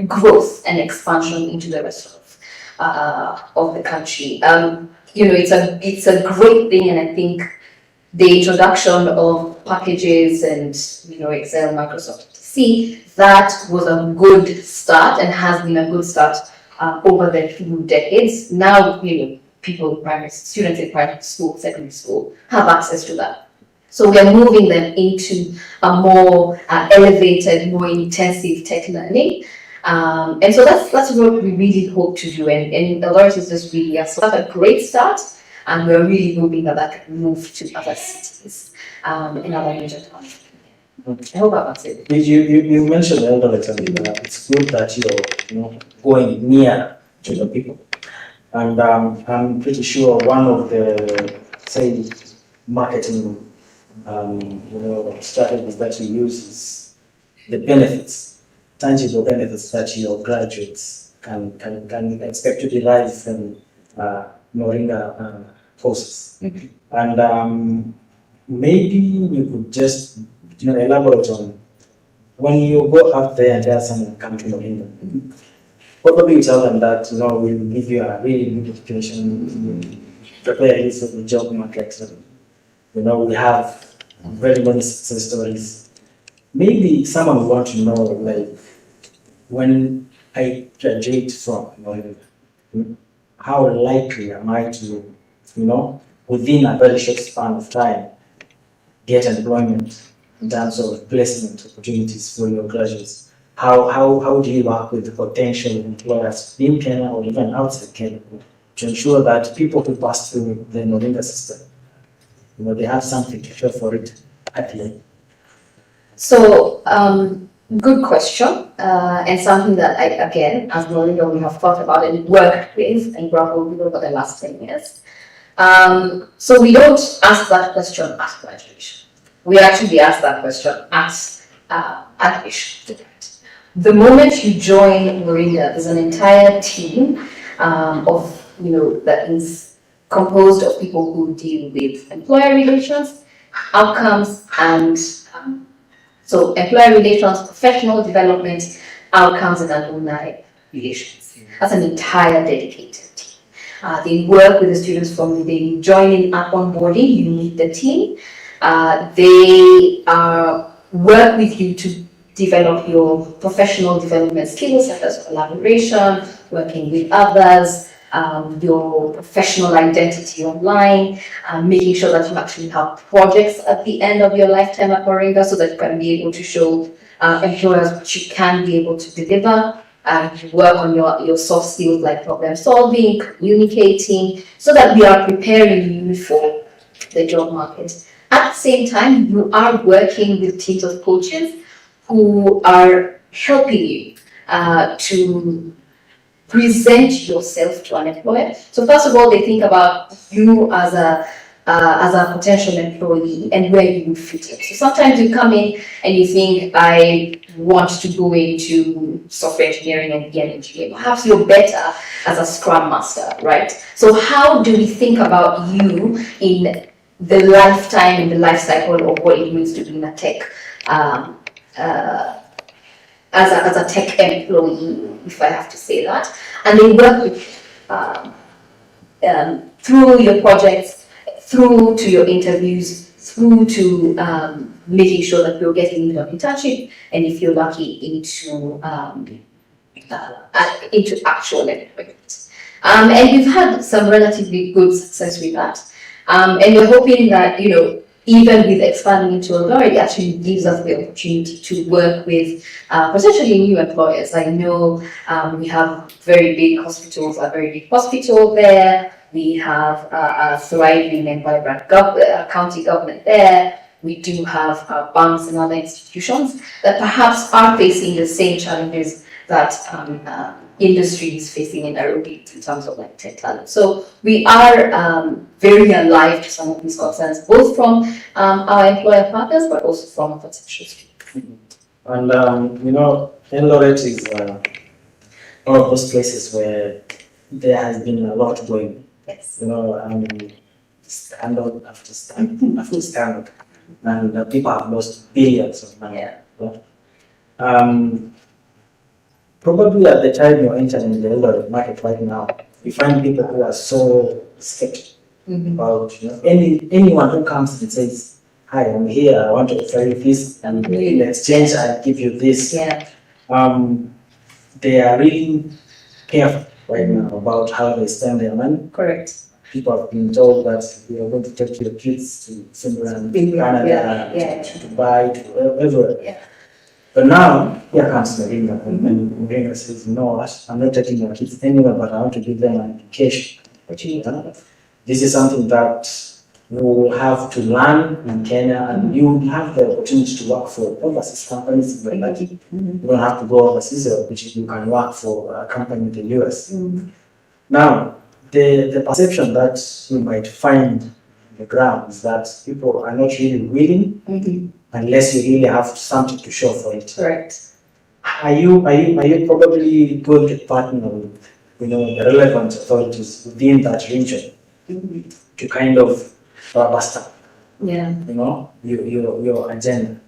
growth and expansion into the rest of the country. It's a great thing, and I think the introduction of packages and Excel, Microsoft C, that was a good start and has been a good start over the few decades. Now, people, students in primary school, secondary school, have access to that. So we are moving them into a more elevated, more intensive tech learning. And so that's what we really hope to do. And Eldoret is just really a great start. And we're really hoping that can move to other cities in other major towns. I hope I've answered it. You mentioned Eldoret, and it's good that you're going near to the people. And I'm pretty sure one of the, say, marketing strategies that you use is the benefits, tangible benefits that your graduates can expect to derive from Moringa courses. And maybe you could just elaborate on when you go out there and there's someone come to Moringa, Probably you tell them that, we'll give you a really good education, prepare you for the job market. We have very many success stories. Maybe someone will want to know, like, when I graduate from, how likely am I to, within a very short span of time, get employment in terms of placement opportunities for your graduates? How do you work with potential employers in Kenya or even outside Kenya to ensure that people who pass through the Moringa system, they have something to show for it at the end? So, good question, and something that as Moringa, we have thought about and worked with and grappled with over the last 10 years. So we don't ask that question at graduation. We actually ask that question at admission. The moment you join Moringa, there's an entire team that is composed of people who deal with employer relations, outcomes, and so employer relations, professional development, outcomes, and alumni relations. That's an entire dedicated team. They work with the students from the joining up onboarding. You meet the team. They work with you to develop your professional development skills, such as collaboration, working with others, your professional identity online, making sure that you actually have projects at the end of your lifetime at Moringa so that you can be able to show employers what you can be able to deliver, and work on your soft skills like problem solving, communicating, so that we are preparing you for the job market. At the same time, you are working with teams of coaches who are helping you to present yourself to an employer. So first of all, they think about you as a potential employee and where you fit in. So sometimes you come in and you think, I want to go into software engineering and be an engineer. Perhaps you're better as a Scrum Master, right? So how do we think about you in the lifetime, in the life cycle of what it means to be in a tech, as a tech employee, if I have to say that? And they work with through your projects, through to your interviews, through to making sure that you're getting into an internship, and if you're lucky, into actual employment. And we've had some relatively good success with that. And we're hoping that, even with expanding into Eldoret, it actually gives us the opportunity to work with potentially new employers. I know we have very big hospitals, a very big hospital there. We have a thriving and vibrant county government there. We do have banks and other institutions that perhaps are facing the same challenges that industry is facing in Nairobi in terms of like tech talent. So we are very alive to some of these concerns, both from our employer partners, but also from potential students. And Eldoret is one of those places where there has been a lot going. Yes. Scandal after scandal after scandal, and people have lost billions of money. Yeah. Probably at the time you're entering the Eldoret market right now, you find people who are so skeptical about anyone who comes and says, "Hi, I'm here. I want to offer you this, and in exchange, I give you this." Yeah. They are really careful right now about how they spend their money. Correct. People have been told that we are going to take your kids to Finland, Canada, to Dubai, to everywhere. Yeah. But now, here comes Moringa, and Moringa says, "No, I'm not taking your kids anywhere, but I want to give them an education." This is something that you will have to learn in Kenya, and you have the opportunity to work for overseas companies. Very lucky. You don't have to go overseas, which you can work for a company in the US. Now, the perception that you might find on the ground is that people are not really willing unless you really have something to show for it. Correct. Are you probably going to partner with the relevant authorities within that region to kind of bust up your agenda,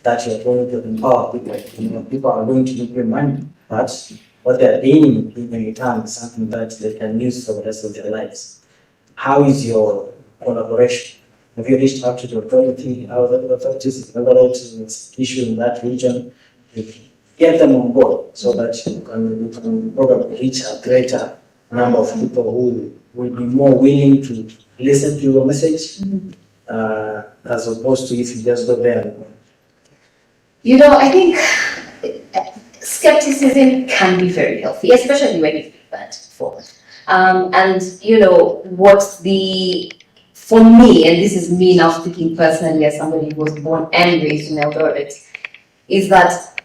that you're going to empower people? People are going to give you money, but what they're gaining in return is something that they can use for the rest of their lives. How is your collaboration? Have you reached out to the authority, authorities in order to issue in that region, to get them on board so that you can probably reach a greater number of people who will be more willing to listen to your message, as opposed to if you just go there and You know, I think skepticism can be very healthy, especially when you've been burnt before. And you know, for me, and this is me now speaking personally as somebody who was born and raised in Eldoret, is that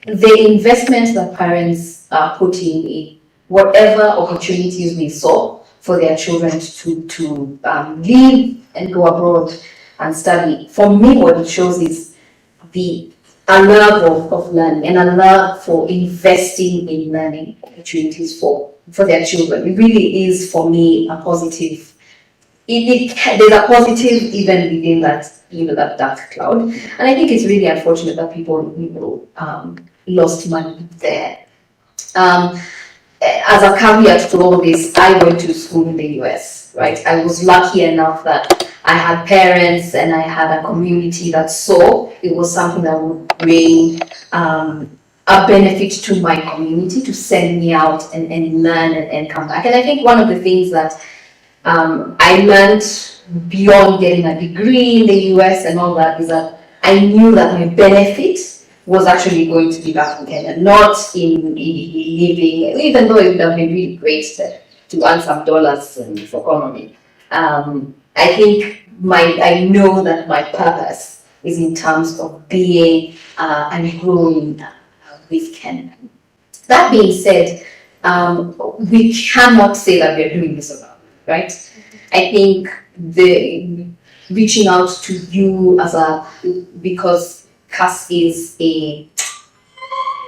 the investment that parents are putting in whatever opportunities we saw for their children to live and go abroad and study, for me what it shows is a love of learning and a love for investing in learning opportunities for their children. It really is, for me, a positive. There's a positive even within that, that dark cloud. And I think it's really unfortunate that people lost money there. As a caveat to all this, I went to school in the US, right? I was lucky enough that I had parents and I had a community that saw it was something that would bring a benefit to my community, to send me out and learn and come back. And I think one of the things that I learned beyond getting a degree in the US and all that is that I knew that my benefit was actually going to be back in Kenya, not in living, even though it would have been really great to earn some dollars for economy. I think I know that my purpose is in terms of being and growing with Kenya. That being said, we cannot say that we're doing this alone, right? I think the reaching out to you because Kass is a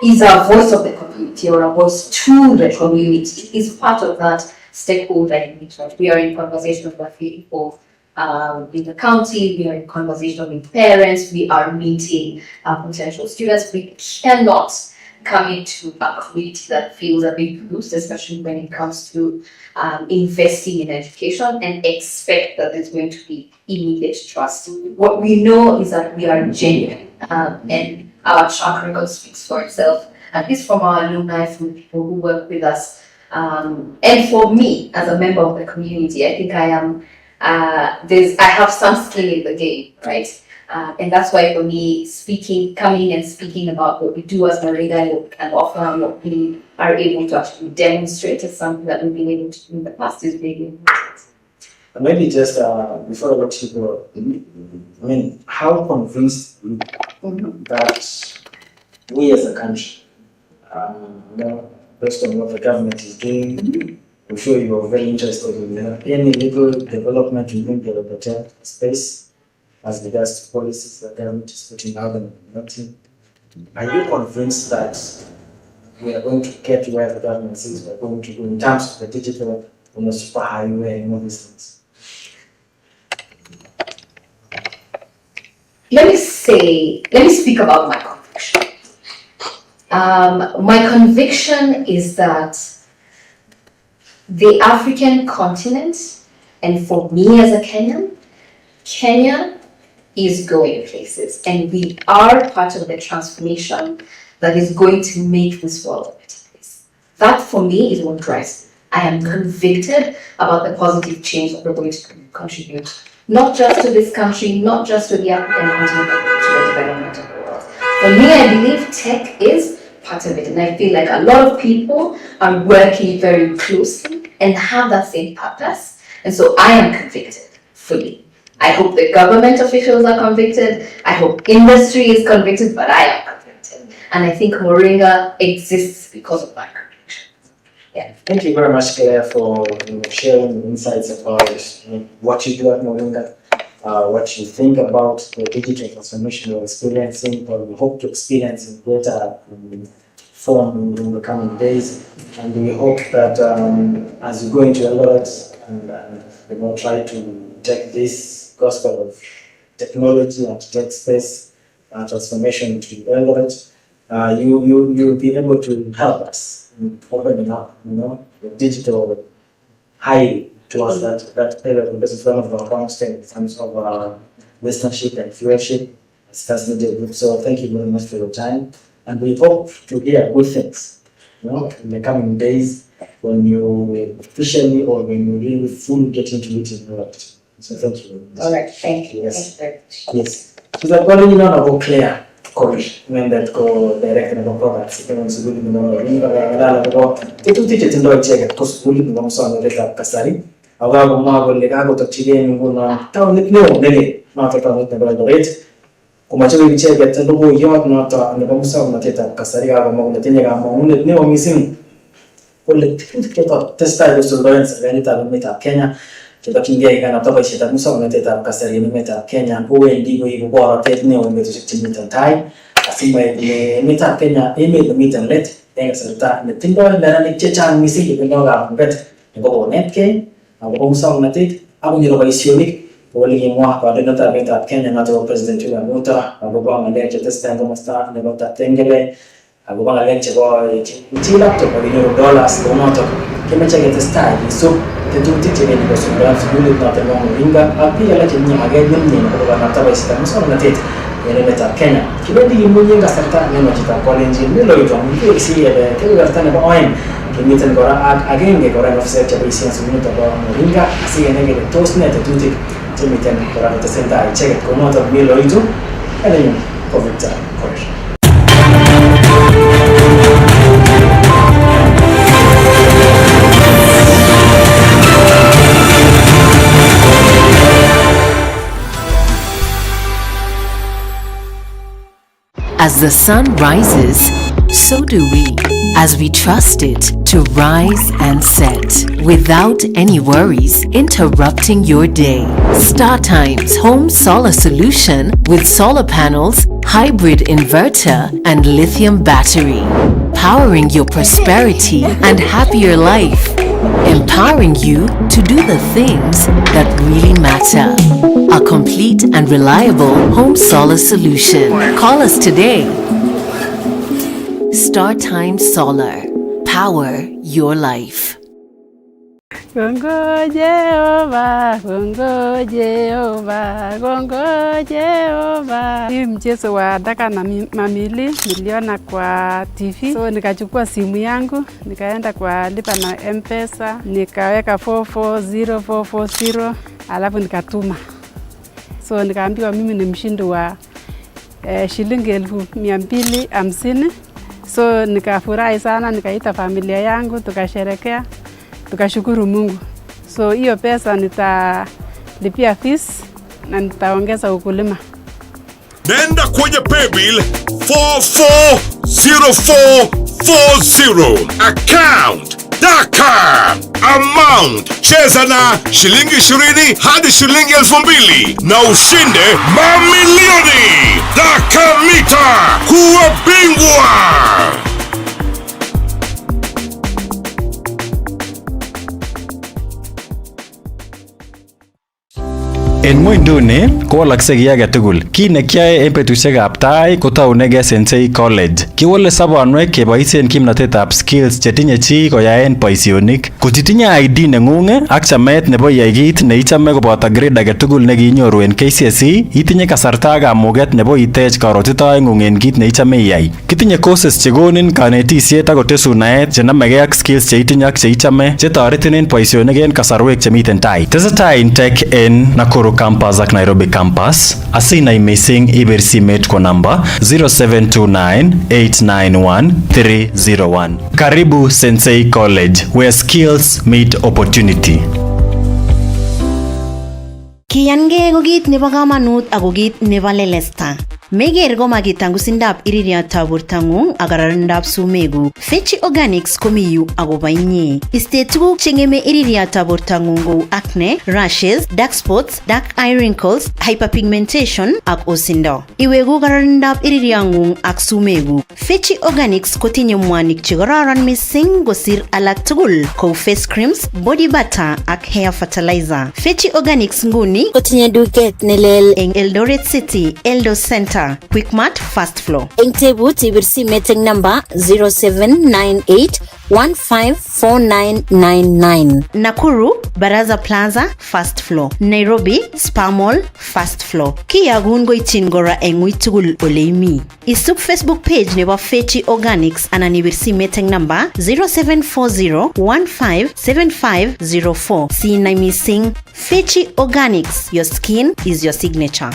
voice of the community, or a voice to the community, is part of that stakeholder engagement. We are in conversation with people in the county, we are in conversation with parents, we are meeting potential students. We cannot come into a community that feels a bit loose, especially when it comes to investing in education, and expect that there's going to be immediate trust. What we know is that we are genuine, and our track record speaks for itself, at least from our alumni, from people who work with us. And for me, as a member of the community, I think I have some skin in the game, right? And that's why for me, coming and speaking about what we do as Mariga and offer and what we are able to actually demonstrate is something that we've been able to do in the past is really important. Maybe just before I let you go, I mean, how convinced that we as a country, based on what the government is doing, I'm sure you are very interested in any legal development within the hotel space as regards to policies that the government is putting out and implementing. Are you convinced that we are going to get where the government says we are going to go in terms of the digital superhighway and all these things? Let me speak about my conviction. My conviction is that the African continent, and for me as a Kenyan, Kenya is going places, and we are part of the transformation that is going to make this world a better place. That for me is what drives me. I am convicted about the positive change that we're going to contribute, not just to this country, not just to the African continent, but to the development of the world. For me, I believe tech is part of it, and I feel like a lot of people are working very closely and have that same purpose, and so I am convicted fully. I hope the government officials are convicted, I hope industry is convicted, but I am convicted, and I think Moringa exists because of that conviction. Yeah. Thank you very much, Claire, for sharing insights about what you do at Moringa, what you think about the digital transformation you're experiencing, or we hope to experience in greater form in the coming days. And we hope that as you go into Eldoret and try to take this gospel of technology and tech space transformation to Eldoret, you'll be able to help us opening up, digital high towards that area. This is one of our cornerstones in terms of listenership and viewership as Kass Media Group. So thank you very much for your time, and we hope to hear good things, in the coming days when you officially or when you really fully get into it in your life. So thank you. All right, thank you. Yes. Yes. So the quality now go clear. When that go direct na products kama suguli mno ringa ngala go tuti tindo cheka ko suguli mno so na leta kasari awa go ma go lega go tachile nguna taw nit no nele ma ta ta ta do rate kuma chwe bicheka tando go yo na ta na ba musa na teta kasari ga ma go tenya ga ma unit ne o misim kulle tuti to testa go students gani ta meta Kenya tutakimbia ikana toka ishita musa na teta kasari ni meta Kenya uwe ndigo hivyo bora tete ne o meto chimita tai asima ile meta Kenya email meta let enga serta ne tindo ndana ni checha misi kipendo ga bet ngo netke abo musa na tete abo nyoro baisioni wali mwa kwa dena meta Kenya na to president wa muta abo kwa ngale chete stand ma sta ne bota tengele abo kwa ngale chego chila to kwa $dollars kwa moto kimecha get style so tetuti tene ni boso ndio suguli na tena ringa apia la chini mageni ni kwa na taba sita musa na tete ele meta Kenya kibendi yimunyenga sarta neno chita college ndilo ito mtu si ele kile gartana ba oin kimiten gora agenge gora no fse chabe science minuto ba ringa asi ene ke tosne tetuti timiten gora ta senta check ko no to milo ito ele covid correction. As the sun rises, so do we, as we trust it to rise and set without any worries interrupting your day. StarTime's home solar solution with solar panels, hybrid inverter, and lithium battery, powering your prosperity and happier life, empowering you to do the things that really matter. A complete and reliable home solar solution. Call us today. StarTime Solar. Power your life. Gongo Jehova, Gongo Jehova, Gongo Jehova. Hii mchezo wa daka na mamili niliona kwa TV. So nikachukua simu yangu, nikaenda kwa lipa na M-Pesa, nikaweka 440440, alafu nikatuma. So nikaambiwa mimi ni mshindi wa shilingi 250. So nikafurahi sana, nikaita familia yangu, tukasherekea, tukashukuru Mungu. So hiyo pesa nitalipia fees na nitaongeza ukulima. Nenda kwenye paybill 440440 account Daka amount cheza na shilingi 20 hadi shilingi 2000 na ushinde mamilioni. Daka Mita, kuwa bingwa. En ng'wonduni kowalakse kiy age tugul. Kit nekiyoe en betusiekab tai kotounegei Sensei College. Kiwole sobonwek keboisien kimnotetab skills chetinye chi koyaen boisionik. Kotitinye ID neng'ung ak chamet nebo iyai kit neichome koboto grade age tugul nekiinyoru en KCSE, itinye kasarta ak kamuget nebo itech karotitoeng'ung en kit neichome iyai. Kitinye courses chekonin kanetisiet ak kotesun naet chenomegei ak skills cheitinye ak cheichome chetoretin en boisionik en kasarwek chemiten tai. Tesetai Intake en Nakuru Campus ak Nairobi Campus. Asinai missing ibir simet kwa namba 0729891301. Karibu Sensei College, where skills meet opportunity. Kiyankei ko kit nebo kamanut ako kit nebo lelesta. Meger ko makitangusindab iririyotab bortang'ung ak kararindab sumekuk. Fechi Organics komi yu akobo inye. Iste tuguk cheng'eme iririyotab bortang'ung kou acne, rashes, dark spots, dark eye wrinkles, hyperpigmentation ak osindo. Iweku kararindab iririyong'ung ak sumekuk. Fechi Organics kotinye mwanik chekororon missing kosir alak tugul kou face creams, body butter ak hair fertilizer. Fechi Organics nguni kotinye duket nelel eng Eldoret City, Eldo Center Kebeberta Quickmart first floor. Eng tebut ibirsi meeting number 0798154999. Nakuru Baraza Plaza first floor. Nairobi Spa Mall first floor. Kiyagun goitingora engwi tugul oleimi. Isub Facebook page nebo Fechi Organics ananibirsi meeting number 0740157504. See na missing Fechi Organics. Your skin is your signature.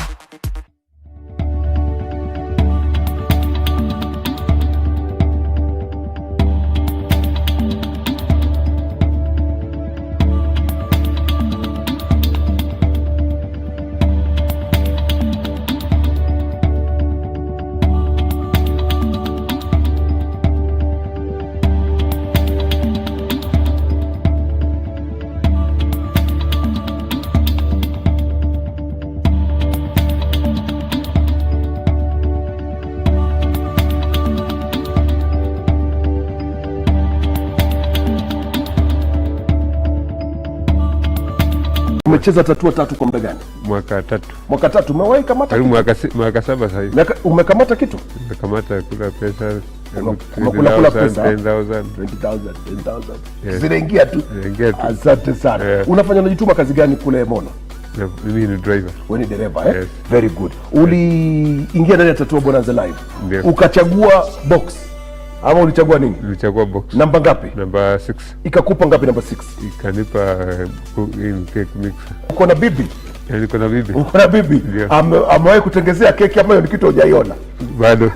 Umecheza tatua tatu kwa muda gani? Mwaka 3. Mwaka 3 umewahi kamata? Mwaka 7 sasa hivi. Umekamata kitu? Umekamata kula pesa. Umekula pesa 10,000. 10,000. Zinaingia tu. Asante sana. Unafanya unajituma kazi gani kule Mono? Mimi ni driver. Wewe ni dereva eh? Yes. Very good. Uliingia ndani ya Tatua Bonanza Live. Ukachagua box. Ama ulichagua nini? Nilichagua box. Namba ngapi? Namba 6. Ikakupa ngapi namba 6? Ikanipa cake mix. Uko na bibi? Niko na bibi. Uko na bibi? Amewahi kutengezea keki ama ni kitu hujaiona? Bado.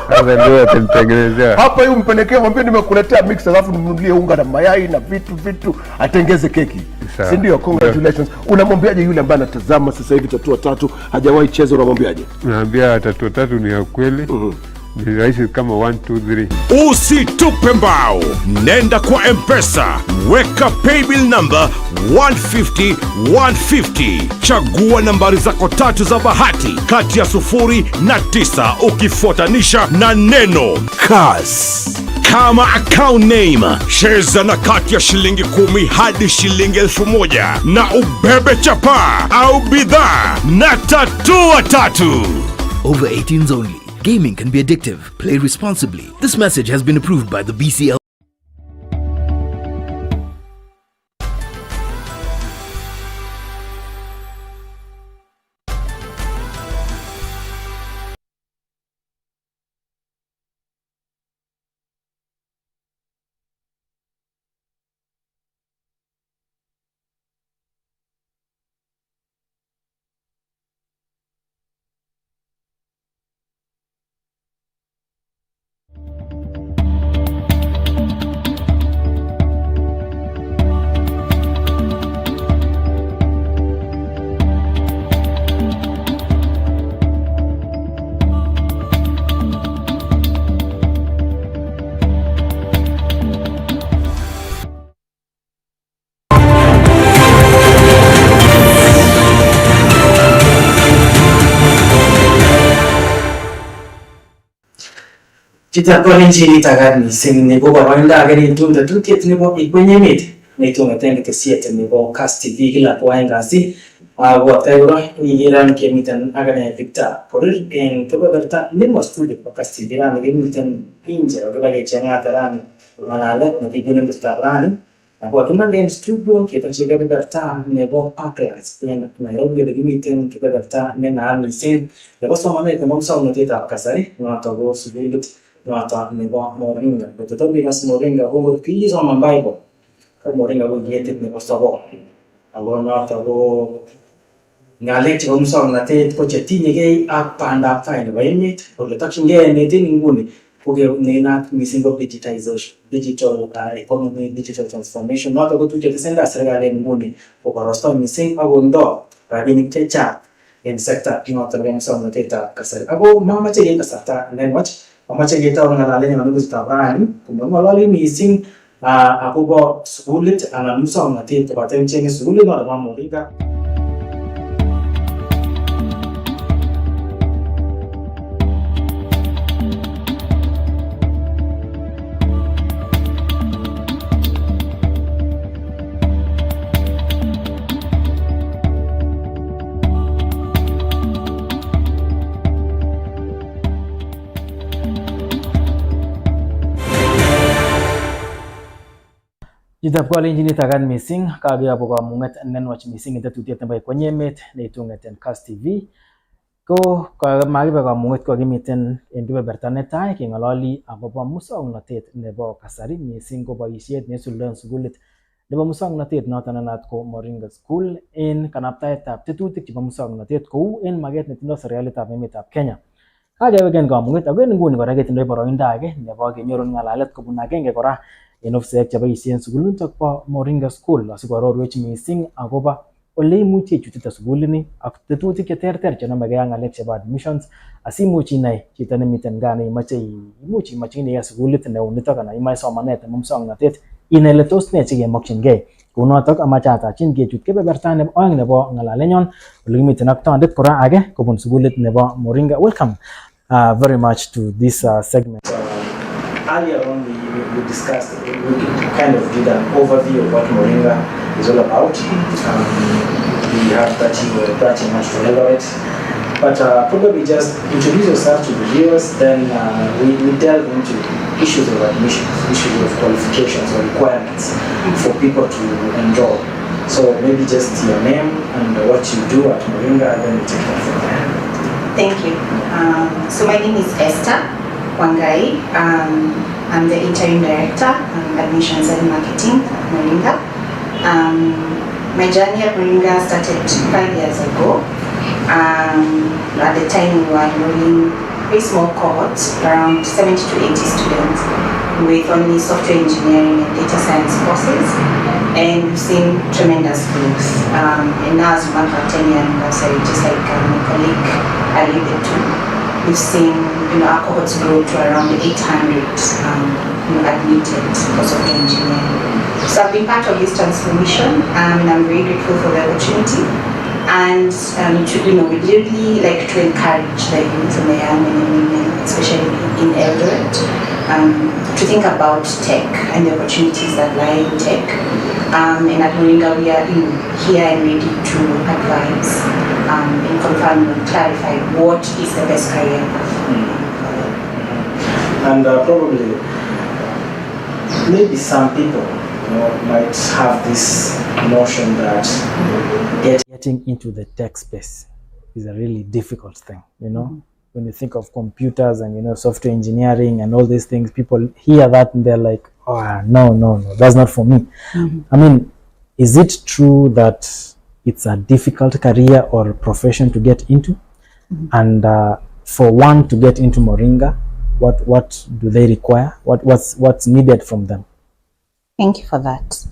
Sasa ndio atengenezea. Hapa hiyo mpelekee mwambie nimekuletea mix alafu nimnunulie unga na mayai na vitu atengeze keki. Si ndio? Congratulations. Unamwambiaje yule ambaye anatazama sasa hivi Tatua tatu hajawahi cheza, unamwambiaje? Naambia Tatua tatu ni ya kweli. Ni rahisi kama 1 2 3. Usitupe mbao, nenda kwa M-Pesa, weka paybill number 150 150, chagua nambari zako tatu za bahati kati ya 0 na 9 ukifuatanisha na neno Kass kama account name. Cheza na kati ya shilingi 10 hadi shilingi 1000 na ubebe chapa au bidhaa na Tatua tatu. Over 18s only. Gaming can be addictive. Play responsibly. This message has been approved by the BCL. Chitakuwa nchini tagani sing ko baroinda agani tumda tutiet nebo ikwenye mit nitunga tenge tesiete nebo Kass Tv kila kwaenga si wa tayro yiran kemitan agane Victor porir en kebeberta nimo studio ko Kass Tv ran kemitan pinje ko lagi changa taran manala na tigunin restaurant ako tuman den studio kita kebeberta nebo Parklands en Nairobi de kemitan kebeberta nena alisen lebo somame kemo somno teta kasari no to go subilut Nota nebo moringa. Betul bilas moringa humo kiji sama Bible. Kan moringa go dietet nebo sabo. Abo nota go ngale chom som na te ko chetini ge apanda fine ba yimit. Ole takshinge ne tin nguni. Poge ne na missing of digitization. Digital economy, digital transformation. Nota go tu chete senda serikali nguni. Pogo rosto missing agondo. Rabini checha in sector nota go som na teta kasar. Abo mama chege kasata and then watch Amache kita mengalami yang menurut tawaran, kemudian melalui missing aku bawa sulit, anak musa nanti tempatnya cengeng sulit malah mau mereka. Jitab kolenjin itagan missing kageyobu kamung'et nenwach missing eng tetutiet nebo ikwenyi emet neitung'eten Kass TV. Ko makibe kamung'et ko kimiten en kebeberta netai keng'ololi akobo muswongnotet nebo kasari missing ko boisiet neisuldoen sukulit nebo muswongnotet noton nenat ko Moringa School en kanaptaetab tetutik chebo muswongnotet kou en maket netindoi serikalitab emetab Kenya. Kakeweken kamung'et ako en nguni kora ketindoi boroindo age nebo kenyorun ng'alalet kobun agenge kora en ofisek cheboisien sukulitok bo Moringa School asikoarorwech missing akobo ole imuche ichutite sukulini ak tetutik cheterter chenomegei ak ng'alek chebo admissions asimuch inai chito nemiten gaa neimache imuch imachine iyai sukulit neu nitok anan imache somanet nebo muswongnotet inai ile tos ne chekemokyingei. Kounotok amache atachin kechut kebeberta nebo oeng nebo ng'alalenyon ole kimiten ak tondet kora age kobun sukulit nebo Moringa. Welcome very much to this segment. Earlier on, we discussed, we kind of did an overview of what Moringa is all about. We heard that you were pretty much familiar with it. But probably just introduce yourself to the viewers, then we delve into issues of admissions, issues of qualifications or requirements for people to enroll. So maybe just your name and what you do at Moringa, and then we take it from there. Thank you. So my name is Esther Wangai. I'm the interim director of admissions and marketing at Moringa. My journey at Moringa started 5 years ago. At the time we were enrolling very small cohorts, around 70 to 80 students, with only software engineering and data science courses. And we've seen tremendous growth. And now as we mark our 10-year anniversary, just like my colleague alluded to, we've seen our cohorts grow to around 800 admitted for software engineering. So I've been part of this transformation, and I'm very grateful for the opportunity. And we really like to encourage the youth and the young men and women, especially in Eldoret, to think about tech and the opportunities that lie in tech. And at Moringa, we are here and ready to advise and confirm and clarify what is the best career path. And probably, maybe some people might have this notion that getting into the tech space is a really difficult thing, When you think of computers and, software engineering and all these things, people hear that and they're like, oh, no, that's not for me. I mean, is it true that it's a difficult career or profession to get into? And for one to get into Moringa, what do they require? What's needed from them? Thank you for that.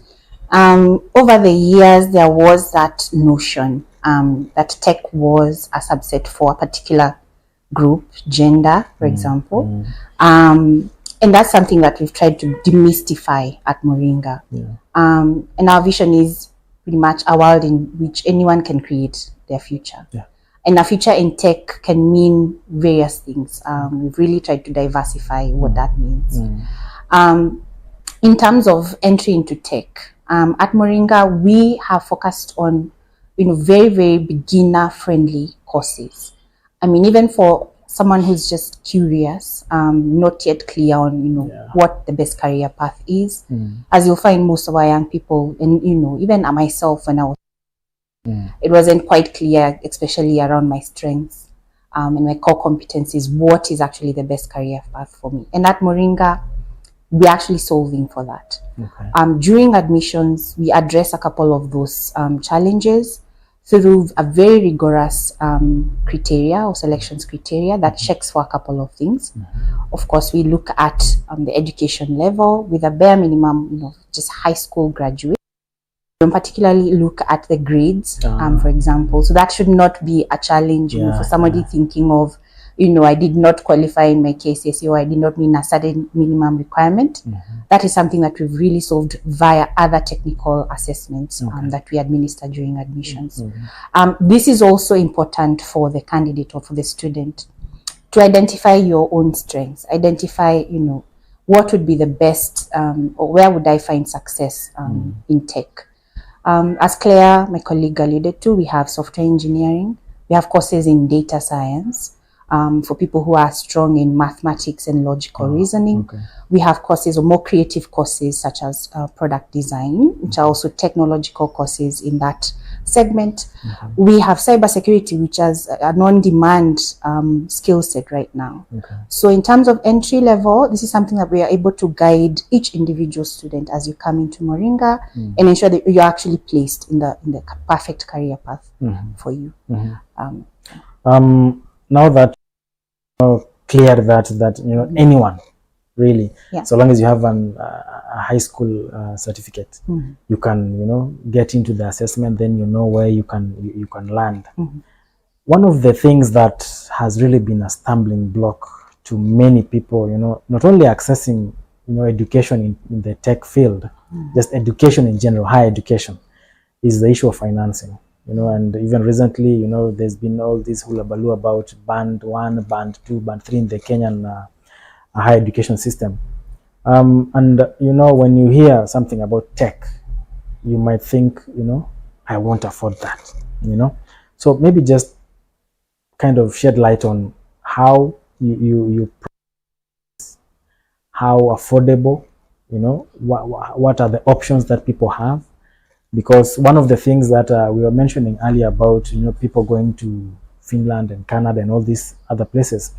Over the years, there was that notion that tech was a subset for a particular group, gender, for example. And that's something that we've tried to demystify at Moringa. And our vision is pretty much a world in which anyone can create their future. And a future in tech can mean various things. We've really tried to diversify what that means. In terms of entry into tech, at Moringa, we have focused on, very, very beginner-friendly courses. I mean, even for someone who's just curious, not yet clear on, what the best career path is. As you'll find most of our young people, and, even myself when I was, it wasn't quite clear, especially around my strengths and my core competencies, what is actually the best career path for me. And at Moringa, we're actually solving for that. During admissions, we address a couple of those challenges through a very rigorous criteria or selections criteria that checks for a couple of things. Of course, we look at the education level with a bare minimum, just high school graduate. We particularly look at the grades, for example. So that should not be a challenge for somebody thinking of, I did not qualify in my KCSE or I did not meet a certain minimum requirement. That is something that we've really solved via other technical assessments that we administer during admissions. This is also important for the candidate or for the student to identify your own strengths, identify, what would be the best or where would I find success in tech. As Claire, my colleague, alluded to, we have software engineering, we have courses in data science, for people who are strong in mathematics and logical reasoning. We have courses or more creative courses such as product design, which are also technological courses in that segment. We have cybersecurity, which is a non-demand skill set right now. So in terms of entry level, this is something that we are able to guide each individual student as you come into Moringa and ensure that you're actually placed in the perfect career path for you. Now that clear that anyone really, so long as you have a high school certificate, you can get into the assessment, then where you can land. One of the things that has really been a stumbling block to many people, not only accessing education in the tech field, just education in general, higher education, is the issue of financing. And even recently, there's been all this hullabaloo about band 1, band 2, band 3 in the Kenyan higher education system. And when you hear something about tech, you might think, I won't afford that, So maybe just kind of shed light on how you how affordable, what are the options that people have. Because one of the things that we were mentioning earlier about people going to Finland and Canada and all these other places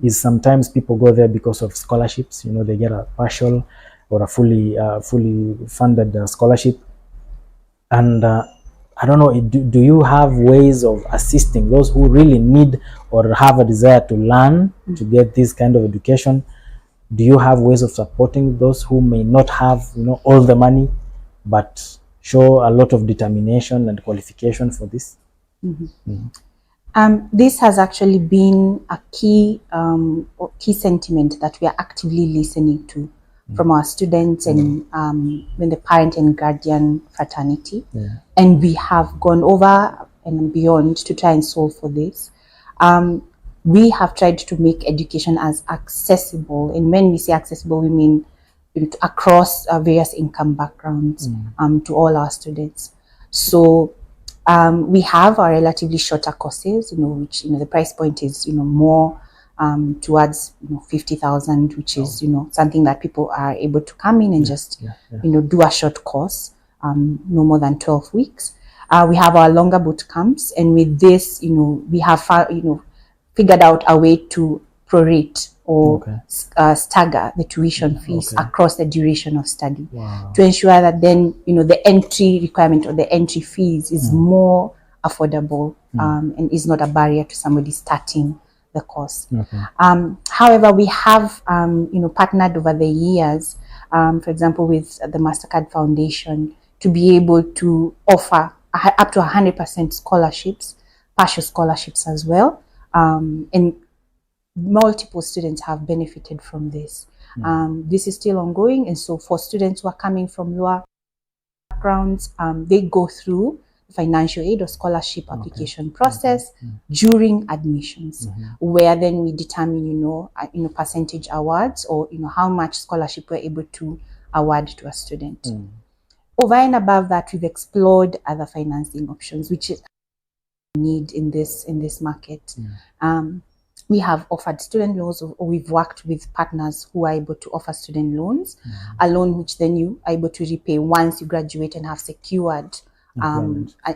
is sometimes people go there because of scholarships. They get a partial or a fully funded scholarship. And I don't know, do you have ways of assisting those who really need or have a desire to learn to get this kind of education? Do you have ways of supporting those who may not have all the money but show a lot of determination and qualification for this? This has actually been a key sentiment that we are actively listening to from our students and when the parent and guardian fraternity. And we have gone over and beyond to try and solve for this. We have tried to make education as accessible, and when we say accessible, we mean across various income backgrounds to all our students. So we have our relatively shorter courses, which the price point is more towards 50,000, which is something that people are able to come in and just do a short course, no more than 12 weeks. We have our longer boot camps, and with this, we have figured out a way to prorate or stagger the tuition fees across the duration of study to ensure that then the entry requirement or the entry fees is more affordable and is not a barrier to somebody starting the course. However, we have partnered over the years, for example, with the MasterCard Foundation, to be able to offer up to 100% scholarships, partial scholarships as well, and multiple students have benefited from this. This is still ongoing, and so for students who are coming from lower backgrounds, they go through financial aid or scholarship application process during admissions, where then we determine percentage awards or how much scholarship we're able to award to a student. Over and above that, we've explored other financing options, which is need in this market. We have offered student loans, or we've worked with partners who are able to offer student loans, a loan which then you are able to repay once you graduate and have secured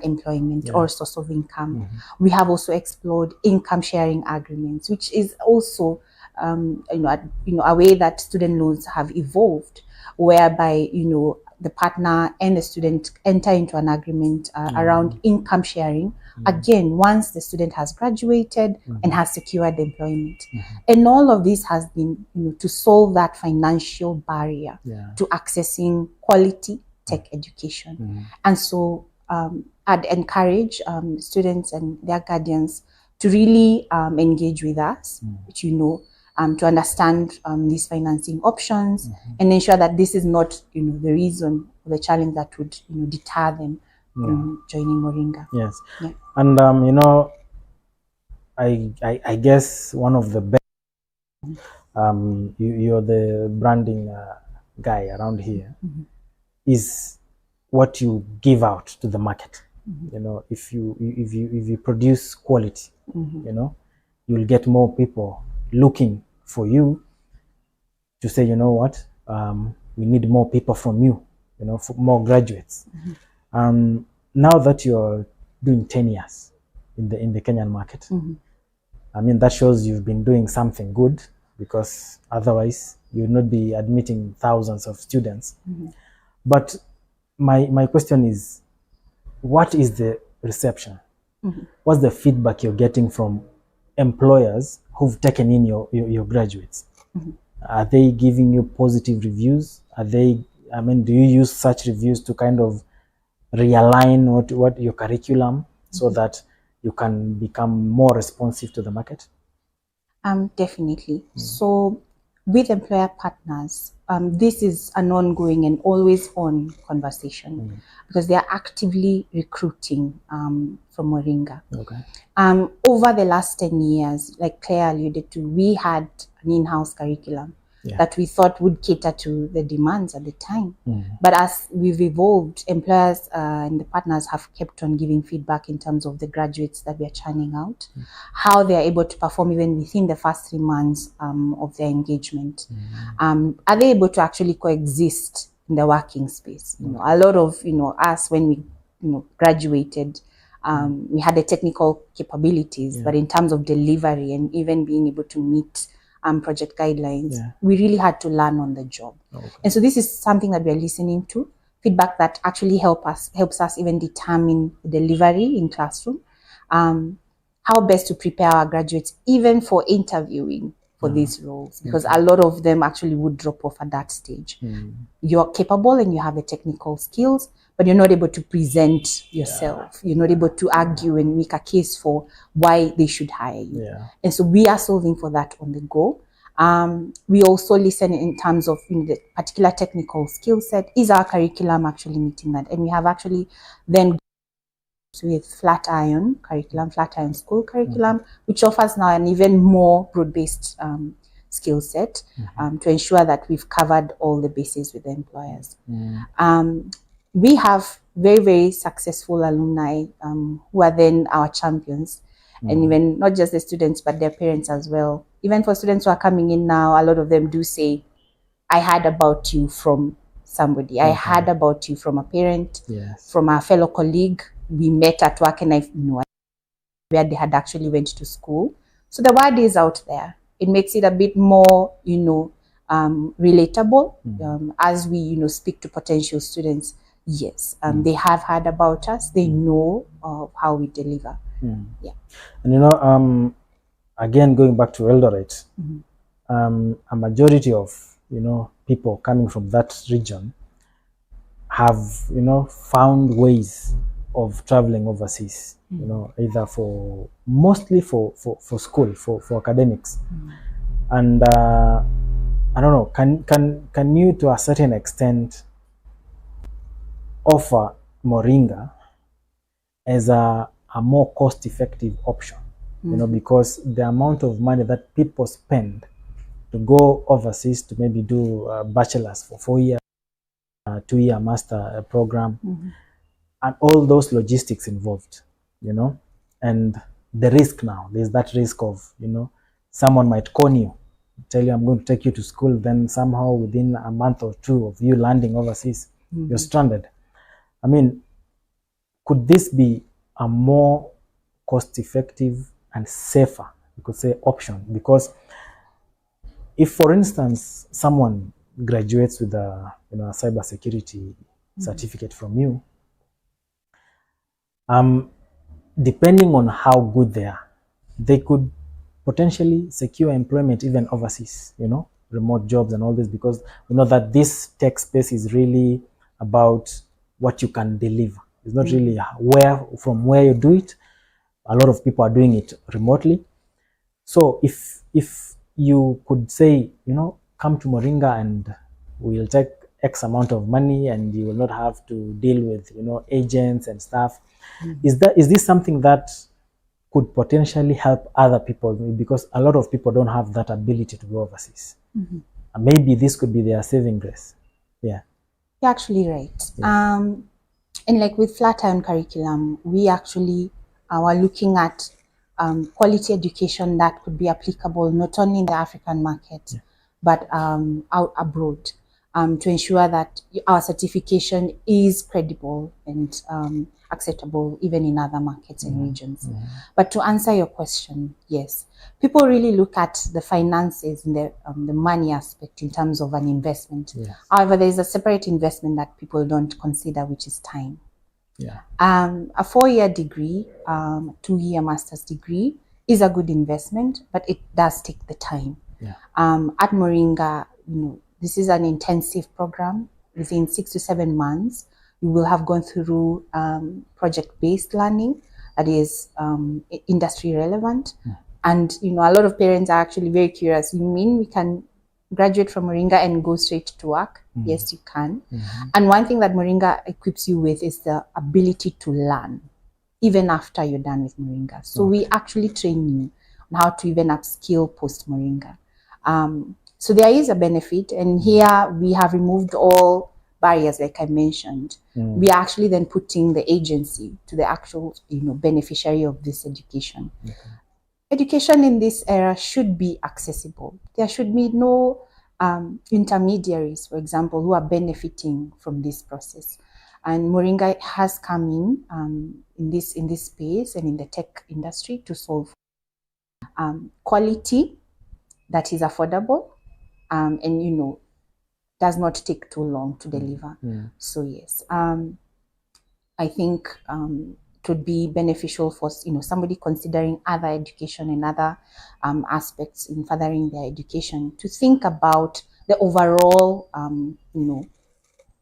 employment or source of income. We have also explored income sharing agreements, which is also a way that student loans have evolved, whereby the partner and the student enter into an agreement around income sharing, again, once the student has graduated and has secured employment. And all of this has been to solve that financial barrier to accessing quality tech education. And so I'd encourage students and their guardians to really engage with us, to understand these financing options and ensure that this is not, the reason or the challenge that would, deter them from joining Moringa. Yes. And, I guess one of the best, you're the branding guy around here, is what you give out to the market. If you produce quality, you'll get more people looking for you to say, you know what, we need more people from you, you know, for more graduates. Now that you're doing 10 years in the Kenyan market, I mean, that shows you've been doing something good, because otherwise you would not be admitting thousands of students. But my question is, what is the reception? What's the feedback you're getting from employers who've taken in your graduates? Are they giving you positive reviews? Are they, I mean, do you use such reviews to kind of realign what your curriculum so that you can become more responsive to the market? Definitely. So with employer partners, this is an ongoing and always on conversation, because they are actively recruiting from Moringa. Okay. Over the last 10 years, like Claire alluded to, we had an in-house curriculum that we thought would cater to the demands at the time. But as we've evolved, employers and the partners have kept on giving feedback in terms of the graduates that we are churning out, how they are able to perform even within the first 3 months of their engagement. Are they able to actually coexist in the working space? You know, a lot of, us, when we, graduated, we had the technical capabilities, but in terms of delivery and even being able to meet project guidelines, we really had to learn on the job. And so this is something that we are listening to, feedback that actually helps us even determine delivery in classroom, how best to prepare our graduates even for interviewing for these roles, because a lot of them actually would drop off at that stage. You're capable and you have the technical skills, but you're not able to present yourself. You're not able to argue and make a case for why they should hire you. And so we are solving for that on the go. We also listen in terms of the particular technical skill set. Is our curriculum actually meeting that? And we have actually then with Flatiron curriculum, Flatiron school curriculum, which offers now an even more broad-based skill set to ensure that we've covered all the bases with the employers. We have very, very successful alumni who are then our champions, and even not just the students, but their parents as well. Even for students who are coming in now, a lot of them do say, I heard about you from somebody. I heard about you from a parent, from a fellow colleague. We met at work and I knew where they had actually went to school. So the word is out there. It makes it a bit more, relatable as we, speak to potential students. Yes, they have heard about us. They know how we deliver. Yeah. And again, going back to Eldoret, a majority of people coming from that region have found ways of traveling overseas. Either mostly for school, for academics, and I don't know. Can you, to a certain extent, offer Moringa as a more cost-effective option? Because the amount of money that people spend to go overseas to maybe do a bachelor's for 4 years, 2-year master program, and all those logistics involved, and the risk now, there's that risk of, someone might con you, tell you, I'm going to take you to school, then somehow within a month or 2 of you landing overseas, you're stranded. I mean, could this be a more cost-effective and safer, you could say, option? Because if, for instance, someone graduates with a cybersecurity certificate from you, depending on how good they are, they could potentially secure employment even overseas, remote jobs and all this, because we know that this tech space is really about what you can deliver. It's not really from where you do it. A lot of people are doing it remotely. So if you could say, come to Moringa and we'll take X amount of money and you will not have to deal with, agents and stuff. Is this something that could potentially help other people? Because a lot of people don't have that ability to go overseas. Maybe this could be their saving grace. Yeah. You're actually right. And like with Flatiron curriculum, we actually are looking at quality education that could be applicable not only in the African market, but out abroad, to ensure that our certification is credible and acceptable even in other markets and regions. But to answer your question, yes, people really look at the finances and the money aspect in terms of an investment. However, there is a separate investment that people don't consider, which is time. A 4-year degree, 2-year master's degree is a good investment, but it does take the time. At Moringa, this is an intensive program. Within 6 to 7 months, you will have gone through project-based learning that is industry relevant. And a lot of parents are actually very curious. You mean we can graduate from Moringa and go straight to work? Yes, you can. And one thing that Moringa equips you with is the ability to learn even after you're done with Moringa. So we actually train you on how to even upskill post Moringa. So there is a benefit, and here we have removed all barriers, like I mentioned. We are actually then putting the agency to the actual beneficiary of this education. Education in this era should be accessible. There should be no intermediaries, for example, who are benefiting from this process. And Moringa has come in this space and in the tech industry to solve quality that is affordable and does not take too long to deliver. So yes, I think it would be beneficial for somebody considering other education and other aspects in furthering their education to think about the overall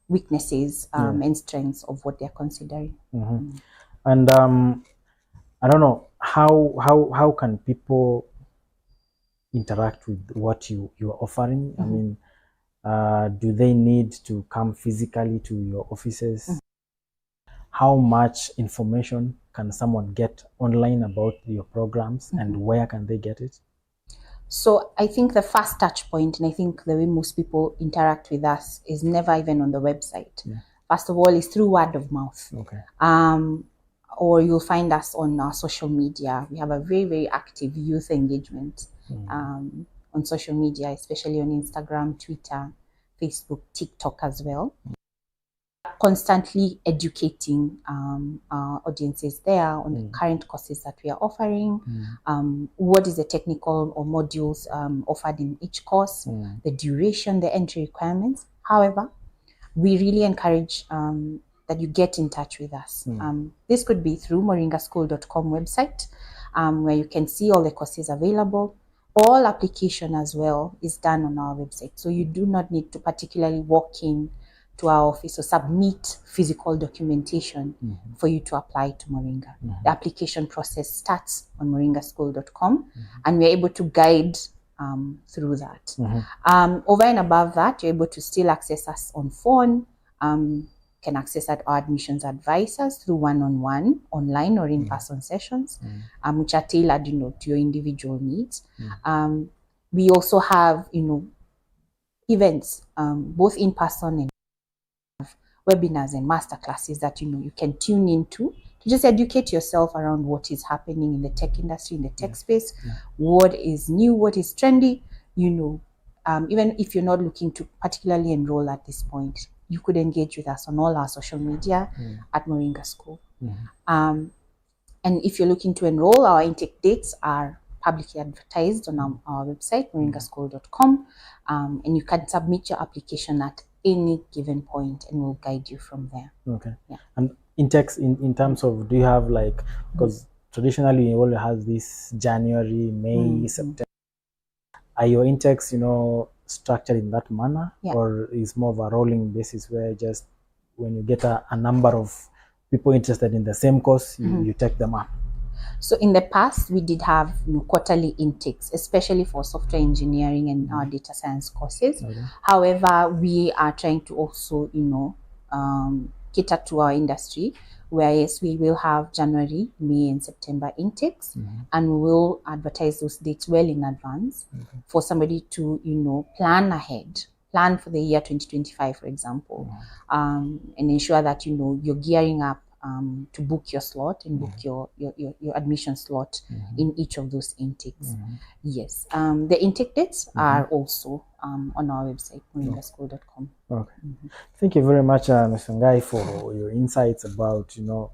weaknesses and strengths of what they're considering. And I don't know how can people interact with what you are offering? I mean, do they need to come physically to your offices? How much information can someone get online about your programs, and where can they get it? So I think the first touch point, and I think the way most people interact with us, is never even on the website. First of all, is through word of mouth. Or you'll find us on our social media. We have a very, very active youth engagement on social media, especially on Instagram, Twitter, Facebook, TikTok as well. Constantly educating our audiences there on the current courses that we are offering, what is the technical or modules offered in each course, the duration, the entry requirements. However, we really encourage that you get in touch with us. This could be through moringaschool.com website, where you can see all the courses available. All application as well is done on our website. So you do not need to particularly walk in to our office or submit physical documentation for you to apply to Moringa. The application process starts on moringaschool.com, and we're able to guide through that. Over and above that, you're able to still access us on phone, can access our admissions advisors through one-on-one, online or in-person sessions, which are tailored, to your individual needs. We also have, events, both in person and webinars and master classes that you can tune into to just educate yourself around what is happening in the tech industry, in the tech space, what is new, what is trendy. Even if you're not looking to particularly enroll at this point, you could engage with us on all our social media at Moringa School. And if you're looking to enroll, our intake dates are publicly advertised on our website, moringaschool.com, and you can submit your application at any given point, and we'll guide you from there. And intakes in terms of, do you have because traditionally you only have this January, May, September. Are your intakes structured in that manner, or is more of a rolling basis where just when you get a number of people interested in the same course, you take them up? So in the past, we did have quarterly intakes, especially for software engineering and our data science courses. However, we are trying to also, cater to our industry, where yes, we will have January, May, and September intakes, and we will advertise those dates well in advance for somebody to, plan ahead. Plan for the year 2025, for example, and ensure that, you're gearing up to book your slot and book your admission slot in each of those intakes. Yes. The intake dates are also on our website, moringaschool.com. Okay. Thank you very much, Mr. Ngai, for your insights about, you know,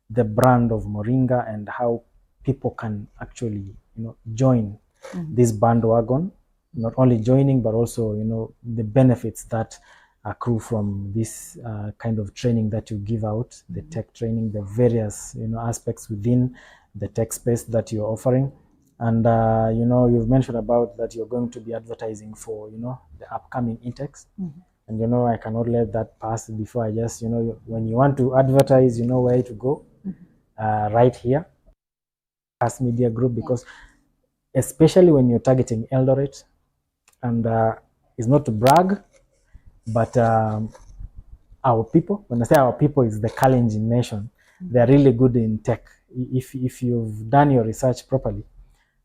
the brand of Moringa and how people can actually, you know, join this bandwagon. Not only joining, but also, you know, the benefits that accrue from this kind of training that you give out, the tech training, the various, you know, aspects within the tech space that you're offering. And, you know, you've mentioned about that you're going to be advertising for, you know, the upcoming intakes. And, you know, I cannot let that pass before I just, you know, when you want to advertise, you know where to go, right here, Kass Media Group, because especially when you're targeting Eldoret, and it's not to brag, but our people, when I say our people, is the Kalenjin nation. They're really good in tech. If you've done your research properly,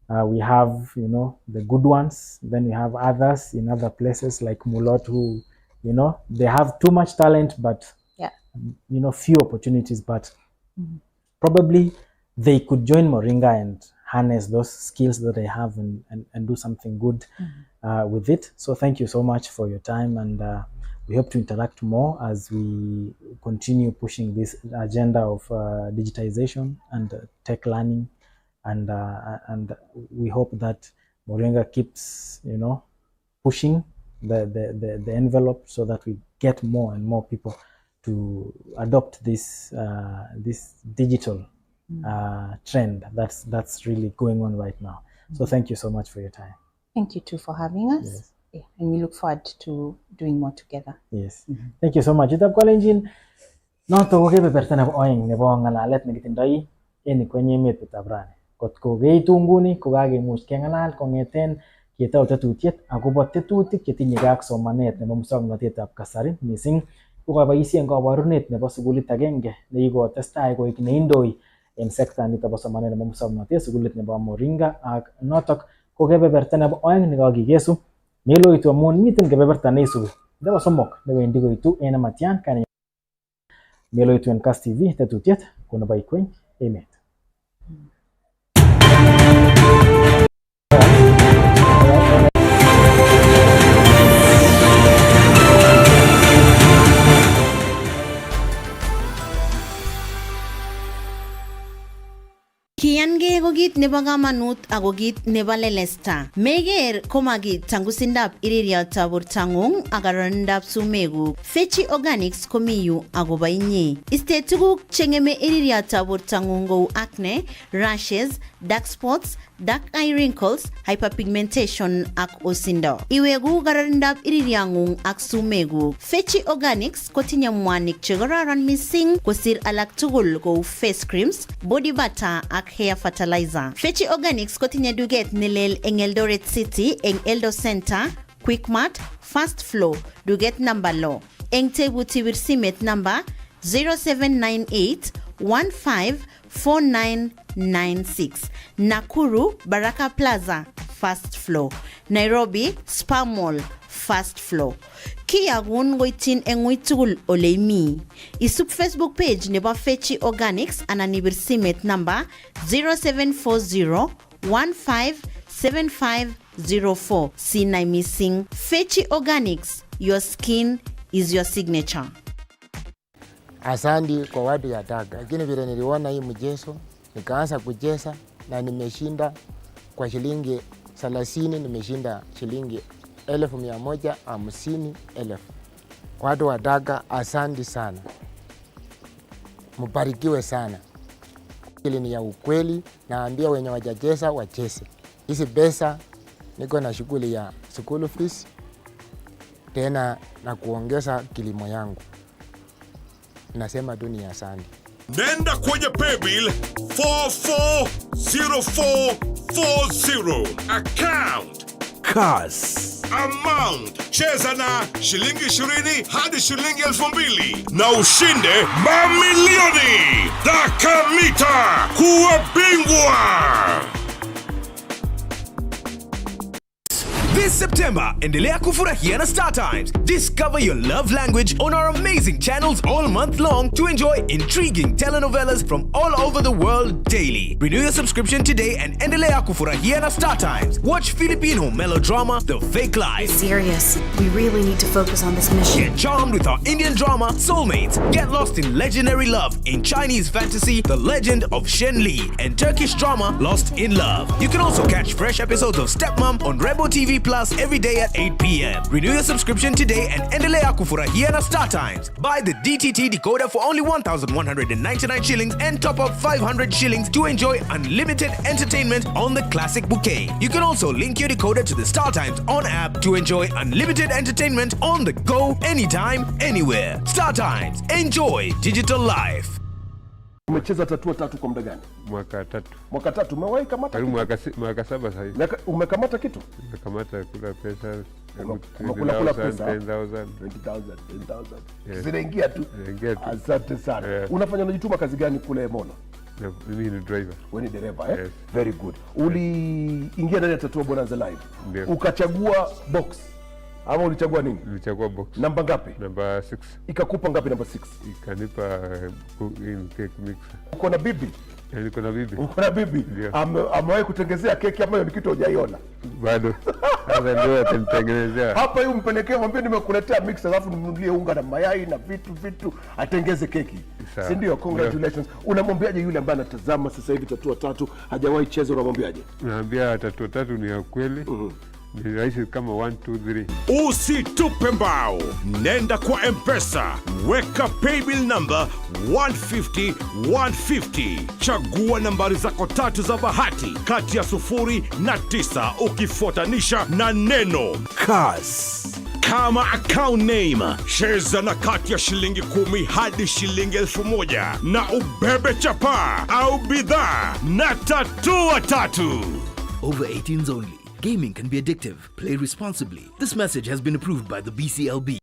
we have, you know, the good ones. Then we have others in other places like Mulot, who, you know, they have too much talent, but, you know, few opportunities. But probably they could join Moringa and harness those skills that they have and do something good with it. So thank you so much for your time, and we hope to interact more as we continue pushing this agenda of digitization and tech learning, and we hope that Moringa keeps, you know, pushing the envelope so that we get more and more people to adopt this this digital trend that's really going on right now. So thank you so much for your time. Thank you too for having us. Yes. Yeah, and we look forward to doing more together. Yes. Thank you so much. Itab Kalenjin noto ko kebe pertana ko oing nebo ngalalet nekitindoi en kwenye emetab rani. Kotko keitu nguni kokakemuch kengalal kongeten ketau tetutiet akobo tetutik chetinye ak somanet nebo muswoknotetab kasari, mising kokaboisien kaborunet nebo sukulit agenge nekikotestai koik neindoi en sekta nito bo somanet nebo muswoknotet, sukulit nebo Moringa, ak notok ko kebeberta nebo oeng nekakikesu meloitu amun miten kebeberta neisubi nebo somok newendi koitu en amatyan kani meloitu en Kass TV tetutiet ko nebo ikweny emet. Kiyange ko kit nebo kamanut ako kit nebo lelesta. Meger komakit tangusindab iririatab bortangung ak kararindab sumeguk. Fechi Organics komi yu akobo inye. Iste tuguk chengeme iririatab bortangung kou acne, rashes, dark spots, dark eye wrinkles, hyperpigmentation ak osindo. Iwegu kararindab iririangung ak sumeguk. Fechi Organics kotinye mwanik chekararan mising kosir alak tugul kou face creams, body butter ak hair fertilizer. Fechi Organics kotinye duket nelel eng Eldoret City, eng Eldo Center, Quickmart, Fast Flow, duket number law. Eng tebuti wirsimet number 0798 154996. Nakuru, Baraka Plaza, Fast Flow. Nairobi, Spa Mall, Fast Flow. Kiyagun goitin engui tugul oleimi. Isub Facebook page nebo Fechi Organics ananibir simet number 0740 157504. Sinai missing. Fechi Organics, your skin is your signature. Asante kwa watu ya Tanga, lakini vile niliona hii mchezo nikaanza kucheza na nimeshinda kwa shilingi 30, nimeshinda shilingi 150,000. Watu wa Tanga, asante sana, mbarikiwe sana. Hili ni ya ukweli, naambia wenye wajacheza wacheze. Hizi pesa niko na shughuli ya school fees tena na kuongeza kilimo yangu. Nasema tu ni asante. Nenda kwenye paybill 440440 account Kass. Amount cheza na shilingi 20 hadi shilingi 2,000 na ushinde mamilioni. Dakamita kuwa bingwa. This This September, endelea kufurahia na Star Times. Discover your love language on our amazing channels all month long to enjoy intriguing telenovelas from all over the world daily. Renew your subscription today and endelea kufurahia na Star Times. Watch Filipino melodrama The Fake Life. Serious. We really need to focus on this mission. Get charmed with our Indian drama Soulmates. Get lost in legendary love in Chinese fantasy The Legend of Shen Li, and Turkish drama Lost in Love. You can also catch fresh episodes of Stepmom on Rebo TV Plus every day at 8 p.m. Renew your subscription today and endelea kufurahia na Star Times. Buy the DTT decoder for only 1,199 shillings and top up 500 shillings to enjoy unlimited entertainment on the classic bouquet. You can also link your decoder to the Star Times on app to enjoy unlimited entertainment on the go, anytime, anywhere. Star Times. Enjoy digital life. Umecheza tatua tatu kwa muda gani? Mwaka 3. Mwaka 3. Umewahi kamata kitu? Mwaka 7 sasa hivi. Umekamata kitu? Nimekamata kula pesa. Umekula pesa? 10,000. 10,000. Zinaingia tu. Asante sana. Unafanya unajituma kazi gani kule Mono? Mimi ni driver. Wewe ni dereva eh? Yes. Very good. Uliingia ndani ya Tatua Bonanza Live. Ndio. Ukachagua box. Ama ulichagua nini? Nilichagua box. Namba ngapi? Namba 6. Ikakupa ngapi namba 6? Ikanipa cake mixer. Uko na bibi? Niko na bibi. Uko na bibi? Amewahi kutengezea keki ambayo ni kitu hujaiona? Bado. Sasa ndio atanitengenezea. Hapa hiyo mpelekee, mwambie nimekuletea mixer alafu nimnunulie unga na mayai na vitu atengeze keki. Si ndio? Congratulations. Unamwambiaje yule ambaye anatazama sasa hivi Tatua Tatu hajawahi cheza, unamwambiaje? Naambia Tatua Tatu ni ya kweli. Ni rahisi kama 1 2 3. Usitupe mbao, nenda kwa M-Pesa, weka paybill number 150 150, chagua nambari zako 3 za bahati kati ya 0 na 9 ukifuatanisha na neno Kass. Kama account name, cheza na kati ya shilingi 10 hadi shilingi 1,000 na ubebe chapa au bidhaa na Tatua Tatu. Over 18s only. Gaming can be addictive. Play responsibly. This message has been approved by the BCLB.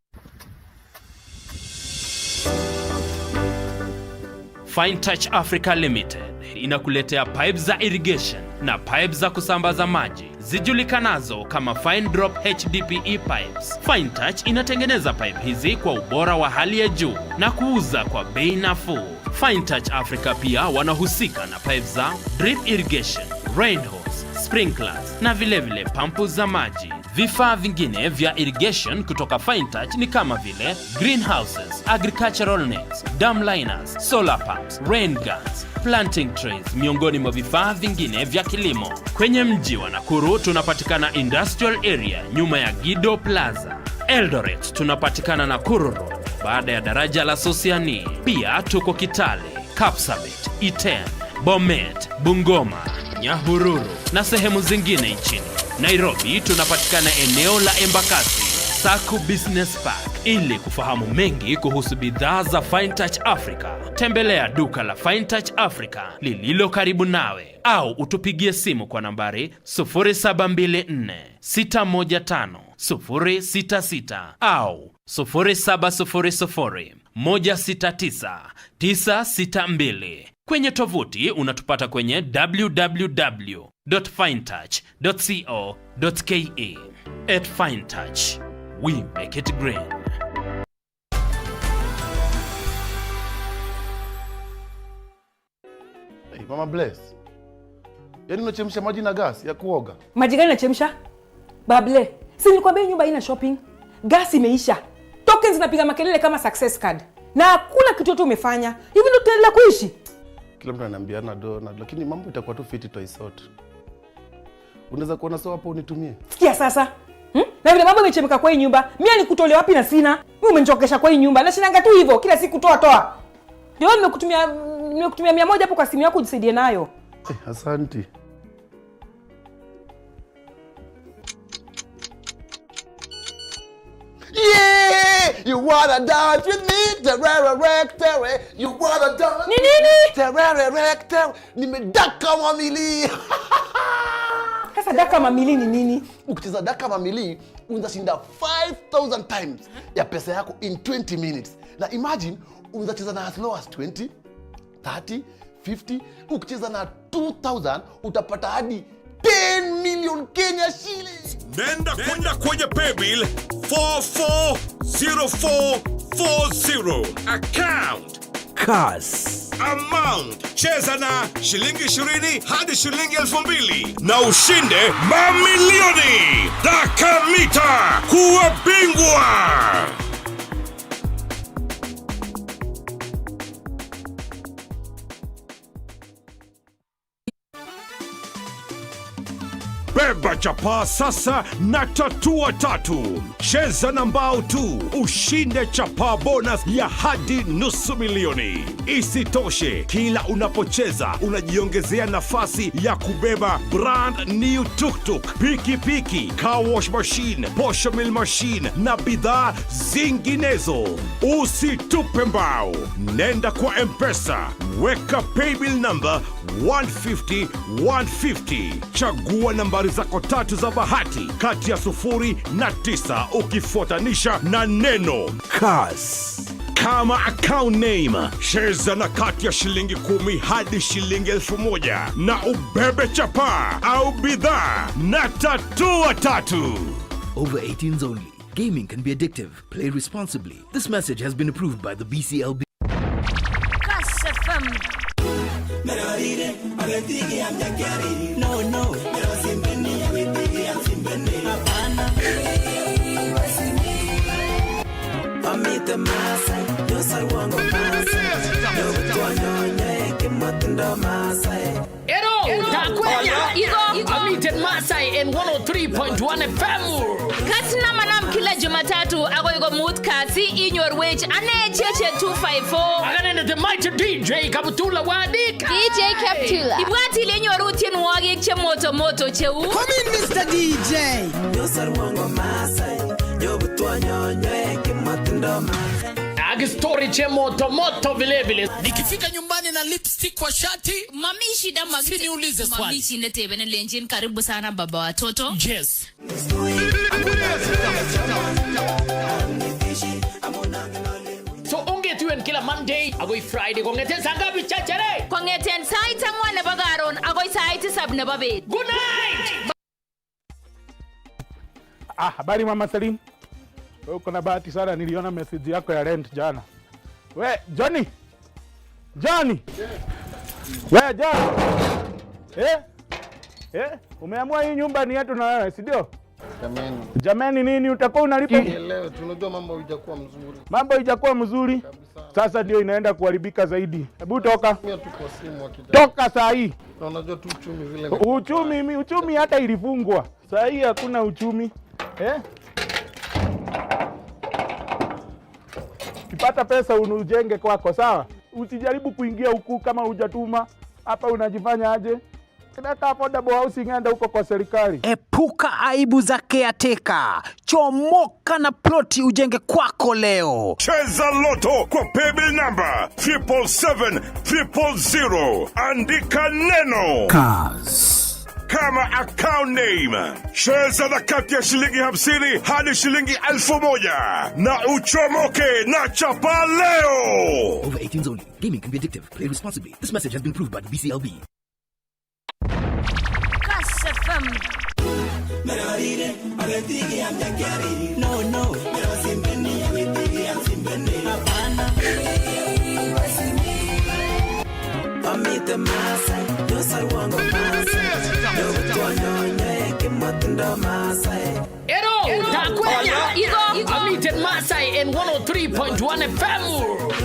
Fine Touch Africa Limited inakuletea pipes za irrigation na pipes za kusambaza maji zijulikanazo kama Fine Drop HDPE pipes. Fine Touch inatengeneza pipe hizi kwa ubora wa hali ya juu na kuuza kwa bei nafuu. Fine Touch Africa pia wanahusika na pipes za drip irrigation, rain hose, sprinklers na vile pampu za maji. Vifaa vingine vya irrigation kutoka Fine Touch ni kama vile greenhouses, agricultural nets, dam liners, solar pumps, rain guns, planting trays, miongoni mwa vifaa vingine vya kilimo. Kwenye mji wa Nakuru tunapatikana Industrial Area nyuma ya Gido Plaza. Eldoret tunapatikana Nakuru Road baada ya daraja la Sosiani. Pia tuko Kitale, Kapsabet, Iten, Bomet, Bungoma, Nyahururu na sehemu zingine nchini. Nairobi tunapatikana eneo la Embakasi, Saku Business Park. Ili kufahamu mengi kuhusu bidhaa za Fine Touch Africa, tembelea duka la Fine Touch Africa lililo karibu nawe au utupigie simu kwa nambari 0724 615 066 au 0700 169 962. Kwenye tovuti unatupata kwenye www.finetouch.co.ke. At Fine Touch, we make it green. Hey, Mama Bless. Yaani unachemsha maji na gas ya kuoga? Maji gani unachemsha? Bable, si nilikwambia nyumba haina shopping. Gas imeisha. Tokens zinapiga makelele kama success card. Na hakuna kitu yote umefanya. Hivi ndio tutaendelea kuishi? Kila mtu ananiambiana Donald, lakini mambo itakuwa tu fiti toisot. Unaweza kuona sawa hapo unitumie? Sikia sasa. Na vile mambo imechemka kwa hii nyumba, mimi nikutolea wapi na sina? Mimi umenichokesha kwa hii nyumba. Na shinanga tu hivyo kila siku toa. Ndio nimekutumia 100 hapo kwa simu yako ujisaidie nayo. Asante. Yeah, you wanna dance with me? Terere, you wanna dance? Nini? Terere, nimedaka mamili. Sasa daka mamili ni nini? Ukicheza daka mamili, unashinda 5,000 times ya pesa yako in 20 minutes. Na imagine unacheza na as low as 20, 30, 50. Ukicheza na 2,000 utapata hadi 10 million Kenya shillings. Nenda kwenye paybill 440440. Account Kass. Amount cheza na shilingi 20 hadi shilingi 2000 na ushinde mamilioni. Dakamita kuwa bingwa. Beba chapa sasa na tatua tatu. Cheza na mbao tu, ushinde chapa bonus ya hadi $500,000. Isitoshe, kila unapocheza unajiongezea nafasi ya kubeba brand new tuk-tuk, pikipiki, car wash machine, posho mill machine na bidhaa zinginezo. Usitupe mbao. Nenda kwa M-Pesa, weka paybill number 150 chagua nambari zako tatu za bahati kati ya 0 na 9 ukifuatanisha na neno Kass. Kama account name, cheza na kati ya shilingi 10 hadi shilingi 1000 na ubebe chapa au bidhaa na tatua tatu. Over 18s only. Gaming can be addictive. Play responsibly. This message has been approved by the BCLB. Kass FM. No, no. Amite Masai in 103.1 FM. Kasi naman ang kila Jumatatu ako yung mood kasi in your wage ane cheche 254. Again the mighty DJ Kaptula Wadik. DJ Kaptula. Ibwati lenyo routine wagik che moto cheu. Come in Mr. DJ. Yo sarwango Masai. Yo butwa nyonye kimatindo Masai. Story che moto vile. Nikifika nyumbani na lipstick kwa shati, mami shida niulize swali. Mami shinde tebe na lenjin karibu sana baba watoto. Yes. So ungetuen kila Monday agoi Friday kongeten sangapi chachere? Kongeten sai tangwa na bagaron agoi sai tisab na babet. Good night. Habari Mama Salim. Uko na bahati sana, niliona message yako ya rent jana. We, Johnny. We, Johnny. Umeamua hii nyumba ni yetu na wewe, si ndio? Jamani nini utakuwa unalipa? Leo tunajua mambo haijakuwa mzuri. Mambo haijakuwa mzuri. Sasa ndio inaenda kuharibika zaidi. Hebu toka. Toka saa hii. Na unajua tu uchumi vile. Uchumi hata ilifungwa. Saa hii hakuna uchumi. Kipata pesa unujenge kwako, sawa? Usijaribu kuingia huku kama hujatuma. Hapa unajifanya aje? Kidaka affordable housing enda huko kwa serikali. Epuka aibu za caretaker. Chomoka na ploti ujenge kwako leo. Cheza Loto kwa paybill number 77700. Andika neno Kass. Kama account name, cheza na kati ya shilingi 50 hadi shilingi 1000 na uchomoke na chapa leo. Over 18s only. Gaming can be addictive. Play responsibly. This message has been approved by the BCLB. Kass FM. No, no. Amite Masai, yo sarwango Masai. Yo butwa nyonye kimatindo Masai. Amite Masai in 103.1 FM.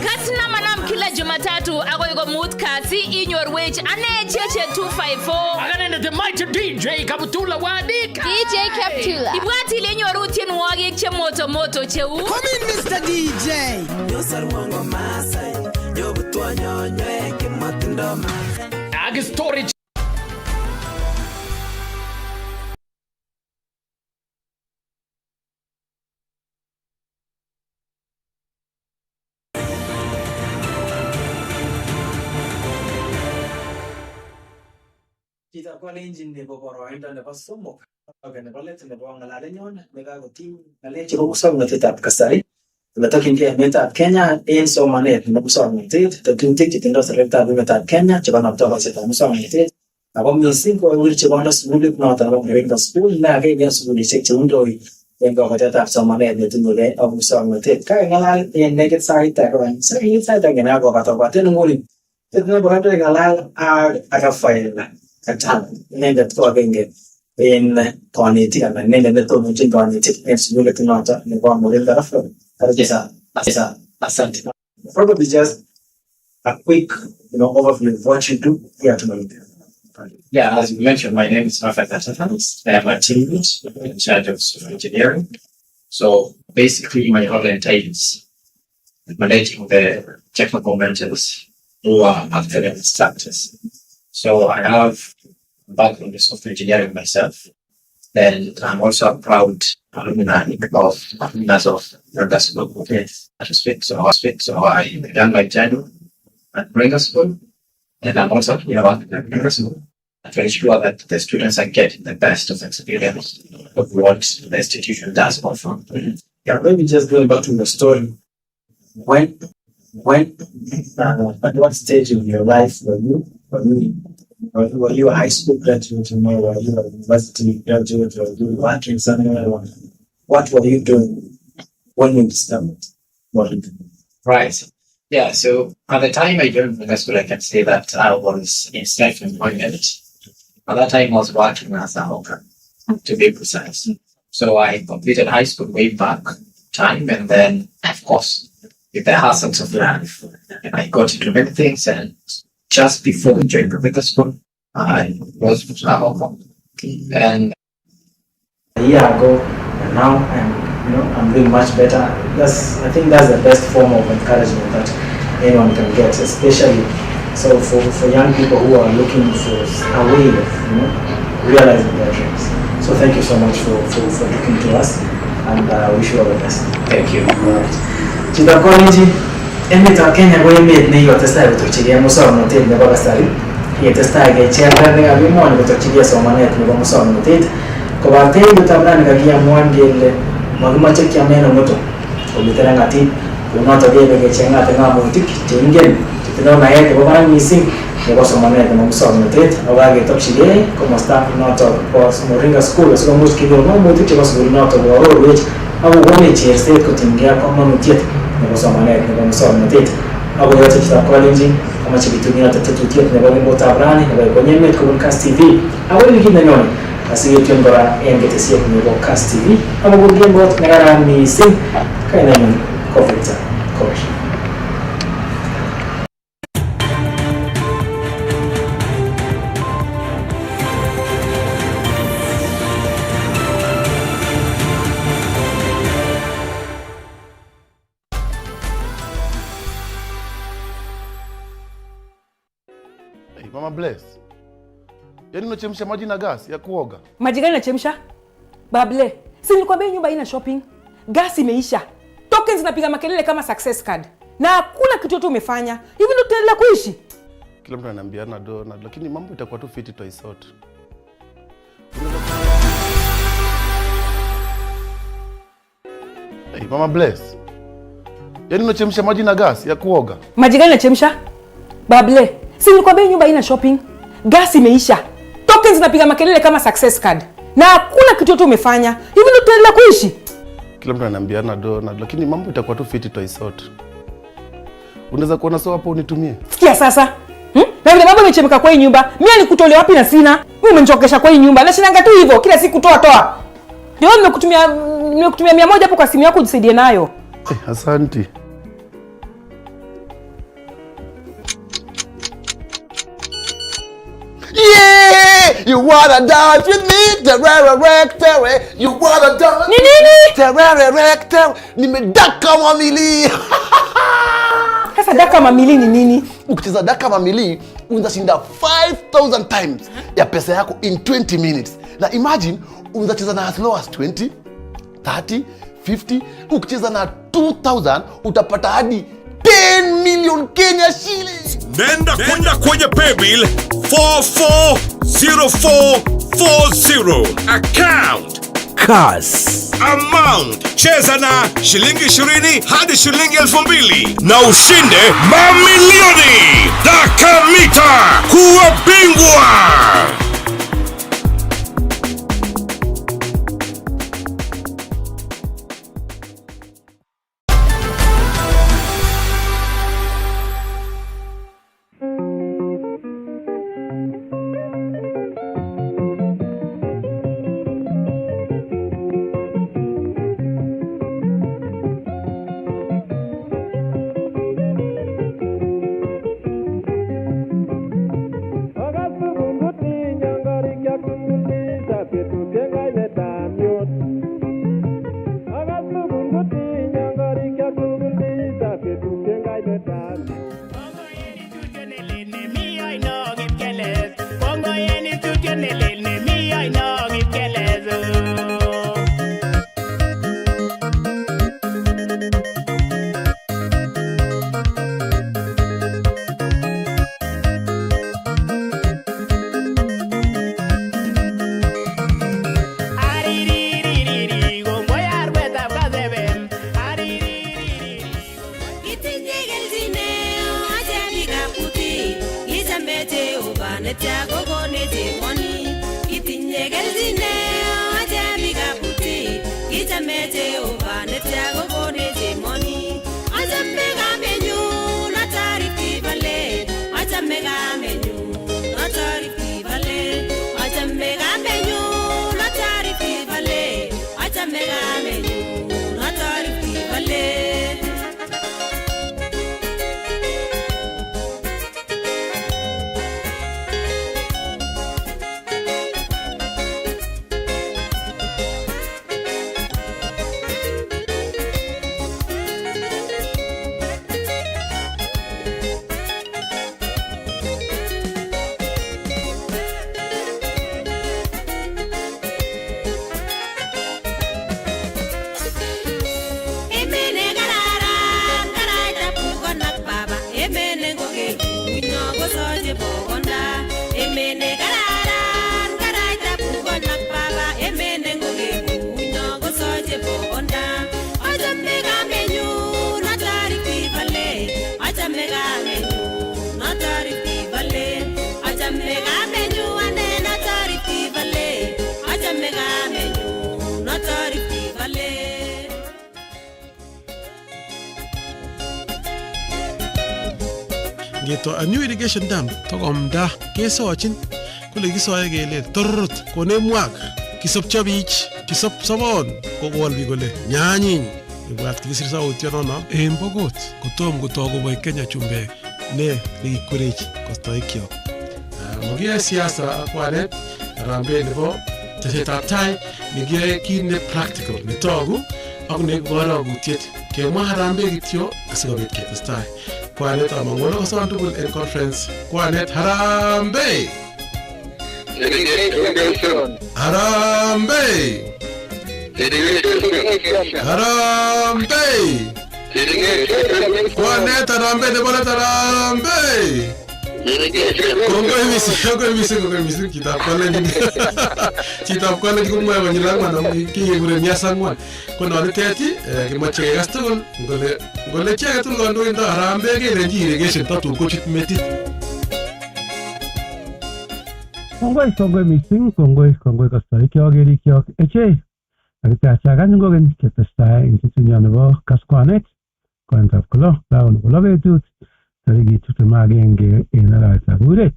Kasi naman ang kila Jumatatu ako yung mood kasi in your wage ane cheche 254. Again the mighty DJ Kaptula Wadik. DJ Kaptula. Ibwati lenyo routine wagik che moto cheu. Come in Mr. DJ. Yo sarwango Masai. Yo butwa nyonye kimatindo Masai. Story Kita kwa lenjin nebo boroindo nebo somok ak nebo let nebo ngalalenyon nekakotim ngalek chebo muswoknotetab kasari nemotokyingei emetab Kenya en somanet nebo muswoknotet, tetutik chetindoi serikalitab emetab Kenya chekonoptoi boisietab muswoknotet Ako missing ko uliche banda school noton ako ngerinda school na kaya sugulishek cheundoi en kokotetab somanet netinye ak muswoknotet. Kai ngalal en nekit sait agenge. Sait agenge akobatabaten nguni. Titinye boroindo ngalal ak Rafael Katana. Inendet ko agenge en konetik anan inendet netononchin konetik en sugulit noton nebo Murinda Rafael. Asante. Probably just a quick, overview of what you do here tonight. Yeah, as you mentioned, my name is Rafael Katana. I am a team lead in charge of engineering. So basically, my role entails managing the technical mentors who are active instructors. So I have a background in software engineering myself, and I'm also a proud alumni of Ringer School. Okay, so I began my journey at Ringer School, and I'm also here at Ringer School to ensure that the students are getting the best of experience of what the institution does offer. Yeah, maybe just going back to the story. When, at what stage in your life were you a high school graduate, were you a university graduate, or you were working somewhere? What were you doing when you discovered what you did? Right. Yeah, so at the time I joined Ringer School, I can say that I was in self-employment. At that time I was working as a hawker, to be precise. So I completed high school way back time, and then, of course, with the hassles of life, I got into many things, and just before joining Ringer School, I was a hawker. And a year ago, and now I'm doing much better. I think that's the best form of encouragement that anyone can get, especially so for young people who are looking for a way of realizing their dreams. So thank you so much for looking to us, and wish you all the best. Thank you. Chita college emet ab Kenya ko emet ne yotestai kotorchigei muswoknotet nebo kasari, yetestai kecherta nekakimwon kotorchigei somanet nebo muswoknotet, kobate yutab rani kakiamuan kele makimache kiamen omoto komiten angatit konoto kebe kechengat ngamotik cheingen chetinye naet nebo barak missing nebo somanet nebo muswoknotet ako kaketokchigei komosta noto bo Ringer School asikomuch kinyor ngamotik chebo sukul noto koarorwech akokonech cherset kotinygei ak komonutiet nebo somanet nebo muswoknotet. Ako yote chitab kolenjin amache kitumia tetutiet nebo kimbotab rani nebo ikonye emet kobun Kass TV. Ako ni kit nenyone asiketuen kora en ketesiet nebo Kass TV akobun kembot nekaran missing kainenyin ko Victor Koech. Mama Bless. Yaani unachemsha maji na gas ya kuoga? Maji gani nachemsha? Bable, si nilikwambia nyumba ina shopping. Gas imeisha. Tokens zinapiga makelele kama success card. Na hakuna kitu yote umefanya. Hivi ndio tutaendelea kuishi? Kila mtu ananiambiana Donald, lakini mambo itakuwa tu fiti twaisort. Mama Bless. Yaani unachemsha maji na gas ya kuoga? Maji gani nachemsha? Bable, si nilikwambia nyumba ina shopping. Gas imeisha. Tokens zinapiga makelele kama success card. Na hakuna kitu yote umefanya. Hivi ndio tutaendelea kuishi? Kila mtu ananiambiana Donald, lakini mambo itakuwa tu fiti twaisort. Unaweza kuona sawa hapo unitumie? Sikia sasa. Na vile mambo yamechemka kwa hii nyumba, mimi nikutolea wapi na sina? Mimi umenichokesha kwa hii nyumba. Na shinanga tu hivyo kila siku toa. Ndio nimekutumia 100 hapo kwa simu yako ujisaidie nayo. Asante. Yeah, you wanna dance with me? You wanna dance? Nini? Nimedaka mamili. Sasa daka mamili ni nini? Ukicheza daka mamili unashinda 5,000 times ya pesa yako in 20 minutes. Na imagine unacheza na as low as 20, 30, 50. Ukicheza na 2,000 utapata hadi 10 million Kenya shillings. Nenda kwenye paybill 440440 account Kass. Amount cheza na shilingi 20 hadi shilingi 2000 na ushinde mamilioni. Dakamita kuwa bingwa. Geto a new irrigation dam togomda kesochin kule kisoe kele torrot konemwak kisopcho bich kisop sobon kogol bi kole nyanyiny ibwat kisir sautyo nono en Pokot kotom kotogo boy Kenya chumbek ne likikwerech kostoikyok mogie siasa akwanet rambe nebo tesetab tai nigie kit ne practical netogu ak ne borogutiet kemwa harambe kityo asikobit ketestai kwanet amangolo koson tugul en conference kwanet harambe harambe harambe kwanet harambe nebo harambe Kongoi misi kitab kwale kumwe konyilak manam kikekure miasangwan kono niteti kimoche kekas tugul ngole cheke tugul kandoindo harambe kelenji irrigation tatun kochut metit. Kongoi missing, kongoi kastoikyok kerikyok echei kakitachakany kokeny ketestai eng tutunyo nebo kaskwanet konetab kolo lao nebo lo betut tarikit 21 en arawetab Uret.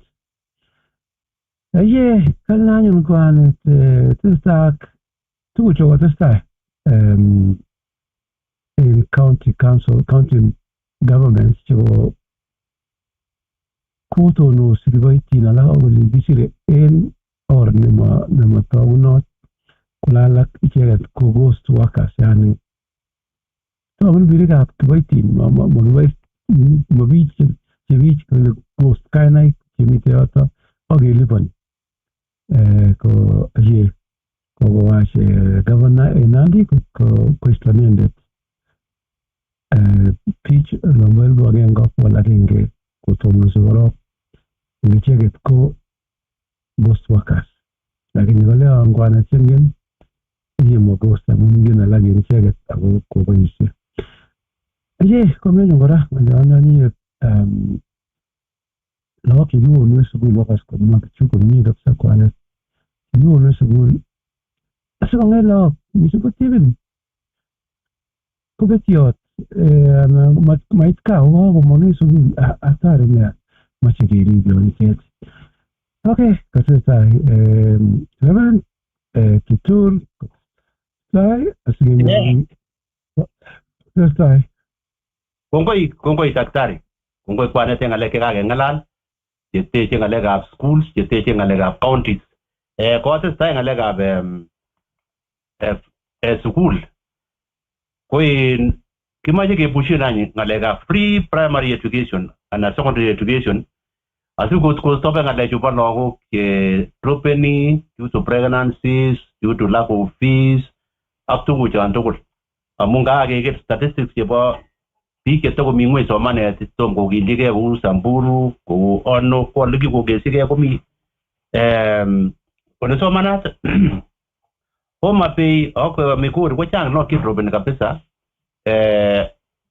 Kale anyun kwanet tesetai tuguk chekotestai in county council, county governments chebo kotonosi kiboitin alak akolin kisire en or nematagunot kulalak icheket ko ghost workers, yani togun birikab kiboitin mabich chebich kole ghost kainaik chemite yoto akelipani kowach governor Enandi koisto inendet bich nombo 1,100 kotonosi korok icheket ko ghost workers, lakini kole angwanet chengen Mogosa mwingine alage nchega ako koboishe. Komenyo kora ng'alionani lagok chekiwonu sukul wakas komwa kityo komie kabisa kwanet. Kiwonu sukul asikong'et lagok mising ko tibin kobetiot mait kaa kokakomong sukul hatari nea mache kerib yonitet. Okay, kasestai Reverend Kitur sai asigenyo kasestai. Kongoi daktari. Kongoi kwanet eng ngalek chekakeng'alal cheteche ngalekab schools, cheteche ngalekab counties. Kotestai ngalekab sukul. Koin kimache kepushin any ngalekab free primary education and secondary education. Asikostope ngalechu bo lagok che dropeni due to pregnancies, due to lack of fees, ak tuguchon tugul. Amun kakeker statistics chebo biik chetokomi ng'weny somanet tom kokiligei kou Samburu, kou Ono, ko olekikokesigei komi konesomanat Homa Bay ak Migori kochang lagok chedropeni kabisa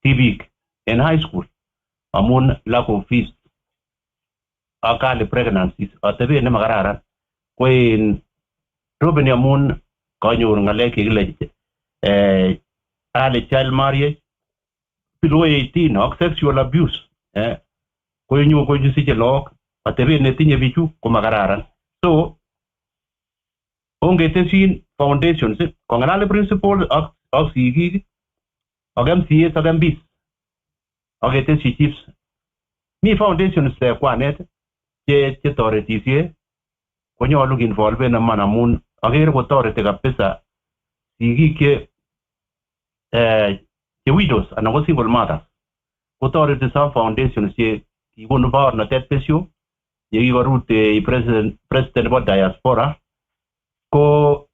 tibik en high school amun lack of fees ak early pregnancies atebet nemakararan ko en dropeni amun kanyor ngalek chekile early child marriage below 18 ak sexual abuse ko nyo ko siche lagok atebet netinye bichu komakararan. So ongetesin foundations kongalale principal ak sigik ak MCAs ak MPs ak ketesi chiefs mi foundations kwanet che toretisie konyolu kinvolven man amun akere kotoreti kabisa sigik che widows anan ko single mothers kotoreti some foundations che kikonu baornatet besio ye kikorute president nebo diaspora ko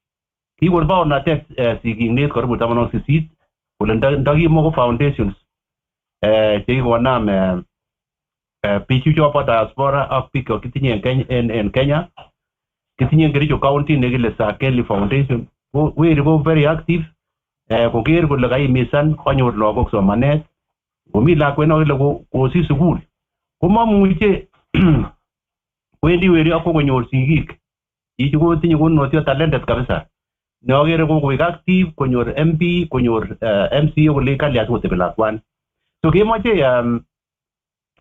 kikon baornatet sigiknet karibu 18 kole ndakimo ko foundations che kikonam bichu chobo diaspora ak biik kitinye en Kenya kitinye Kericho County nekile Sakeli Foundation weri ko very active koker kole kaimisan kanyor lagok somanet komi lakwet nekile kosi sukul komamuche wendi weri ak konyor sigik chichi kotinye konunotiot talented kabisa neakere kokoik active konyor MP konyor MCA kole kalia sikotebi lakwani. So kemoche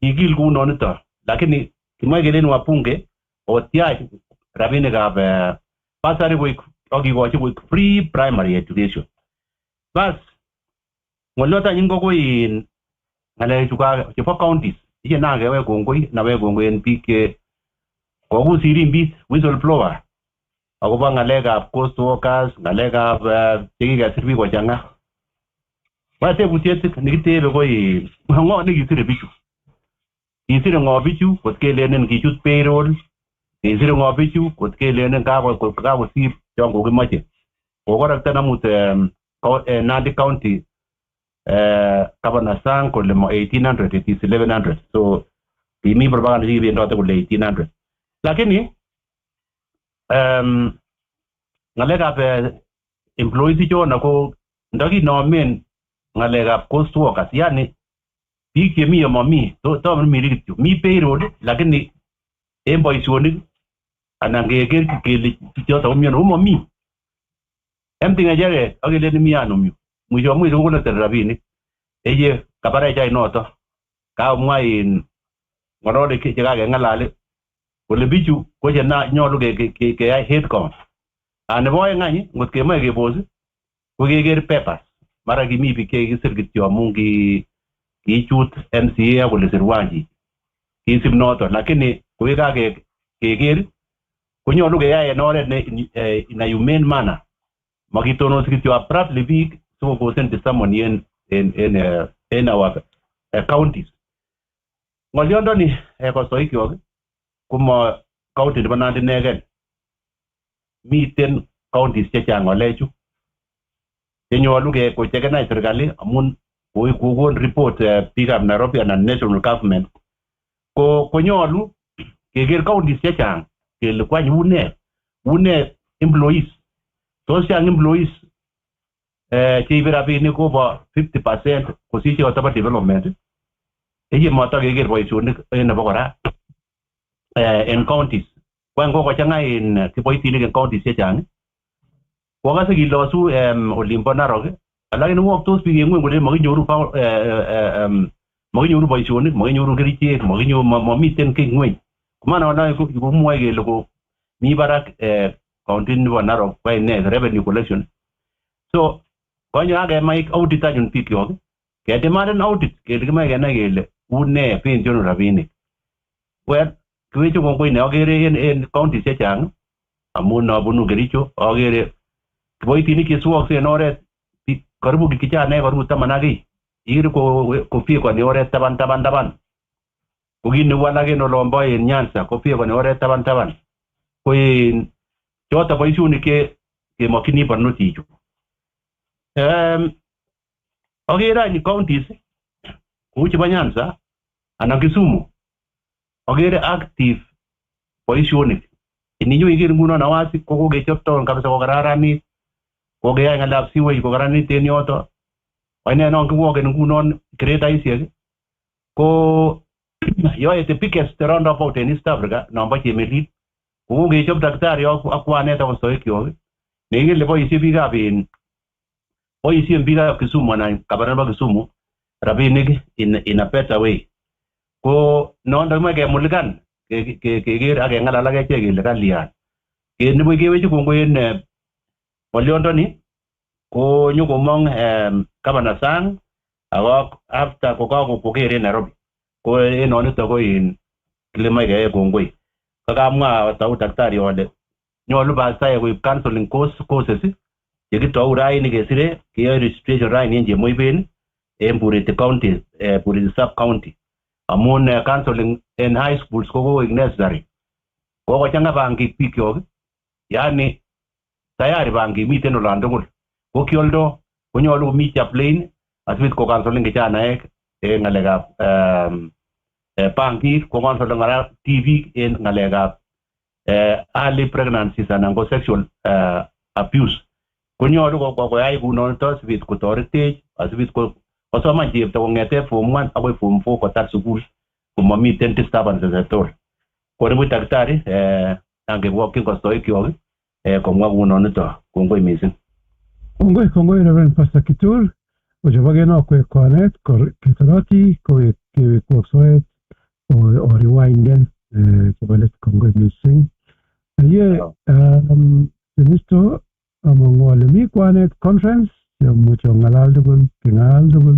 kikil kounonito lakini kimoche kelen wabunge otiach rabinikab basari koik akikochi koik free primary education. Bas ngoliot anyun ko koin ngalechu chebo counties iche nakewe kongoi nawe kongoi en biik che kokusirimbit whistleblower akobo ngalekab ghost workers, ngalekab chekikesir biik kochang'a. Watebutiet nekitebe koi ngo nekisire bichu. Kisire ngo bichu kot kelenen kichut payroll, kisire ngo bichu kot kelenen kakosib chon kokimoche. Kokorakta namut Nandi County Governor Sang kole mo 1800 it is 1100. So kimi propaganda chikibendote kole 1800. Lakini ngalekab employees chon ko ndakinomen ngalekab ghost workers yani biik chemi yomami tomo mi kityo mi payroll lakini en boisionik anan keker kele choto komiano komomi emting ejege akele mi ano myu mwisho mwisho kokolete rabinik eye kabare chai noto kamwa in ngorore chekakeng'alale kole bichu ko che nyolu keyai head count nebo oeng any ngot kemoe kebos ko keker papers mara kimi biik chekikisir kityo amun kichut MCA kole sirwanji kisib noto lakini koyekakeker konyolu keyai en oret in a humane manner makitonos kityo abruptly biik sikokosen testimony en our counties. Ng'olyondoni kosoikyok komo county nebo Nandi inegen miten counties chechang ng'alechu chenyolu kochekenai serikali amun kokon report biikab Nairobi anan national government konyolu keker counties chechang kele kwany une employees tos chang employees cheibe rabinik kobo 50% kosich kotobo development eye motokeker boisionik nebo kora en counties kwan kokochang'a en kiboitinik en counties chechang wakase kilosu olimbo Narok lakini woktos biik en ngweny kole makinyoru boisionik, makinyoru kerichek, mamiten kiy ngweny. Kumana wala kumwoe kele ko mi barak county nebo Narok by revenue collection. So konyo akemai audit anyun biik kyok kedemanden audit kele kimoe kenai kele une pension rabinik. Well, kiwechu kongoi ne akere en counties chechang amun abunu Kericho akere kiboitinik cheswokse en oret karibu kichanae karibu 10 ak kiy ikere kofiekoni oret taban ko kit neu alak en olombo en Nyanza kofiekoni oret taban ko en choto boisionik kemokyini barnotichu. Akere any counties kou chebo Nyanza anan Kisumu akere active boisionik. Ininyo ikere ngunon Awasi kokokechop town kabisa kokararanit, kokeyai ng'alekab siwej kokararanit en yoto. Aine non kiwoken ngunon gradaisiek ko yoe the biggest roundabout in East Africa nombo Chemelit. Kokokechop daktari ak kwanet ak soikyok nekile boisien biikab Kisumu anan kabaran nebo Kisumu rabinik in a better way. Ko nondo kimoe kemulikan keker ak keng'alal ak echek kele kalyan. Nebo kewechi kongoi en bolyondoni ko nyokomong Governor Sang ak after kokakoker en Nairobi ko en nonito ko in kile moe keyai kongoi. Kakamwa tau daktari ole nyolu basae koib counseling courses chekitou raini kesire keyoe registration raini en Chemoiben en Bureti County, Bureti Sub County. Amun counseling en high schools ko necessary. Kokochang'a bangik biik kyok, yani tayari bangik miten olan tugul. Ko kioldo konyolu komi chaplain asibit ko counseling kijanaek en ng'alekab bangik, ko counseling kora TV en ng'alekab early pregnancies anan ko sexual abuse. Konyolu koyai kunoto asibit kotoretech asibit kosoman chepto kong'ete form 1 akoi form 4 kotar sukul komamiten disturbances at all. Koribu daktari angewokyin kostoikyok komwa kunonito. Kongoi mising. Kongoi Reverend Pastor Kitur kochobo kenokwe konet ketoroti kewek soet o rewinden chebo let. Kongoi mising. Ye Minister among ole mi kwanet conference mucho ng'alal tugul keng'alal tugul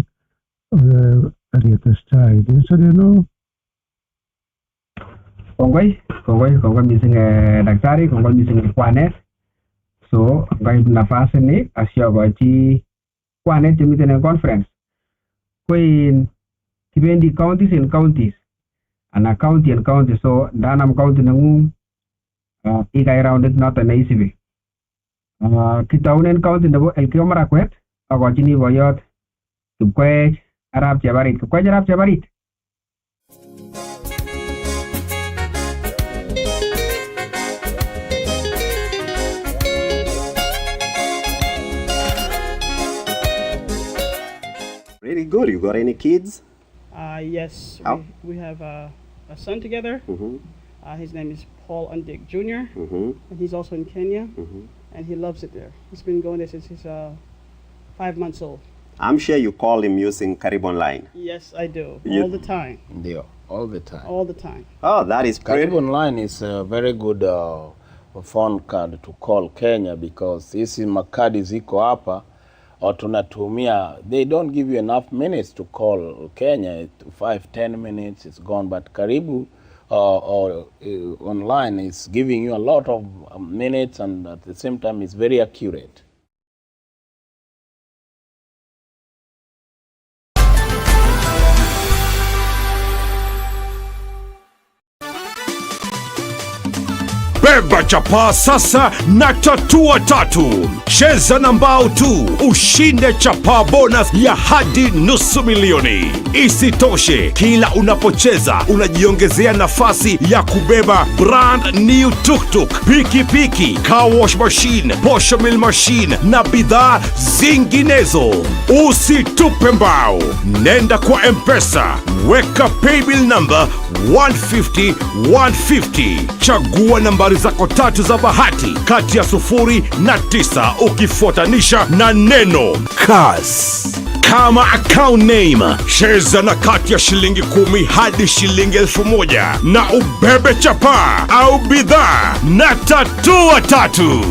aketestai dinsadeno. Kongoi mising daktari, kongoi mising kwanet. So ngaib nafasi ni asiokochi kwanet chemiten en conference ko in kibendi counties and counties ana county and county. So ndanam county neng'ung ikai roundit noton neisibi. Kitaunen county nebo Elgeyo Marakwet akochini boyot Kipkoech Arap Chebarit. Kipkoech Arap Chebarit. Really good. You got any kids? Yes, we have a son together. His name is Paul Undig Jr. And he's also in Kenya, and he loves it there. He's been going there since he's 5 months old. I'm sure you call him using Carib Online. Yes, I do. All the time. Yeah, all the time. All the time. Oh, that is great. Carib Online is a very good phone card to call Kenya because hizi makadi ziko hapa tunatumia, they don't give you enough minutes to call Kenya. 5-10 minutes it's gone, but Karibu online is giving you a lot of minutes, and at the same time it's very accurate. Beba chapa sasa na tatua tatu. Cheza na mbao tu ushinde chapa bonus ya hadi $500,000. Isitoshe, kila unapocheza unajiongezea nafasi ya kubeba brand new tuk-tuk, pikipiki, car wash machine, posho mill machine na bidhaa zinginezo. Usitupe mbao, nenda kwa M-Pesa, weka paybill number 150 chagua nambari zako tatu za bahati kati ya 0 na 9 ukifuatanisha na neno Kass. Kama account name, cheza na kati ya shilingi 10 hadi shilingi 1,000 na ubebe chapa au bidhaa na tatua tatu.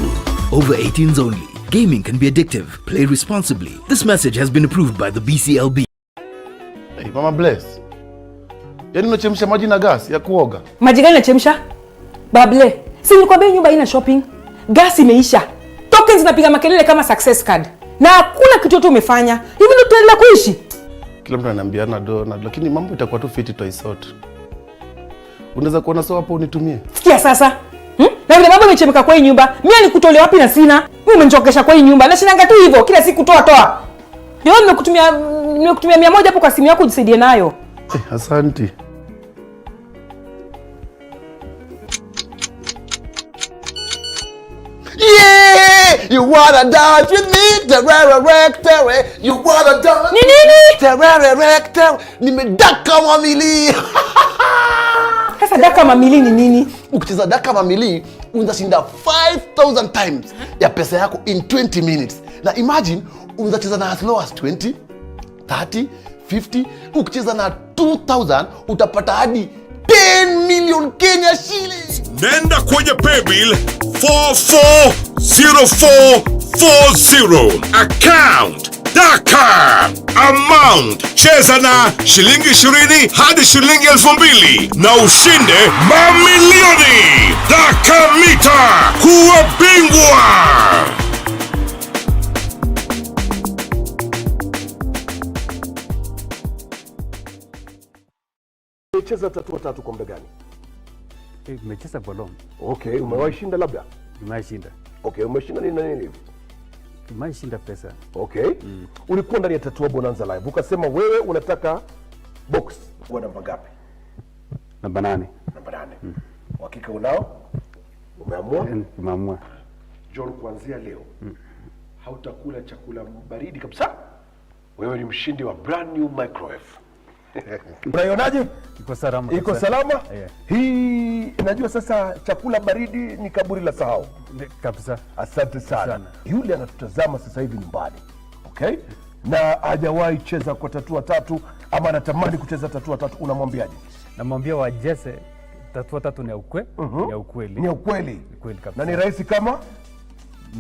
Over 18s only. Gaming can be addictive. Play responsibly. This message has been approved by the BCLB. Hey, Mama Bless. Yaani unachemsha maji na gas ya kuoga? Maji gani unachemsha? Bable, si nilikwambia nyumba haina shopping. Gas imeisha. Tokens zinapiga makelele kama success card. Na hakuna kitu yote umefanya. Hivi ndio tutaendelea kuishi? Kila mtu ananiambiana do, lakini mambo itakuwa tu fiti twaisort. Unaweza kuona sawa hapo unitumie? Sikia sasa. Na vile mambo imechemka kwa hii nyumba, mimi nikutolea wapi na sina? Mimi umenichokesha kwa hii nyumba. Na shinanga tu hivyo kila siku toa. Ndio nimekutumia 100 hapo kwa simu yako ujisaidie nayo. Asante. Yeah! You wanna dance with me? Terere. You wanna dance? Nini? Terere. Nimedaka mamili. Sasa daka mamili ni nini? Ukicheza daka mamili, unashinda 5,000 times ya pesa yako in 20 minutes. Na imagine, unacheza na as low as 20, 30, 50. Ukicheza na 2,000, utapata hadi 10 million Kenya shillings. Nenda kwenye paybill 440440. Account Daka. Amount cheza na shilingi 20 hadi shilingi 2,000 na ushinde mamilioni. Daka Mita, kuwa bingwa. Umecheza tatua tatu kwa muda gani? Umecheza kwa long. Okay, umewahi shinda labda? Umewahi shinda. Okay, umeshinda nini na nini? Umewahi shinda pesa. Okay. Ulikuwa ndani ya Tatua Bonanza Live. Ukasema wewe unataka box. Kwa namba ngapi? Namba 8. Namba 8. Hakika unao? Umeamua? Umeamua. John, kuanzia leo hautakula chakula baridi kabisa. Wewe ni mshindi wa brand new microwave. Unaionaje? Iko salama. Iko salama? Yeah. Hii najua sasa chakula baridi ni kaburi la sahau. Kabisa. Asante sana. Yule anatutazama sasa hivi nyumbani. Okay? Na hajawahi cheza kwa tatua tatu ama anatamani kucheza tatua tatu, unamwambiaje? Namwambia wajeze tatua tatu ni ya ukweli. Ni ukweli. Ni ukweli. Ukweli kabisa. Na ni rahisi kama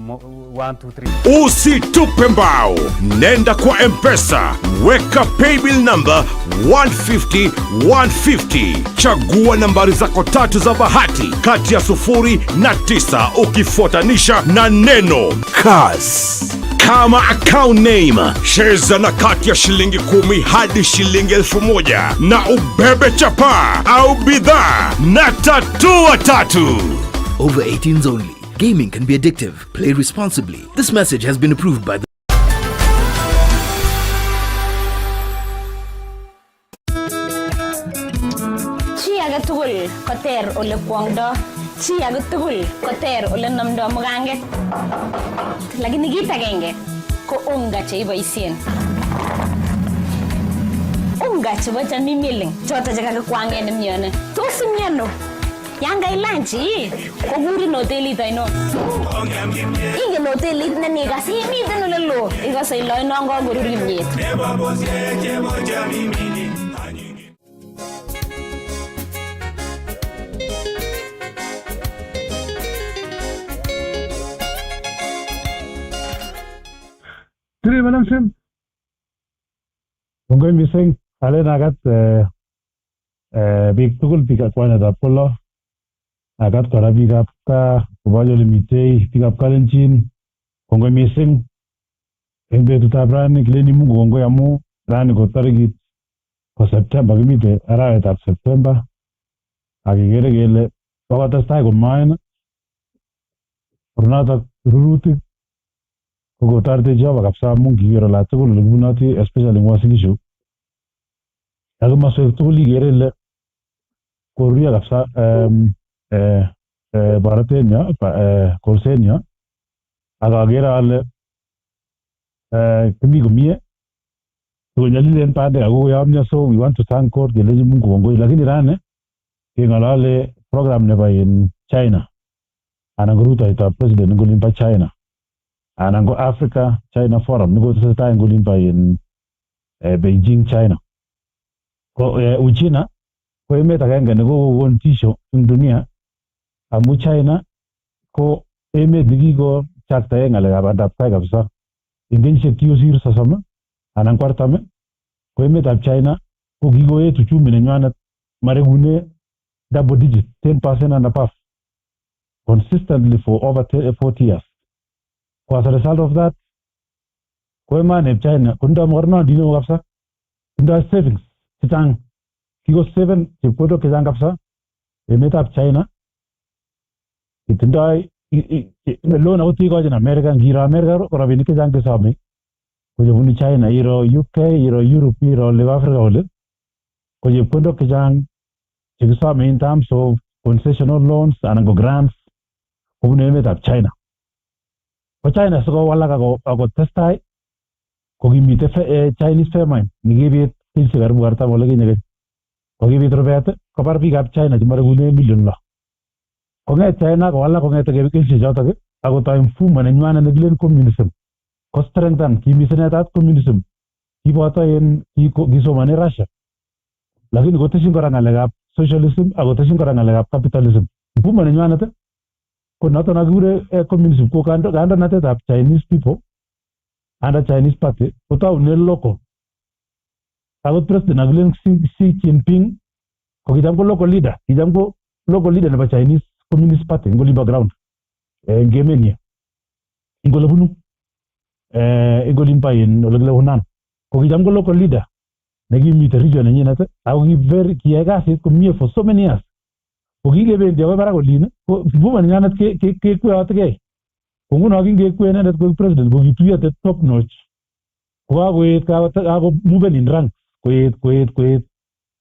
1 2 3. Usitupe mbao, nenda kwa M-Pesa, weka paybill number 150 chagua nambari zako tatu za bahati kati ya 0 na 9 ukifuatanisha na neno Kass. Kama account name, cheza na kati ya shilingi 10 hadi shilingi 1,000 na ubebe chapa au bidhaa na tatua tatu. Over 18s only. Gaming can be addictive. Play responsibly. This message has been approved by the Chi age tugul koter ole kwongdo. Chi age tugul koter ole namdo muganget. Lakini kit agenge ko unga cheiboisien. Unga chebo chamimiling choto chekakikwangen nemyone. Tos imyono? Yang kailanchi kokurin hotelit ainon? Ingen hotelit nenikas imiten ole loo ikose ile ainon kakorur kimyet. Tiri Madam Sim. Kongoi mising alen akat biik tugul biikab kwanyetab Kolo. Akat kora biikab kaa koboch ole mitei biikab Kalenjin. Kongoi mising eng betutab rani kileni Mungu kongoi amu rani ko tarikit ko September, kimite arawetab September. Akikere kele kokotestai komaen Runatak rurutik kokotoreti Jehova kabisa amu kikiro la tugul ole kibunoti especially eng Uasin Gishu. Ak komoswek tugul ikere ile korurio kabisa borotenyo kolsenyo ak akere ale kimi komie sikonyolilen bandek ako koyomyo, so we want to thank God kelechi Mungu kongoi. Lakini rani keng'olole program nebo in China anan ko rutoitab president eng olin bo China anan ko Africa China Forum nekotesetai eng olin bo in Beijing China. Ko Uchina ko emet agenge nekokokon tisho eng dunia amu China ko emet nekikochaktae ng'alekab bandab tai kabisa. Eng kenyisiek chekikosir 30 anan 40 ko emetab China ko kikoet uchumi nenywanet marekune double digit 10% and above consistently for over 40 years. Ko as a result of that, ko emaneb China kotindoi mornondit neo kabisa, tindoi savings chechang, kiko saven chepkondok chechang kabisa emetab China. Itindoi loan akot ikochin America, ngiro America ko rabinik chechang chesome kochebunu China, iro UK, iro Europe, iro Lake Africa ole ko chepkondok chechang chekisome in terms of concessional loans anan ko grants kobunu emetab China. Ko China sikowalak ako testai kokimite Chinese famine nikibit kenyisiek karibu 40 ole kinye. Kokibit rubet kobar biikab China chemarekune million 6. Kong'et China kowalak kong'ete kenyisiek chotok akotoi mfumo nenywanet nekilen communism. Ko strengthen kimisinetab communism kiboto kisomane Russia. Lakini koteshin kora ng'alekab socialism akoteshin kora ng'alekab capitalism. Mfumo nenywanet ko noton nakikure communism ko kandoinatetab Chinese people under Chinese party kotaune local. Akot president nakilen Xi Jinping ko kicham ko local leader, kicham ko local leader nebo Chinese Communist Party eng olin bo ground eng emenyi eng ole bunu eng olin bo ole kile Hunan. Ko kicham ko local leader nekimite region nenyinet ako kiyai kasit komie for so many years. Ko kikebendi akoi barak olin ko mfumo nenyinet kekweotekei. Ko nguno kingekwe inendet koek president ko kituiyo the top notch. Ko kakoet kako move in rank koet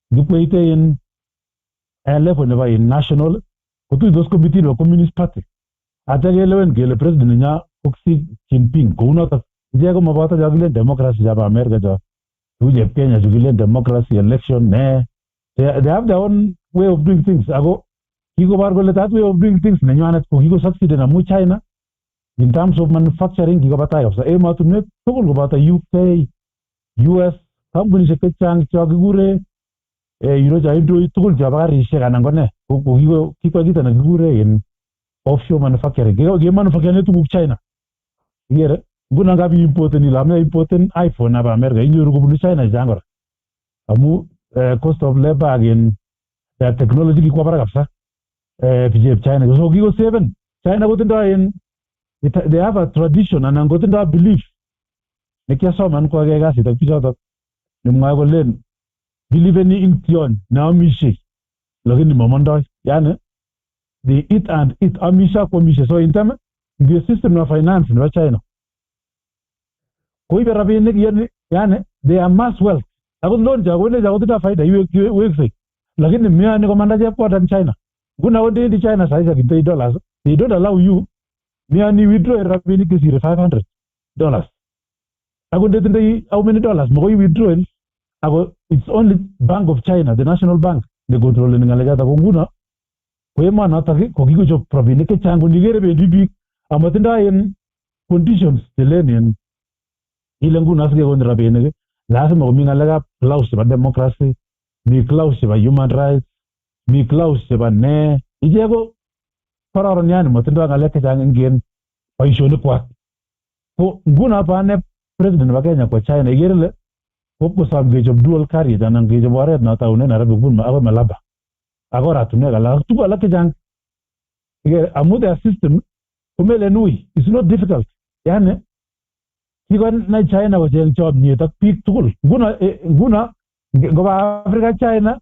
kikweite in level nebo in national kotuitos committee nebo Communist Party. Atya kelewen kele president nenya ko Xi Jinping kounotok ichek ko maboto cho kilen democracy chabo America cho chep Kenya cho kilen democracy election ne they have their own way of doing things. Ako kikobar kole that way of doing things nenywanet ko kiko succeed amu China in terms of manufacturing kikobatai kabisa emotunwek tugul koboto UK, US, kampunishek chechang cho kikure chaindoi tugul chebo karishek anan ko ne ko kiko kito nekikure in offshore manufacturing kemanufacturene tuguk China. Ikere nguno ngapi importen ile importen iPhone aba America inyoru kobunu China chechang kora amu cost of labor again technology kikwa barak kabisa bijep China. So kiko seven China kotindoi in they have a tradition anan kotindoi belief nekiasoman ko ake kasit ak bichotok nemwae kolen believeni in tion naamishe lakini mamondoi, yani they eat and eat, amisha kwamishe. So in term the system of finance nebo China koibe rabinik yani they amass wealth akot loan chako ile chako tindoi faida iweksei lakini miani komanda chepkotan China. Kuna wote China saisa kitoi dollars, they don't allow you miani withdraw rabinik kisire $500. Akot ndetindoi how many dollars mokoi withdraw ako it's only Bank of China, the national bank, ne control ni ngalechata ko nguno ko emanotok ko kikochop rabinik chechang konikere bendi biik amatindoi in conditions chelenen ile nguno sikekon rabinik lazima komi ngalekab clause chebo democracy, mi clause chebo human rights, mi clause chebo ne ichek ko kororon yani matindoi ngalek chechang ingen boisionikwak. Ko nguno pane president nebo Kenya kwa China ikere ile kosom kechop dual carriage anan kechop oret no taune Nairobi kobun akoi Malaba ak oratunwek alak tuguk alak chechang amu their system komelen ui, it's not difficult. Yani kikonai China kocheng chomnyet ak biik tugul. Nguno ngoba Africa China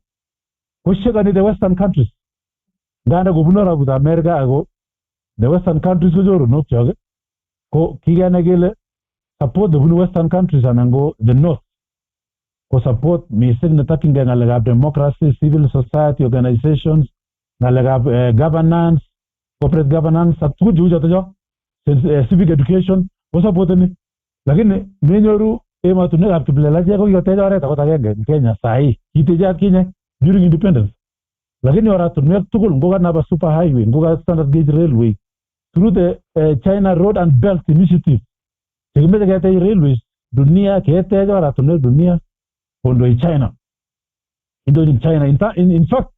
koshekani the western countries nganda kobunu arabut America ako the western countries ko joru no choge ko kigana gele support the western countries and go the north ko support mising na taking ngalega democracy, civil society organizations, ngalega governance, corporate governance, satu juja tojo civic education ko support ni lakini menyoru ema tunega aptiblela je ko yotejo ore ta kotagenge Kenya sahi kiteja Kenya during independence lakini ora tunega tukul ngoga na ba super highway ngoga standard gauge railway through the China Road and Belt Initiative tegime tegete railways dunia ketejo ora tunega dunia pondo China in China in fact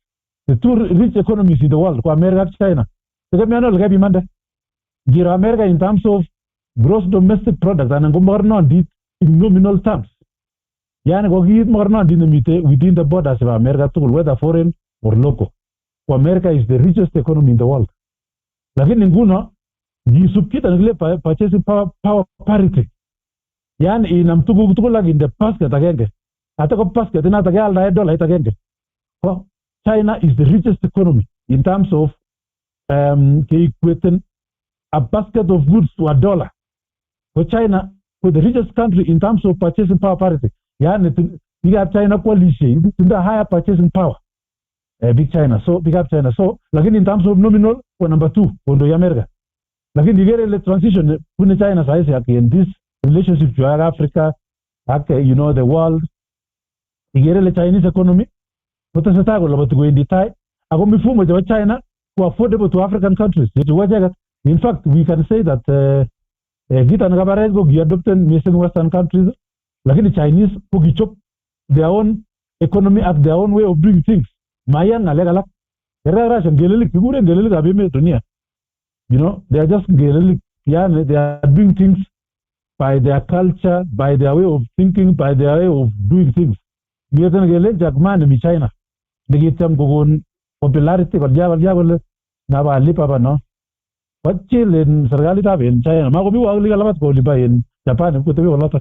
the two rich economies in the world ko America and China tegame ano lagabi mande gira America in terms of gross domestic product and ngomorno dit in nominal terms yani ko git morno dinamite within the borders of America tukul whether foreign or local ko America is the richest economy in the world lakini nguno gisupita ngile purchasing power parity yani inamtugu tukul in the basket agenge ata ko basket na tagal na dollar itagenge ko China is the richest economy in terms of equating a basket of goods to a dollar. For China, for the richest country in terms of purchasing power parity, you have China coalition in the higher purchasing power. Big China, so big up China. So, like in terms of nominal, for number 2, for the America. Like in the very transition, when China says in this relationship to Africa, the world, the Chinese economy, what is the target about to go in the tie? I go before China who are affordable to African countries. In fact, we can say that Gita and Gabarez go adopted Western countries, like in the Chinese who chop their own economy at their own way of doing things. Mayan alegala. They are just they are doing things by their culture, by their way of thinking, by their way of doing things. We are going to get man in China. They get them go popularity or Java Nava Lipa no. But chill in Sargalita in China. Magobi will legal about go in Japan put away a lot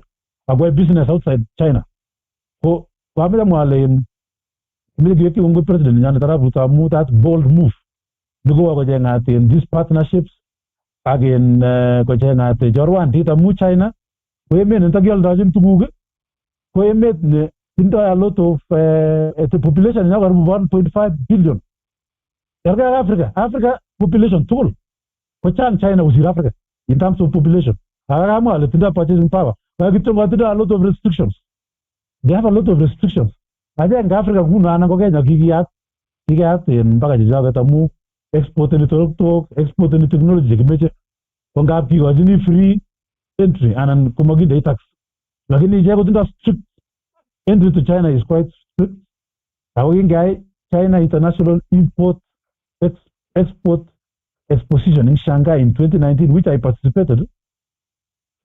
of business outside China. So Wamila in immediately when President Yanatarabuta move that bold move. To go in these partnerships again Kojana Jorwan Tita Mu China. We made in Tagal Dajin to Google. We made a lot of the population in our 1.5 billion. Africa population tool. China was in Africa in terms of population. Purchasing power. A lot of restrictions. They have a lot of restrictions. I think Africa in Bagajagamu exporting exporting technology. Free entry and Kumagi tax. Like in strict entry to China is quite strict. China International Import Export Exposition in Shanghai in 2019, which I participated.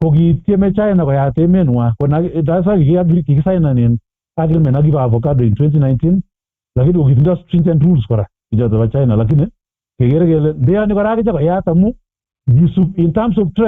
Kogi TM China by Atemenwa, when that's why he agreed to sign an agreement give avocado in 2019. Like it will give us stringent rules for China. Like they are never in terms of trade.